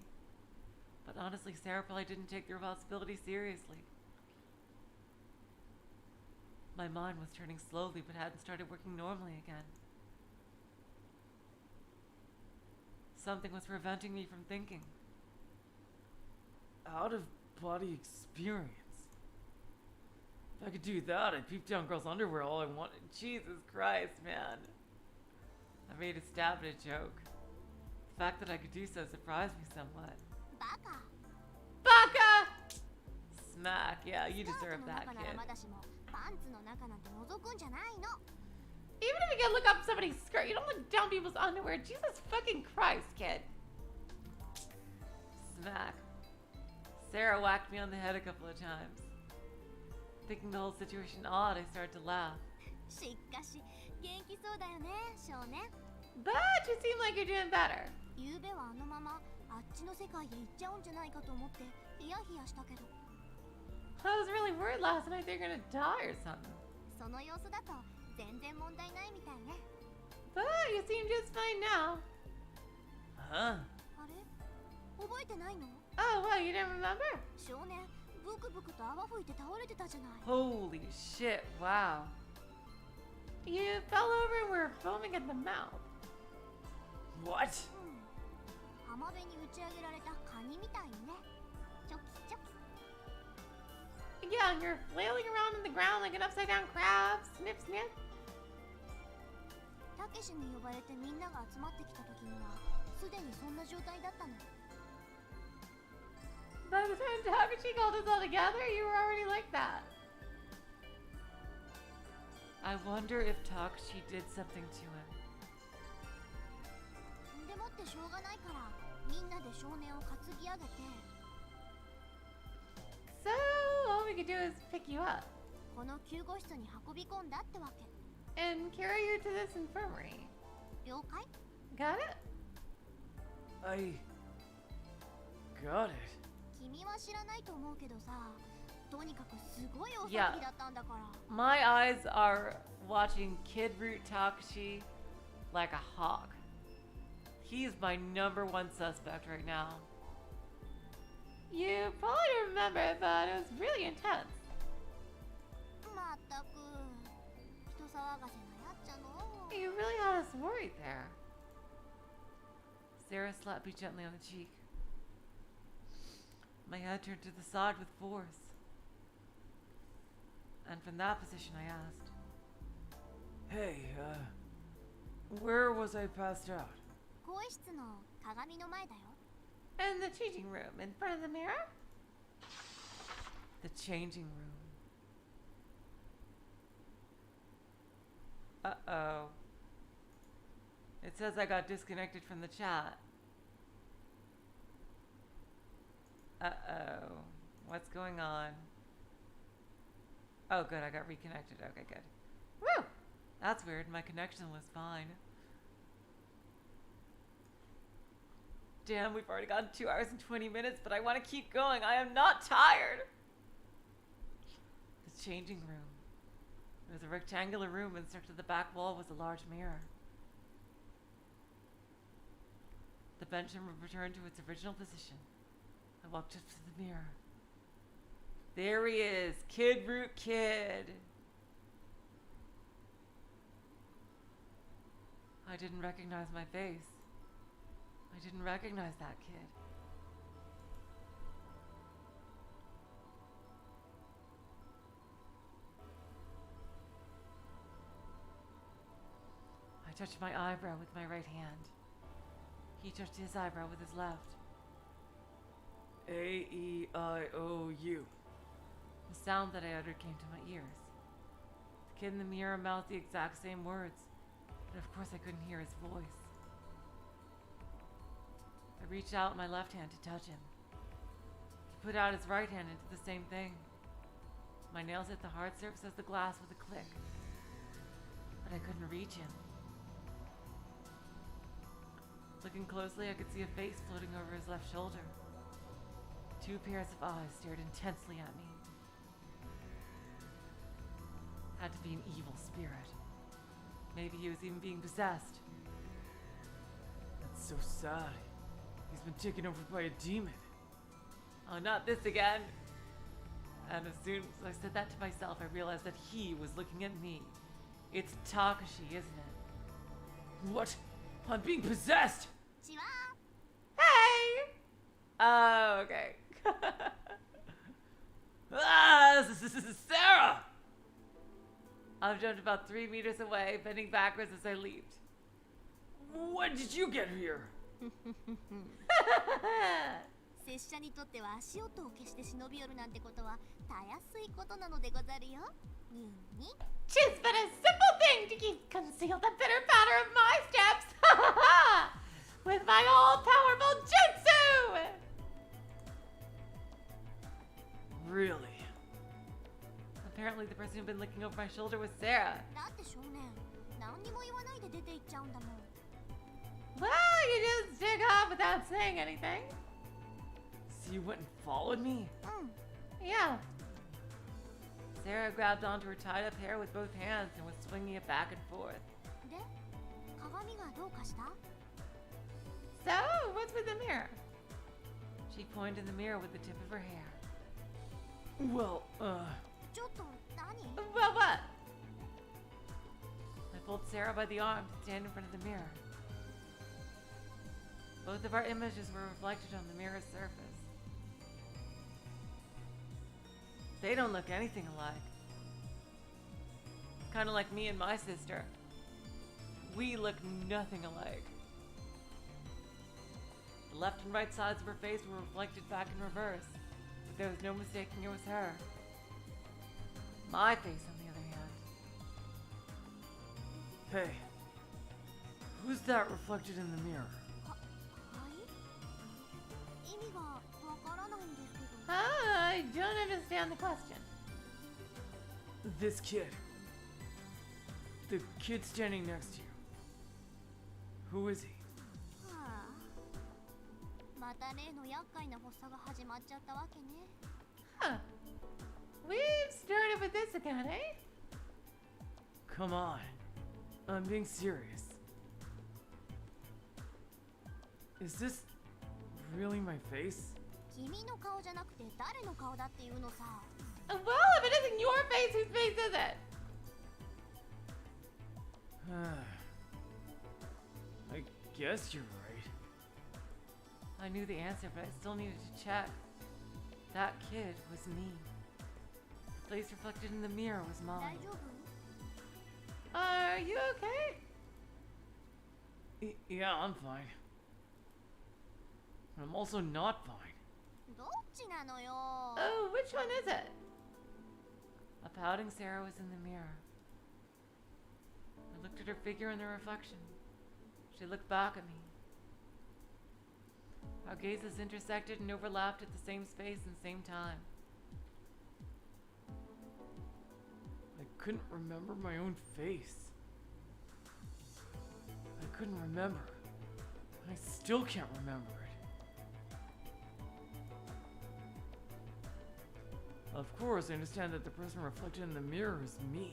But honestly, Sarah probably didn't take the responsibility seriously. My mind was turning slowly but hadn't started working normally again. Something was preventing me from thinking. Out-of-body experience. If I could do that, I'd peep down girls' underwear all I wanted. Jesus Christ, man. I made a stab at a joke. The fact that I could do so surprised me somewhat. バカ。 Baka! Smack, yeah, you スカー deserve トの that, 中なら kid. まだしも、パンツの中なんて覗くんじゃないの。 Even if you can look up somebody's skirt, you don't look down people's underwear. Jesus fucking Christ, kid. Smack. Sarah whacked me on the head a couple of times. Thinking the whole situation odd, I started to laugh. しかし、元気そうだよね、少年。 But you seem like you're doing better. 昨べはあのままあっちの世界へ行っちゃうんじゃないかと思ってヒヤヒヤしたけど、 I was really worried last night they're gonna die or something. その様子だと全然問題ないみたいね。 But you seem just fine now. Huh? あれ覚えてないの？ Oh, well, you didn't remember? 少年、ブクブクと泡吹いて倒れてたじゃない。 Holy shit, wow. You fell over and were foaming at the mouth. What? 浜辺に打ち上げられたカニみたいにね。チョキチョキ。 Yeah, and you're flailing around in the ground like an upside down crab. Snip, snip. たけしに呼ばれてみんなが集まってきた時にはすでにそんな状態だったの。 By the time Takeshi called us all together, you were already like that. I wonder if Takeshi did something to him. でもってしょうがないからみんなで少年を担ぎ上げて So, all we could do is pick you up この救護室に運び込んだってわけ。 and carry you to this infirmary. 了解？ Got it? I got it. 君は知らないと思うけどさ、とにかくすごいお騒ぎだったんだから。 My eyes are watching Kid Root Takeshi like a hawk. He's my #1 suspect right now. You probably don't remember it, but it was really intense. まったく人騒がせなやっちゃの。 You really had us worried there. Sarah slapped me gently on the cheek. My head turned to the side with force. And from that position I asked, Hey, where was I passed out? 更衣室の鏡の前だよ。 In the changing room, in front of the mirror? the changing room. Uh-oh. It says I got disconnected from the chat. Uh-oh. What's going on? Oh, good. I got reconnected. Okay, good. Woo! That's weird. My connection was fine. Damn, we've already gone 2 hours and 20 minutes, but I want to keep going. I am not tired. The changing room. It was a rectangular room, and stuck to the back wall was a large mirror. The pendulum returned to its original position. I walked up to the mirror. There he is, Kid Root Kid. I didn't recognize my face. I didn't recognize that kid. I touched my eyebrow with my right hand. He touched his eyebrow with his left. A-E-I-O-U. The sound that I uttered came to my ears. The kid in the mirror mouthed the exact same words, but of course I couldn't hear his voice. I reached out my left hand to touch him. He put out his right hand and did the same thing. My nails hit the hard surface of the glass with a click, but I couldn't reach him. Looking closely, I could see a face floating over his left shoulder. 2 pairs of eyes stared intensely at me. Had to be an evil spirit. Maybe he was even being possessed. That's so sad. He's been taken over by a demon. Oh, not this again. And as soon as I said that to myself, I realized that he was looking at me. It's Takeshi, isn't it? What? I'm being possessed! ちは Hey! Oh, okay. Ah, this is Sarah! I've jumped about 3 meters away, bending backwards as I leaped. When did you get here? 拙者にとっては足音を消して忍び寄るなんてことはたやすいことなのでござるよ。にゅに 'Tis but a simple thing to keep concealed the bitter patter of my steps! With my all-powerful jutsu! Really? Apparently the person who'd been looking over my shoulder was Sarah. だって少年、何にも言わないで出て行っちゃうんだもん。 Well, you just dig off without saying anything. So you went and followed me? うん。 Yeah. Sarah grabbed onto her tied-up hair with both hands and was swinging it back and forth. で、鏡がどうかした？ So, what's with the mirror? She pointed in the mirror with the tip of her hair. Well, ちょっと何？ Well, what? I pulled Sarah by the arm to stand in front of the mirror. Both Both of our images were reflected on the mirror's surface. They don't look anything alike. Kind of like me and my sister. We look nothing alike. The left and right sides of her face were reflected back in reverse, but there was no mistaking it was her. My face, on the other hand. Hey, who's that reflected in the mirror? 意味がわからないんですけど。 I don't understand the question. This kid. The kid standing next to you. Who is he? はあ、また例の厄介な発作が始まっちゃったわけね。 Huh. We've started with this again, eh? Come on. I'm being serious. Is this really my face? 君の顔じゃなくて誰の顔だっていうのさ。 Well, if it isn't your face, whose face is it? I guess you're right. I knew the answer, but I still needed to check. That kid was me. The face reflected in the mirror was 大 mine. 丈夫？ Are you okay? Yeah, I'm fine. I'm also not fine. どっちなのよ。 Oh, which one is it? A pouting Sarah was in the mirror. I looked at her figure in the reflection. She looked back at me. Our gazes intersected and overlapped at the same space and same time. I couldn't remember my own face. I couldn't remember. I still can't remember it. Of course, I understand that the person reflected in the mirror is me.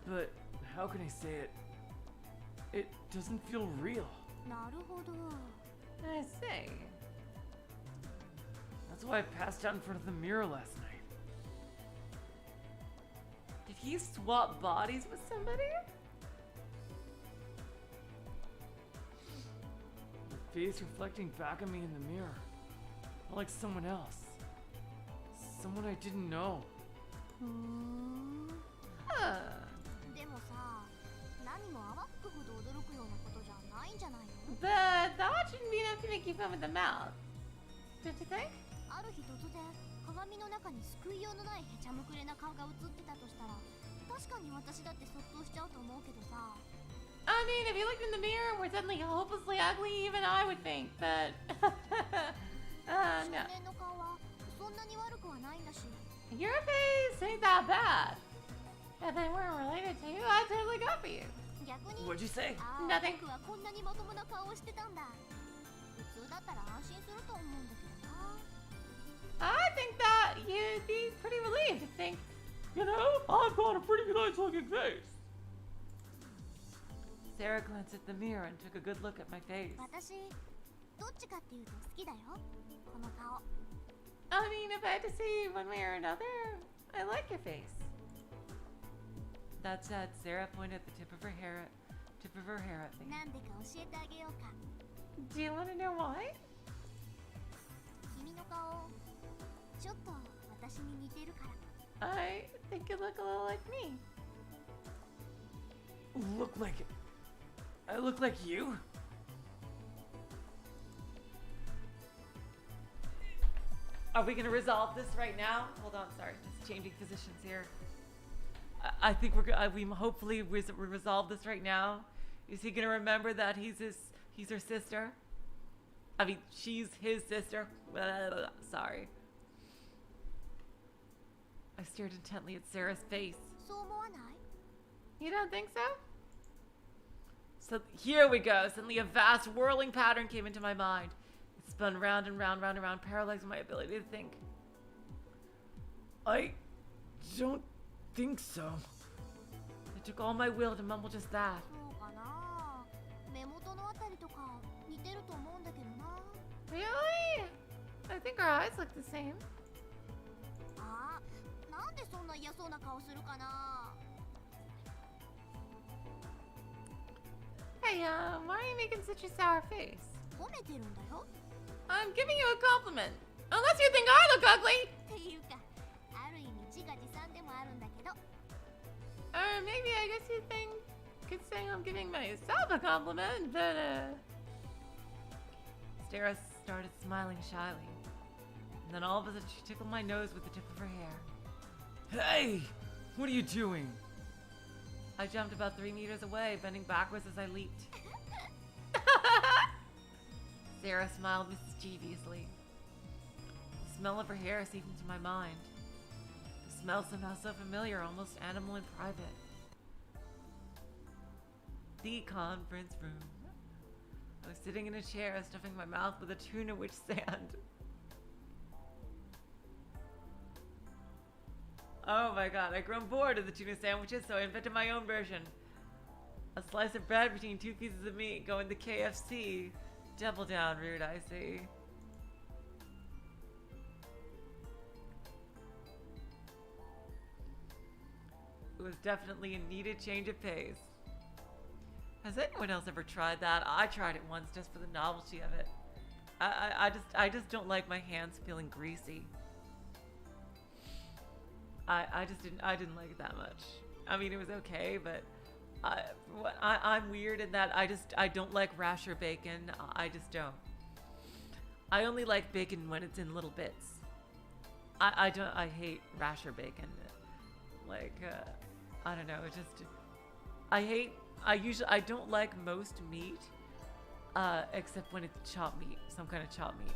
But how can I say it? It doesn't feel real. なるほど。 I see. That's why I passed out in front of the mirror last night. Did he swap bodies with somebody? The face reflecting back at me in the mirror. Like someone else. Someone I didn't know. ふーん。 Huh. でもさ、何も泡吹くほど驚くようなことじゃないんじゃないの？ But that shouldn't be enough to make you foam at the mouth. Don't you think? ある日突然、鏡の中に救いようのないへちゃむくれな顔が映ってたとしたら、確かに私だってそっとしちゃうと思うけどさ。 I mean, if you looked in the mirror and were suddenly hopelessly ugly, even I would think that. 少 No. 年の顔はそんなに悪くはないんだし。 Your face ain't that bad. If they weren't related to you, I'd totally go for you. 逆に、 What'd you say? ああ、 Nothing. 僕はこんなにまともな顔をしてたんだ。普通だったら安心すると思うんだけどな。 I think that you'd be pretty relieved to think, You know, I've got a pretty nice looking face. Sarah glanced at the mirror and took a good look at my face. 私、どっちかっていうと好きだよ。この顔。 I mean, if I had to say one way or another, I like your face. That said, Sarah pointed at the tip of her hair at me. なんでか教えてあげようか。 Do you want to know why? 君の顔、ちょっと私に似てるから。 I think you look a little like me. Look like it. I look like you? Are we gonna resolve this right now? Hold on, sorry, just changing positions here. I think we hopefully we resolve this right now. Is he gonna remember that he's her sister? I mean, she's his sister. Sorry. I stared intently at Sarah's face. そう思わない？ You don't think so? So here we go. Suddenly a vast whirling pattern came into my mind. It spun round and round, round and round, paralyzing my ability to think. I don't think so. It took all my will to mumble just that. そうかな。目元のあたりとか似てると思うんだけどな。 Really? I think our eyes look the same. ああ、なんでそんな嫌そうな顔するかな。 Hey, why are you making such a sour face? 褒めてるんだよ。 I'm giving you a compliment. Unless you think I look ugly. っていうか、ある意味自画自賛でもあるんだけど。 Or maybe I guess you could say I'm giving myself a compliment, but Sarah started smiling shyly. And then all of a sudden she tickled my nose with the tip of her hair. Hey! What are you doing? I jumped about 3 meters away, bending backwards as I leaped. Sarah smiled mischievously. The smell of her hair seeped into my mind. The smell somehow so familiar, almost animal and private. The conference room. I was sitting in a chair, stuffing my mouth with a tuna witch sand. Oh my god, I'd grown bored of the tuna sandwiches, so I invented my own version. A slice of bread between 2 pieces of meat going to KFC. Double down, rude, I see. It was definitely a needed change of pace. Has anyone else ever tried that? I tried it once just for the novelty of it. I just don't like my hands feeling greasy. I didn't like it that much. I mean, it was okay, but I'm weird in that I don't like rasher bacon. I just don't. I only like bacon when it's in little bits. I hate rasher bacon. Like, I don't know, it just, I don't like most meat, except when it's chopped meat, some kind of chopped meat.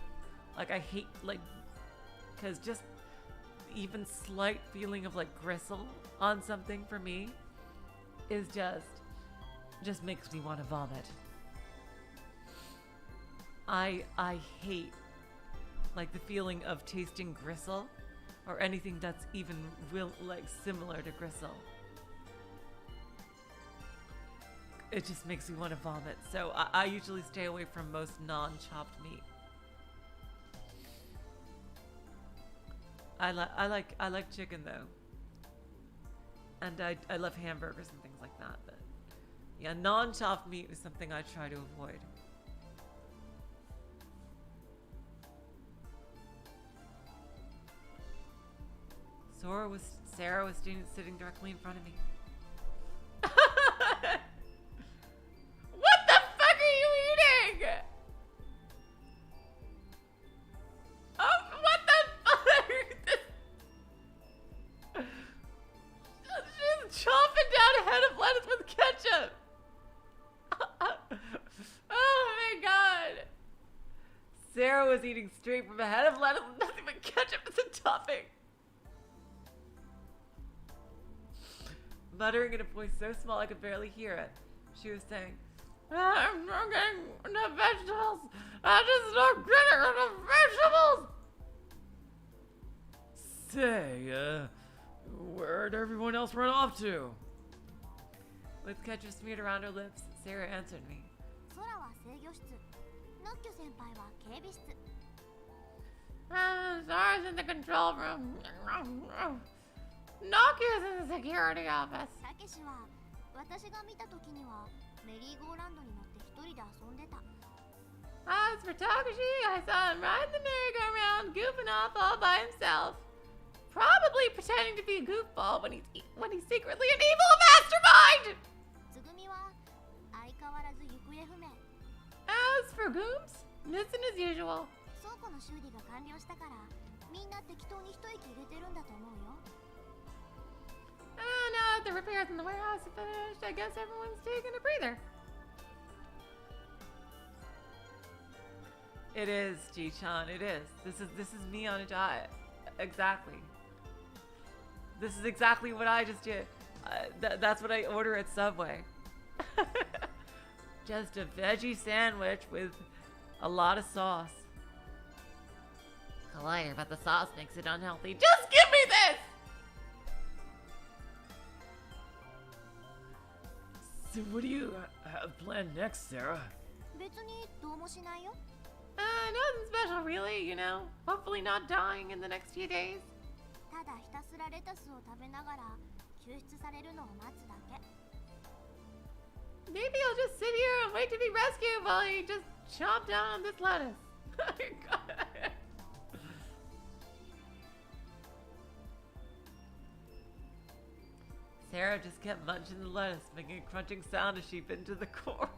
Like, I hate, like, cause just even slight feeling of like gristle on something for me is just makes me want to vomit. I hate like the feeling of tasting gristle or anything that's even like similar to gristle. It just makes me want to vomit. So I usually stay away from most non-chopped meat. I like chicken though, and I love hamburgers and things like that. But yeah, non-chopped meat is something I try to avoid. Sarah was sitting directly in front of me. what the fuck are you eating? What the fuck? She's chomping down a head of lettuce with ketchup. Oh my god. Sarah was eating straight from a head of lettuce with nothing but ketchup as a topping. Muttering in a voice so small I could barely hear it, she was saying, I'm not getting the vegetables. I just don't get it with the vegetables. Say, where'd everyone else run off to? With ketchup smeared around her lips, Sarah answered me. 空は制御室、ノッキョ先輩は警備室。 Sora's in the control room. Nokia's in the security office. たけしは私が見た時にはメリーゴーランドに乗って一人で遊んでた。 As for Takeshi, I saw him ride the merry-go-round, goofing off all by himself. Probably pretending to be a goofball when he's secretly an evil mastermind! つぐみは相変わらず行方不明。 As for Gooms, missing as usual. 倉庫の修理が完了したからみんな適当に一息入れてるんだと思うよ。 Now that the repairs in the warehouse are finished, I guess everyone's taking a breather. It is, Ji-chan, it is. This is me on a diet. Exactly. This is exactly what I just did. That's what I order at Subway. Just a veggie sandwich with a lot of sauce. Clear, but the sauce makes it unhealthy. Just give me this! So what do you have planned next, Sarah? 別にどうもしないよ。 Nothing special really, you know. Hopefully not dying in the next few days. ただひたすらレタスを食べながら救出されるのを待つだけ。 Maybe I'll just sit here and wait to be rescued while he just chomp down on this lettuce. Sarah just kept munching the lettuce, making a crunching sound as she bit into the core.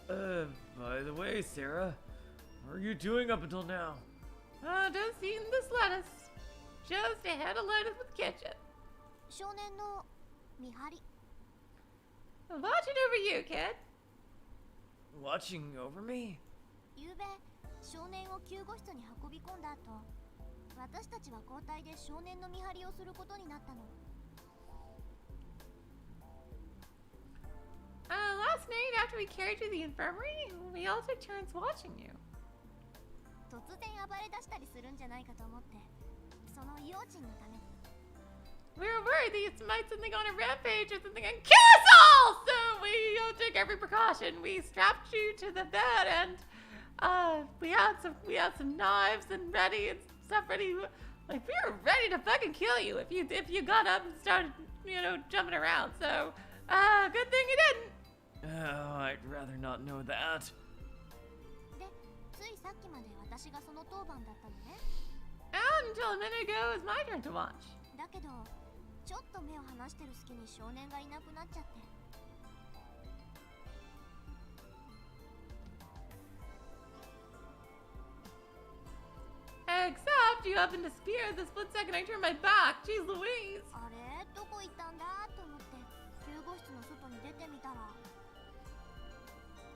By the way, Sarah, what are you doing up until now? Just eating this lettuce. Just a head of lettuce with ketchup. 少年の見張り Watching over you, kid. Watching over me? ゆうべ少年を救護室に運び込んだ後、私たちは交代で少年の見張りをすることになったの。 Last night after we carried you to the infirmary, we all took turns watching you. 突然暴れ出したりするんじゃないかと思って、その用心のため。 We were worried that you might something on a rampage or something and kill us all! So we took every precaution. We strapped you to the bed and we had some knives and ready and stuff ready. Like we were ready to fucking kill you if you got up and started, jumping around. So good thing you didn't. Oh, I'd rather not know that. で、ついさっきまで私がその当番だったのね。 And until a minute ago, it was my turn to watch. だけど、ちょっと目を離してる隙に少年がいなくなっちゃって。 Except you happened to spear the split second I turned my back. Jeez Louise. あれ、どこ行ったんだと思って救護室の外に出てみたら。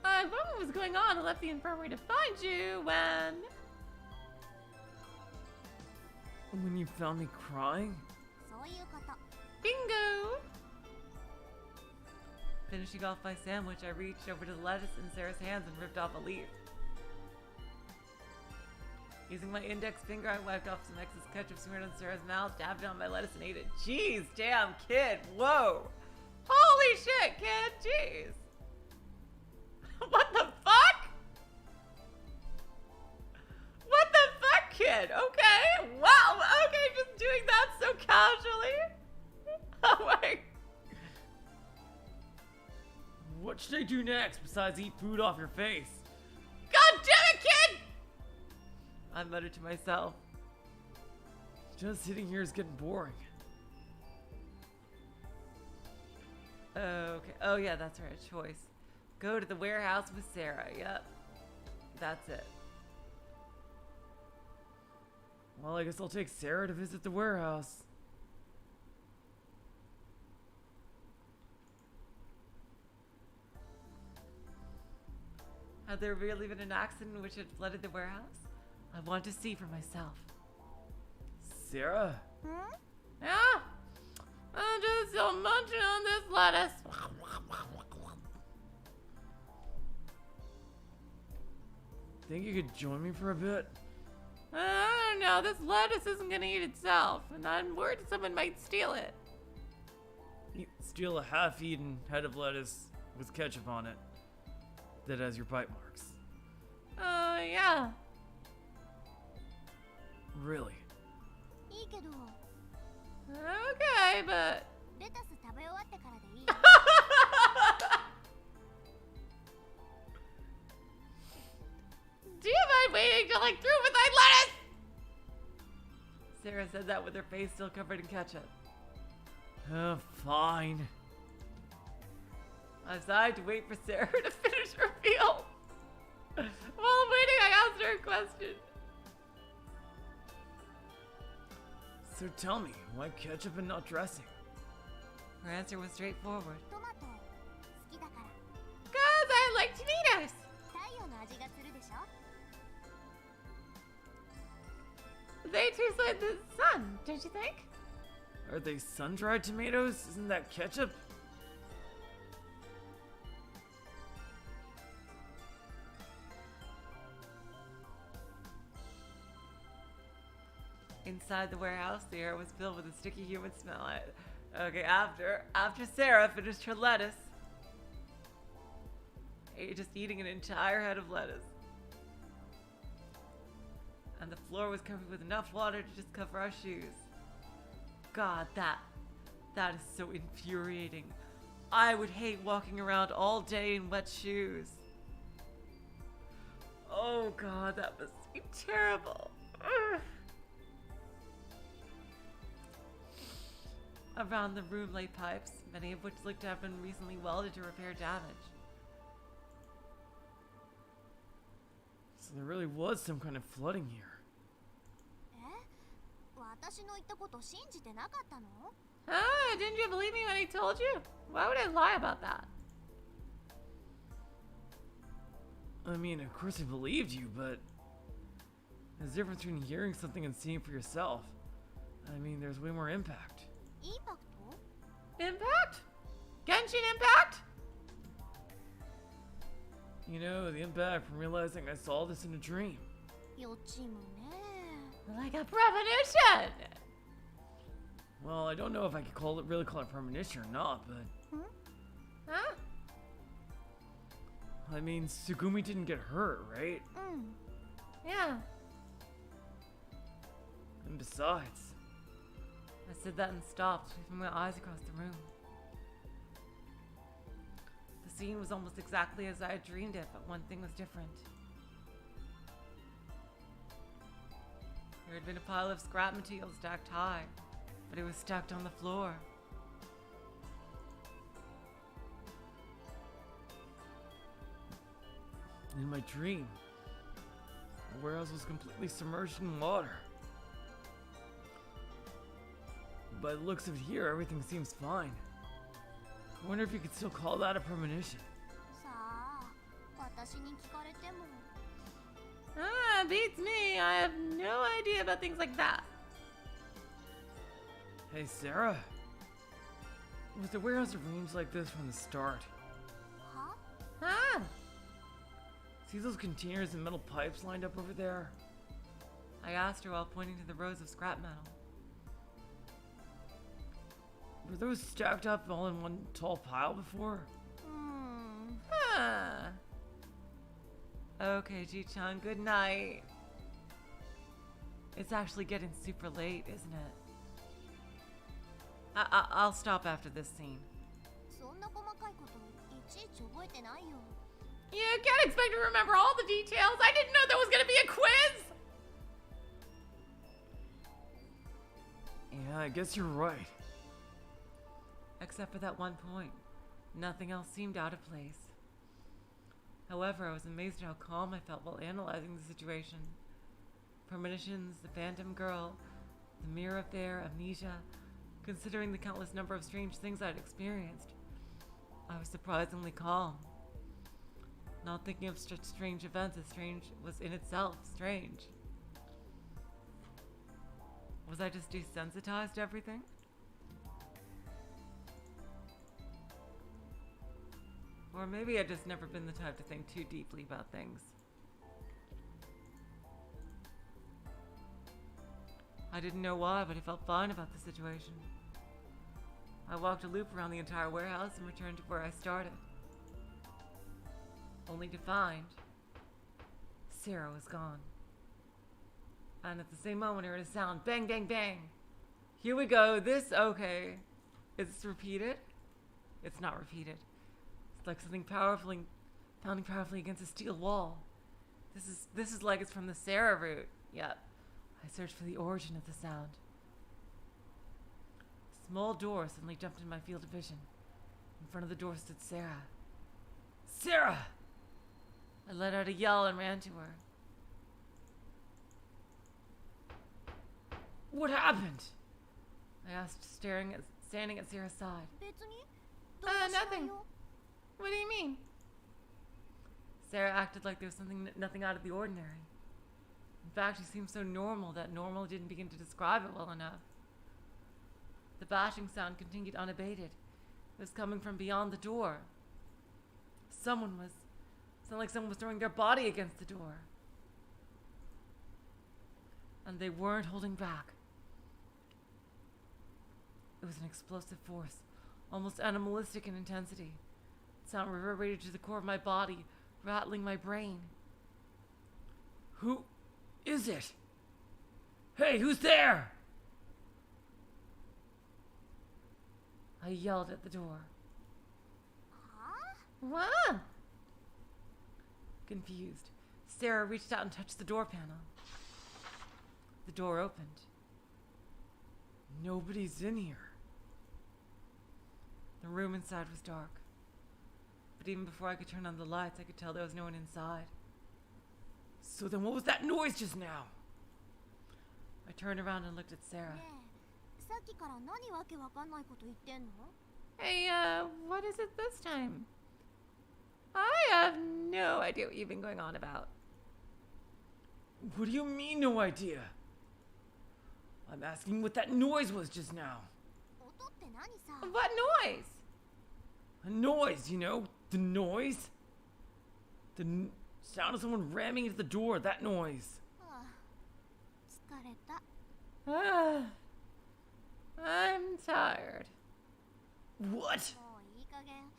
I wondered what was going on and left the infirmary to find you when... When you found me crying? そういうこと。 Bingo! Finishing off my sandwich, I reached over to the lettuce in Sarah's hands and ripped off a leaf. Using my index finger, I wiped off some excess ketchup smeared on Sarah's mouth, dabbed it on my lettuce, and ate it. Jeez, damn, kid, whoa! Holy shit, kid! Jeez! What the fuck? What the fuck, kid? Okay, wow, okay, just doing that so casually. Oh my... What should I do next besides eat food off your face? God damn it, kid! I muttered to myself. Just sitting here is getting boring. Okay, oh yeah, that's right, choice. Go to the warehouse with Sarah, yep. That's it. Well, I guess I'll take Sarah to visit the warehouse. Had there really been an accident which had flooded the warehouse? I want to see for myself. Sarah? Yeah? I'm just still munching on this lettuce. Think you could join me for a bit? I don't know, this lettuce isn't gonna eat itself, and I'm worried someone might steal it. You steal a half-eaten head of lettuce with ketchup on it that has your bite marks. Yeah. Really? いいけど、 Okay, but... レタス食べ終わってからでいい？ Do you mind waiting till I through with my lettuce? Sarah said that with her face still covered in ketchup. Fine. I decided to wait for Sarah to finish her Feel. While I'm waiting, I asked her a question. So tell me, why ketchup and not dressing? Her answer was straightforward. トマト好きだから。 Cause I like tomatoes. 太陽の味がするでしょ？ They taste like the sun, don't you think? Are they sun-dried tomatoes? Isn't that ketchup? Inside the warehouse, the air was filled with a sticky human smell. Okay, after Sarah finished her lettuce, just eating an entire head of lettuce, and the floor was covered with enough water to just cover our shoes. God, that is so infuriating. I would hate walking around all day in wet shoes. Oh god, that must be terrible. Ugh. Around the room lay pipes, many of which looked to have been recently welded to repair damage. So there really was some kind of flooding here. 私の言ったこと信じてなかったの？ Ah, didn't you believe me when I told you? Why would I lie about that? I mean, of course I believed you, but there's a difference between hearing something and seeing for yourself. I mean, there's way more impact. インパクト？ Impact? Genshin Impact? You know, the impact from realizing I saw this in a dream. 予知夢ね。 Like a premonition! Well, I don't know if I could really call it premonition or not, but Huh? I mean, Tsugumi didn't get hurt, right? Yeah. And besides, I said that and stopped, sweeping my eyes across the room. The scene was almost exactly as I had dreamed it, but one thing was different. There had been a pile of scrap material stacked high, but it was stacked on the floor. in my dream, the warehouse was completely submerged in water. By the looks of it here, everything seems fine. I wonder if you could still call that a premonition. さあ、私に聞かれても。 Ah, beats me. I have no idea about things like that. Hey, Sarah. Was the warehouse arranged like this from the start? は？ Ah, See those containers and metal pipes lined up over there? I asked her while pointing to the rows of scrap metal. Were those stacked up all in one tall pile before? huh. Okay, Ji-chan, good night. It's actually getting super late, isn't it? I'll stop after this scene. そんな細かいこといちいち覚えてないよ。 You can't expect me to remember all the details. I didn't know there was gonna be a quiz. Yeah, I guess you're right. Except for that one point. Nothing else seemed out of place. However, I was amazed at how calm I felt while analyzing the situation. Premonitions, the phantom girl, the mirror affair, amnesia. Considering the countless number of strange things I'd experienced, I was surprisingly calm. Not thinking of such strange events as strange was in itself strange. Was I just desensitized to everything? Or maybe I'd just never been the type to think too deeply about things. I didn't know why, but I felt fine about the situation. I walked a loop around the entire warehouse and returned to where I started. Only to find Sarah was gone. And at the same moment I heard a sound. Bang, bang, bang. Here we go. Okay. Is this repeated? It's not repeated. It's like something pounding powerfully against a steel wall. This is like it's from the Sarah route. Yep. I searched for the origin of the sound. A small door suddenly jumped in my field of vision. In front of the door stood Sarah. Sarah! I let out a yell and ran to her. What happened? I asked, standing at Sarah's side. 別に？どうもしない nothing. よ。 What do you mean? Sarah acted like there was nothing out of the ordinary. In fact, she seemed so normal that normal didn't begin to describe it well enough. The bashing sound continued unabated. It was coming from beyond the door. Sounded like someone was throwing their body against the door. And they weren't holding back. It was an explosive force, almost animalistic in intensity. The sound reverberated to the core of my body, rattling my brain. Who is it? Hey, who's there? I yelled at the door. は？ What? Confused, Sarah reached out and touched the door panel. The door opened. Nobody's in here. The room inside was dark. But even before I could turn on the lights, I could tell there was no one inside. So then what was that noise just now? I turned around and looked at Sarah. ねえ、さっきから何わけわかんないこと言ってんの？ Hey, what is it this time? I have no idea what you've been going on about. What do you mean, no idea? I'm asking what that noise was just now. 音って何さ？ What noise? A noise, you know? The noise? The sound of someone ramming into the door, that noise. はあ、疲れた。 I'm tired. What? もういい加減。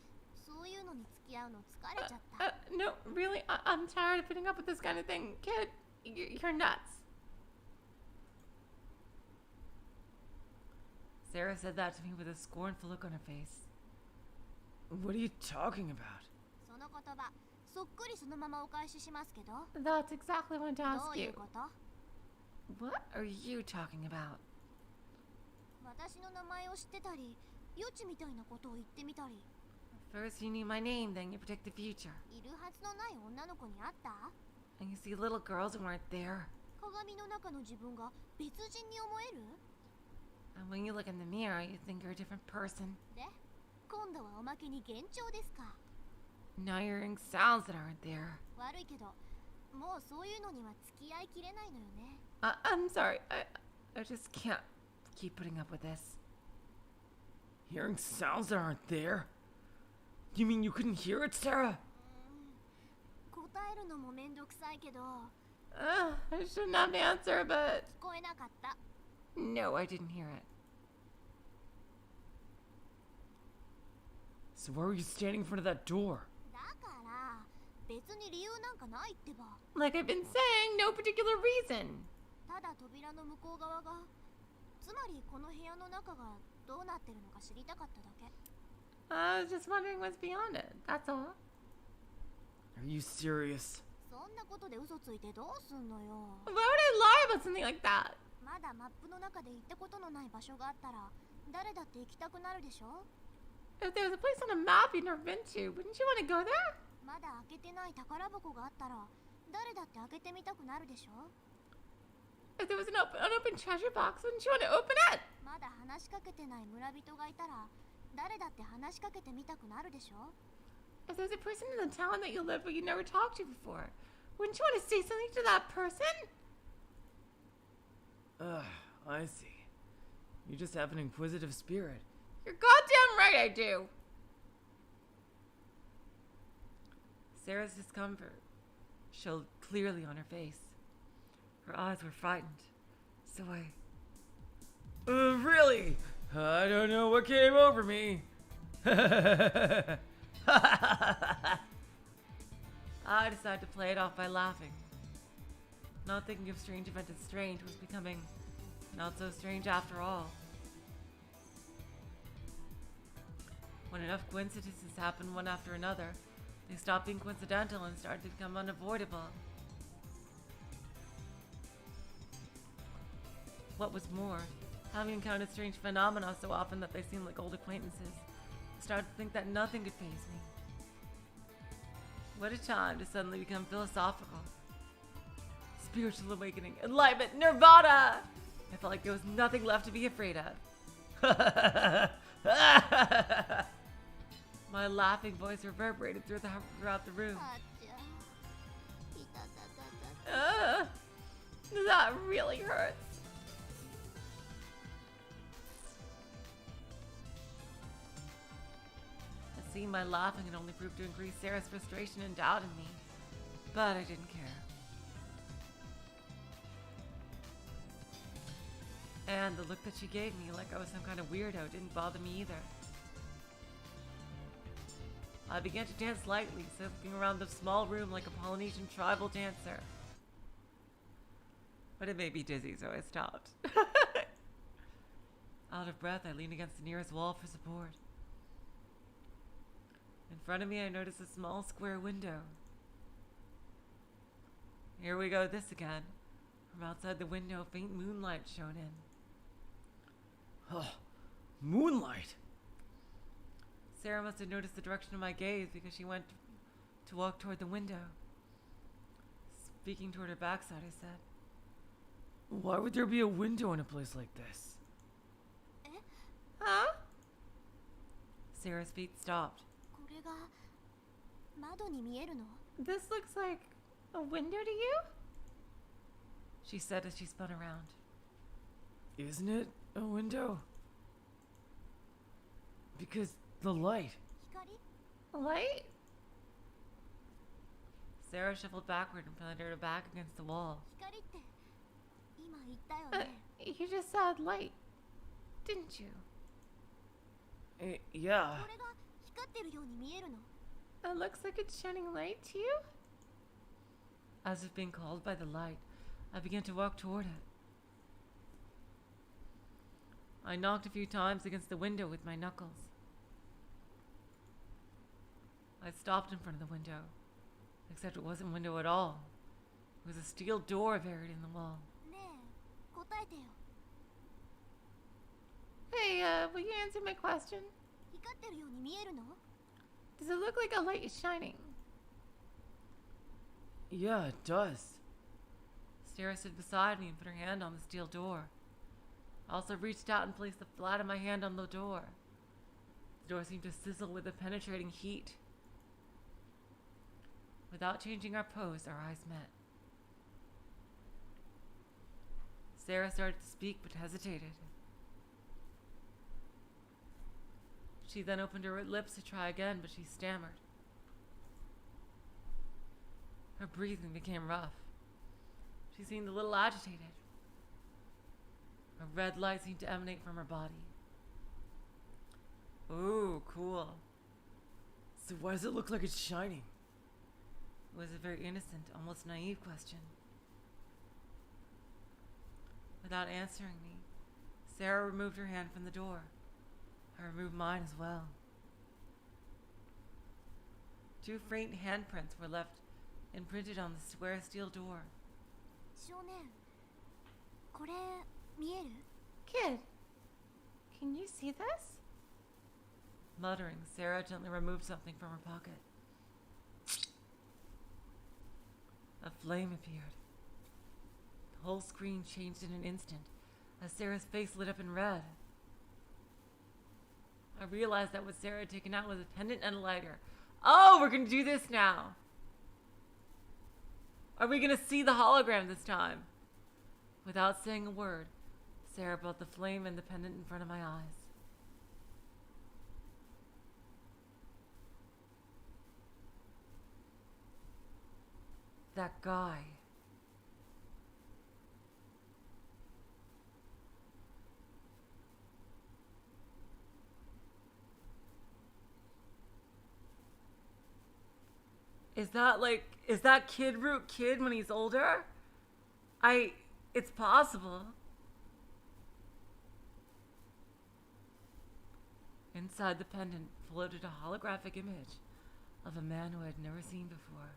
そういうのに付き合うの疲れちゃった。 No, really, I'm tired of putting up with this kind of thing. Kid, you're nuts. Sarah said that to me with a scornful look on her face. What are you talking about? その言葉、そっくりそのままお返ししますけど。 That's exactly what I wanted to ど ask うい you. うこと？ What are you talking about? 私の名前を知ってたり、予知みたいなことを言ってみたり、 First you knew my name, then you predict the future. いるはずのない女の子に会った？ And you see little girls who aren't there. 鏡の中の自分が別人に思える？ And when you look in the mirror, you think you're a different person. で、今度はおまけに幻聴ですか？ Now you're hearing sounds that aren't there. 悪いけど、もうそういうのには付き合いきれないのよね。 I'm sorry. I just can't keep putting up with this. Hearing sounds that aren't there? You mean you couldn't hear it, Sarah? 答えるのもめんどくさいけど、 I shouldn't have to answer, but 聞こえなかった。 No, I didn't hear it. So why were you standing in front of that door? だから別に理由なんかないってば。 like I've been saying, no particular reason. ただ扉の向こう側が、つまりこの部屋の中がどうなってるのか知りたかっただけ。 I was just wondering what's beyond it. That's all. Are you serious? そんなことで嘘ついてどうすんのよ。 Why would I lie about something like that? まだマップの中で行ったことのない場所があったら、誰だって行きたくなるでしょ？ If there was a place on a map you'd never been to, wouldn't you want to go there? まだ開けてない宝箱があったら、誰だって開けてみたくなるでしょ？ If there was an unopened treasure box, wouldn't you want to open it? まだ話しかけてない村人がいたら、誰だって話しかけてみたくなるでしょ？ If there's a person in the town that you live but you never talked to before, wouldn't you want to say something to that person? I see. You just have an inquisitive spirit. You're goddamn right I do. Sarah's discomfort showed clearly on her face. Her eyes were frightened. So Really? I don't know what came over me. I decided to play it off by laughing. Not thinking of strange event as strange was becoming not so strange after all. When enough coincidences happened one after another, they stopped being coincidental and started to become unavoidable. What was more, having encountered strange phenomena so often that they seemed like old acquaintances, I started to think that nothing could faze me. What a time to suddenly become philosophical. Spiritual awakening, enlightenment, nirvana! I felt like there was nothing left to be afraid of. My laughing voice reverberated throughout the room. あっちゃ。いたたたたた。 That really hurts. Seeing my laughing had only proved to increase Sarah's frustration and doubt in me, but I didn't care. And the look that she gave me, like I was some kind of weirdo, didn't bother me either. I began to dance lightly, circling around the small room like a Polynesian tribal dancer. But it made me dizzy, so I stopped. Out of breath, I leaned against the nearest wall for support. In front of me, I noticed a small square window. Here we go, this again. From outside the window, faint moonlight shone in. Oh, moonlight. Sarah must have noticed the direction of my gaze because she went to walk toward the window. Speaking toward her backside, I said, Why would there be a window in a place like this? Huh? Sarah's feet stopped. これが窓に見えるの？ This looks like a window to you? She said as she spun around. Isn't it a window? Because the light. 光？ A light? Sarah shuffled backward and planted her back against the wall. 光って今言ったよね。 You just said light, didn't you? Yeah. これが光ってるように見えるの？ It looks like it's shining light to you? As if being called by the light, I began to walk toward it. I knocked a few times against the window with my knuckles. I stopped in front of the window, except it wasn't a window at all. It was a steel door buried in the wall. ねえ、答えてよ。 Hey, will you answer my question? 光ってるように見えるの？ Does it look like a light is shining? Yeah, it does. Sarah stood beside me and put her hand on the steel door. I also reached out and placed the flat of my hand on the door. The door seemed to sizzle with a penetrating heat. Without changing our pose, our eyes met. Sarah started to speak but hesitated. She then opened her lips to try again, but she stammered. Her breathing became rough. She seemed a little agitated. A red light seemed to emanate from her body. Ooh, cool. So why does it look like it's shining? It was a very innocent, almost naive question. Without answering me, Sarah removed her hand from the door. I removed mine as well. 2 faint handprints were left imprinted on the square steel door. 少年、これ見える？ Kid, can you see this? Muttering, Sarah gently removed something from her pocket. A flame appeared. The whole screen changed in an instant as Sarah's face lit up in red. I realized that what Sarah had taken out was a pendant and a lighter. Oh, we're gonna do this now. Are we gonna see the hologram this time? Without saying a word, Sarah brought the flame and the pendant in front of my eyes. That guy. Is that Kid Root Kid when he's older? It's possible. Inside the pendant floated a holographic image of a man who I had never seen before.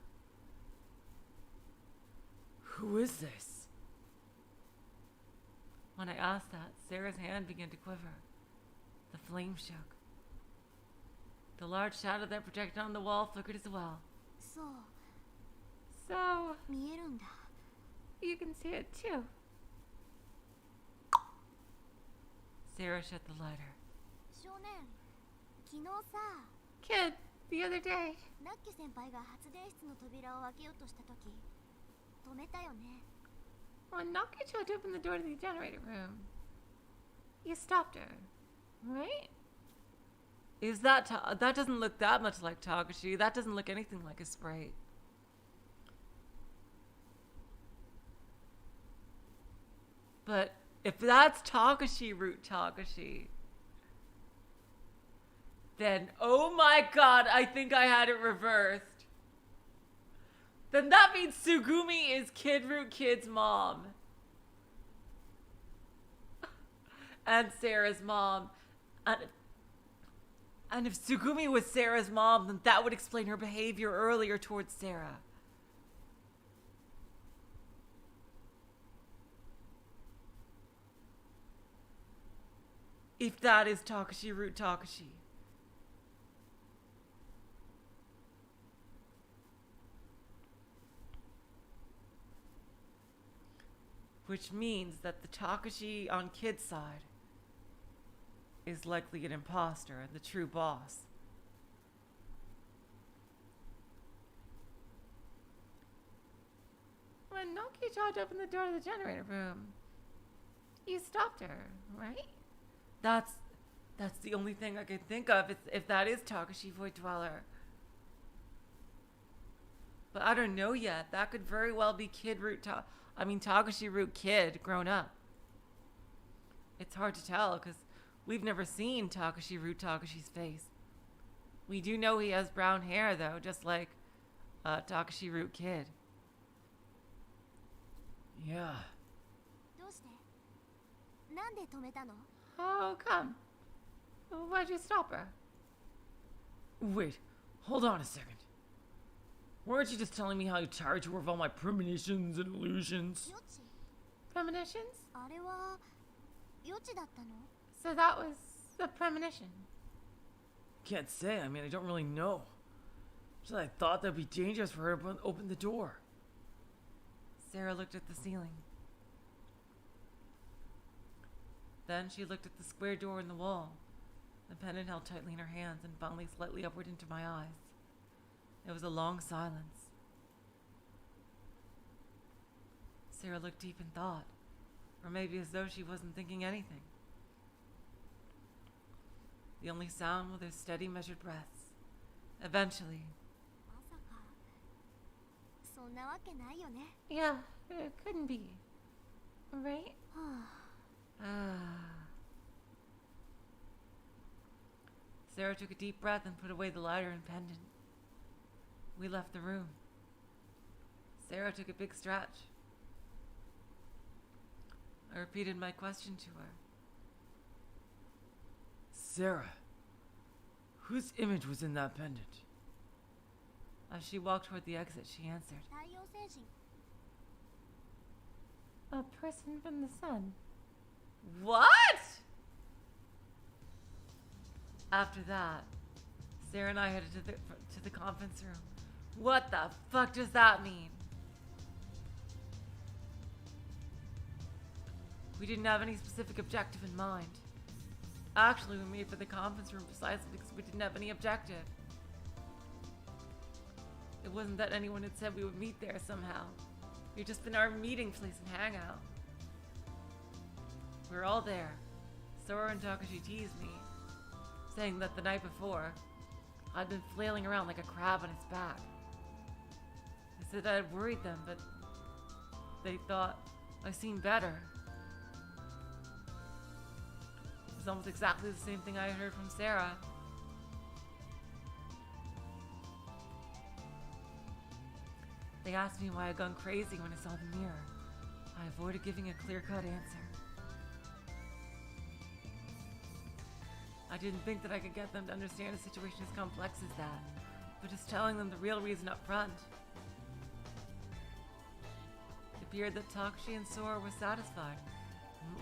Who is this? When I asked that, Sarah's hand began to quiver. The flame shook. The large shadow that projected on the wall flickered as well. そう、 So, 見えるんだ。 you can see it too. Sarah shut the lighter. 少年、昨日さ、 Kid, the other day, ナッケ先輩が発電室の扉を開けようとした時、止めたよね。 when Naki tried to open the door to the generator room, you stopped her, right? Is that that doesn't look that much like Takeshi. That doesn't look anything like a sprite. But if that's Takeshi root Takeshi, then oh my god, I think I had it reversed. Then that means Sugumi is Kid Root Kid's mom. And Sarah's mom. And if Sugumi was Sarah's mom, then that would explain her behavior earlier towards Sarah. If that is Takeshi root Takeshi. Which means that the Takeshi on Kid's side is likely an imposter and the true boss. When Noki tried to open the door to the generator room, you stopped her, right? That's the only thing I can think of if that is Takeshi Void Dweller. But I don't know yet. That could very well be Takeshi root Kid grown up. It's hard to tell because we've never seen Takeshi root Takeshi's face. We do know he has brown hair though, just like Takeshi root Kid. Yeah. どうして？なんで止めたの？ How come? Why'd you stop her? Wait, hold on a second. Weren't you just telling me how tired you were of all my premonitions and illusions? 予知？ Premonitions? あれは予知だったの？ So that was a premonition. Can't say, I mean, I don't really know. Just I thought that'd be dangerous for her to open the door. Sarah looked at the ceiling. Then she looked at the square door in the wall. The pendant held tightly in her hands and finally slightly upward into my eyes. There was a long silence. Sarah looked deep in thought, or maybe as though she wasn't thinking anything. The only sound were their steady, measured breaths. Eventually, まさかそんなわけないよね。 Yeah, it couldn't be. Right? は Sarah took a deep breath and put away the lighter and pendant. We left the room. Sarah took a big stretch. I repeated my question to her. Sarah, whose image was in that pendant? As she walked toward the exit, she answered, あ、太陽星人。 A person from the sun. "What?" After that, Sarah and I headed to the conference room. What the fuck does that mean? We didn't have any specific objective in mind. Actually, we made for the conference room precisely because we didn't have any objective. It wasn't that anyone had said we would meet there somehow. We'd just been our meeting place and hangout. We were all there. Sora and Takeshi teased me, saying that the night before, I'd been flailing around like a crab on his back. They said I had worried them, but they thought I seemed better. It was almost exactly the same thing I had heard from Sarah. They asked me why I'd gone crazy when I saw the mirror. I avoided giving a clear-cut answer. I didn't think that I could get them to understand a situation as complex as that, but just telling them the real reason up front. It appeared that Takeshi and Sora were satisfied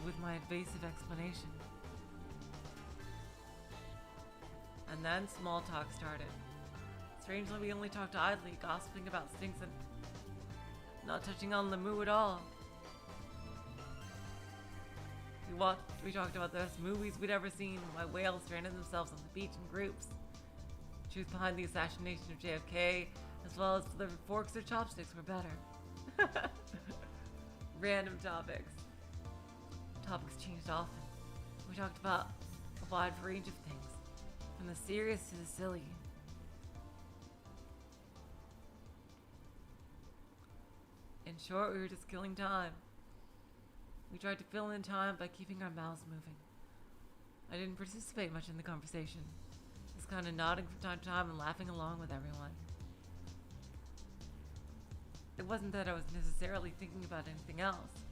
with my evasive explanation. And then small talk started. Strangely, we only talked idly, gossiping about stinks and not touching on Lemu at all. We talked about the best movies we'd ever seen, why whales stranded themselves on the beach in groups, truth behind the assassination of JFK, as well as whether forks or chopsticks were better. Random topics. Topics changed often. We talked about a wide range of things, from the serious to the silly. In short, we were just killing time. We tried to fill in time by keeping our mouths moving. I didn't participate much in the conversation, just kind of nodding from time to time and laughing along with everyone. It wasn't that I was necessarily thinking about anything else.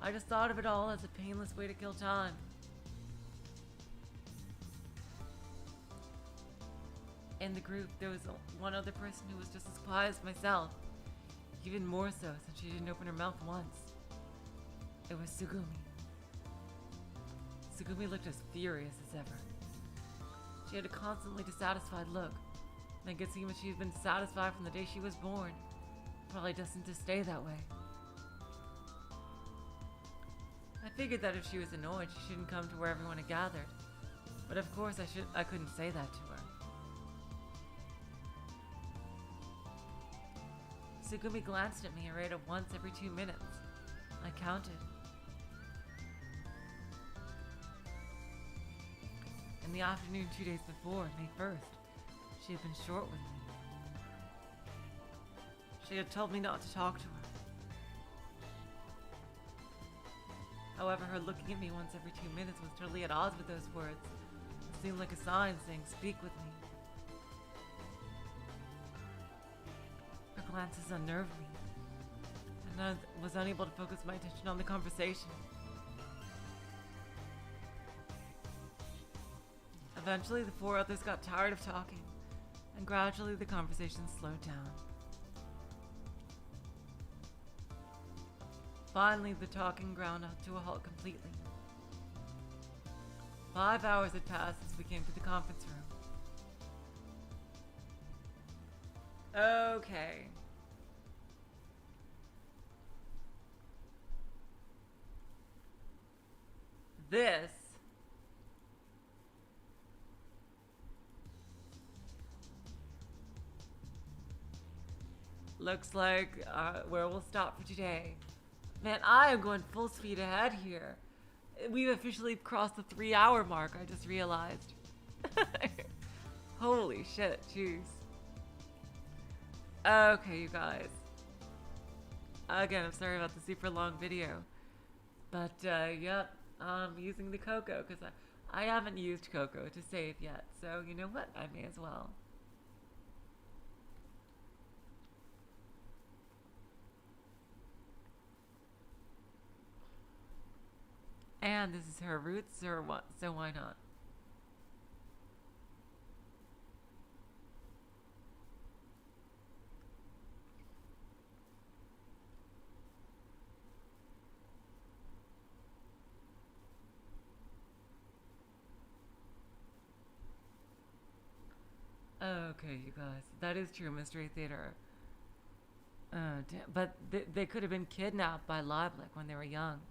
I just thought of it all as a painless way to kill time. In the group, there was one other person who was just as quiet as myself, even more so since she didn't open her mouth once. It was Sugumi. Sugumi looked as furious as ever. She had a constantly dissatisfied look, and it could seem that she had been dissatisfied from the day she was born, probably destined to stay that way. I figured that if she was annoyed, she shouldn't come to where everyone had gathered, but of course I couldn't say that to her. Sugumi glanced at me a rate of once every 2 minutes. I counted. In the afternoon 2 days before, May 1st, she had been short with me. She had told me not to talk to her. However, her looking at me once every 2 minutes was totally at odds with those words. It seemed like a sign saying, "Speak with me." Her glances unnerved me, and I was unable to focus my attention on the conversation. Eventually, the 4 others got tired of talking, and gradually the conversation slowed down. Finally, the talking ground to a halt completely. 5 hours had passed since we came to the conference room. Okay. This looks like where we'll stop for today. Man, I am going full speed ahead here. We've officially crossed the 3-hour mark, I just realized. Holy shit, jeez. Okay, you guys. Again, I'm sorry about the super long video. But, yep, I'm using the Coco, because I haven't used Coco to save yet. So, you know what? I may as well. And this is her roots, or what? So why not? Okay, you guys. That is true, Mystery Theater. Damn. But they could have been kidnapped by Lieblich when they were young.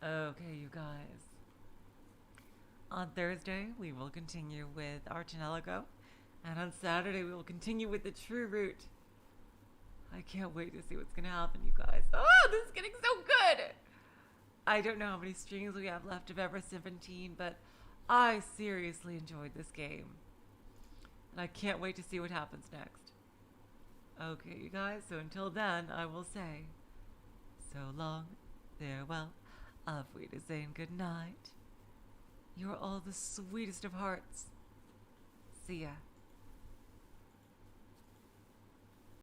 Okay, you guys. On Thursday, we will continue with Archinelago. And on Saturday, we will continue with the True Route. I can't wait to see what's going to happen, you guys. Oh, this is getting so good! I don't know how many streams we have left of Ever17, but I seriously enjoyed this game. And I can't wait to see what happens next. Okay, you guys, so until then, I will say, so long, farewell, auf Wiedersehen, good night. You are all the sweetest of hearts. See ya.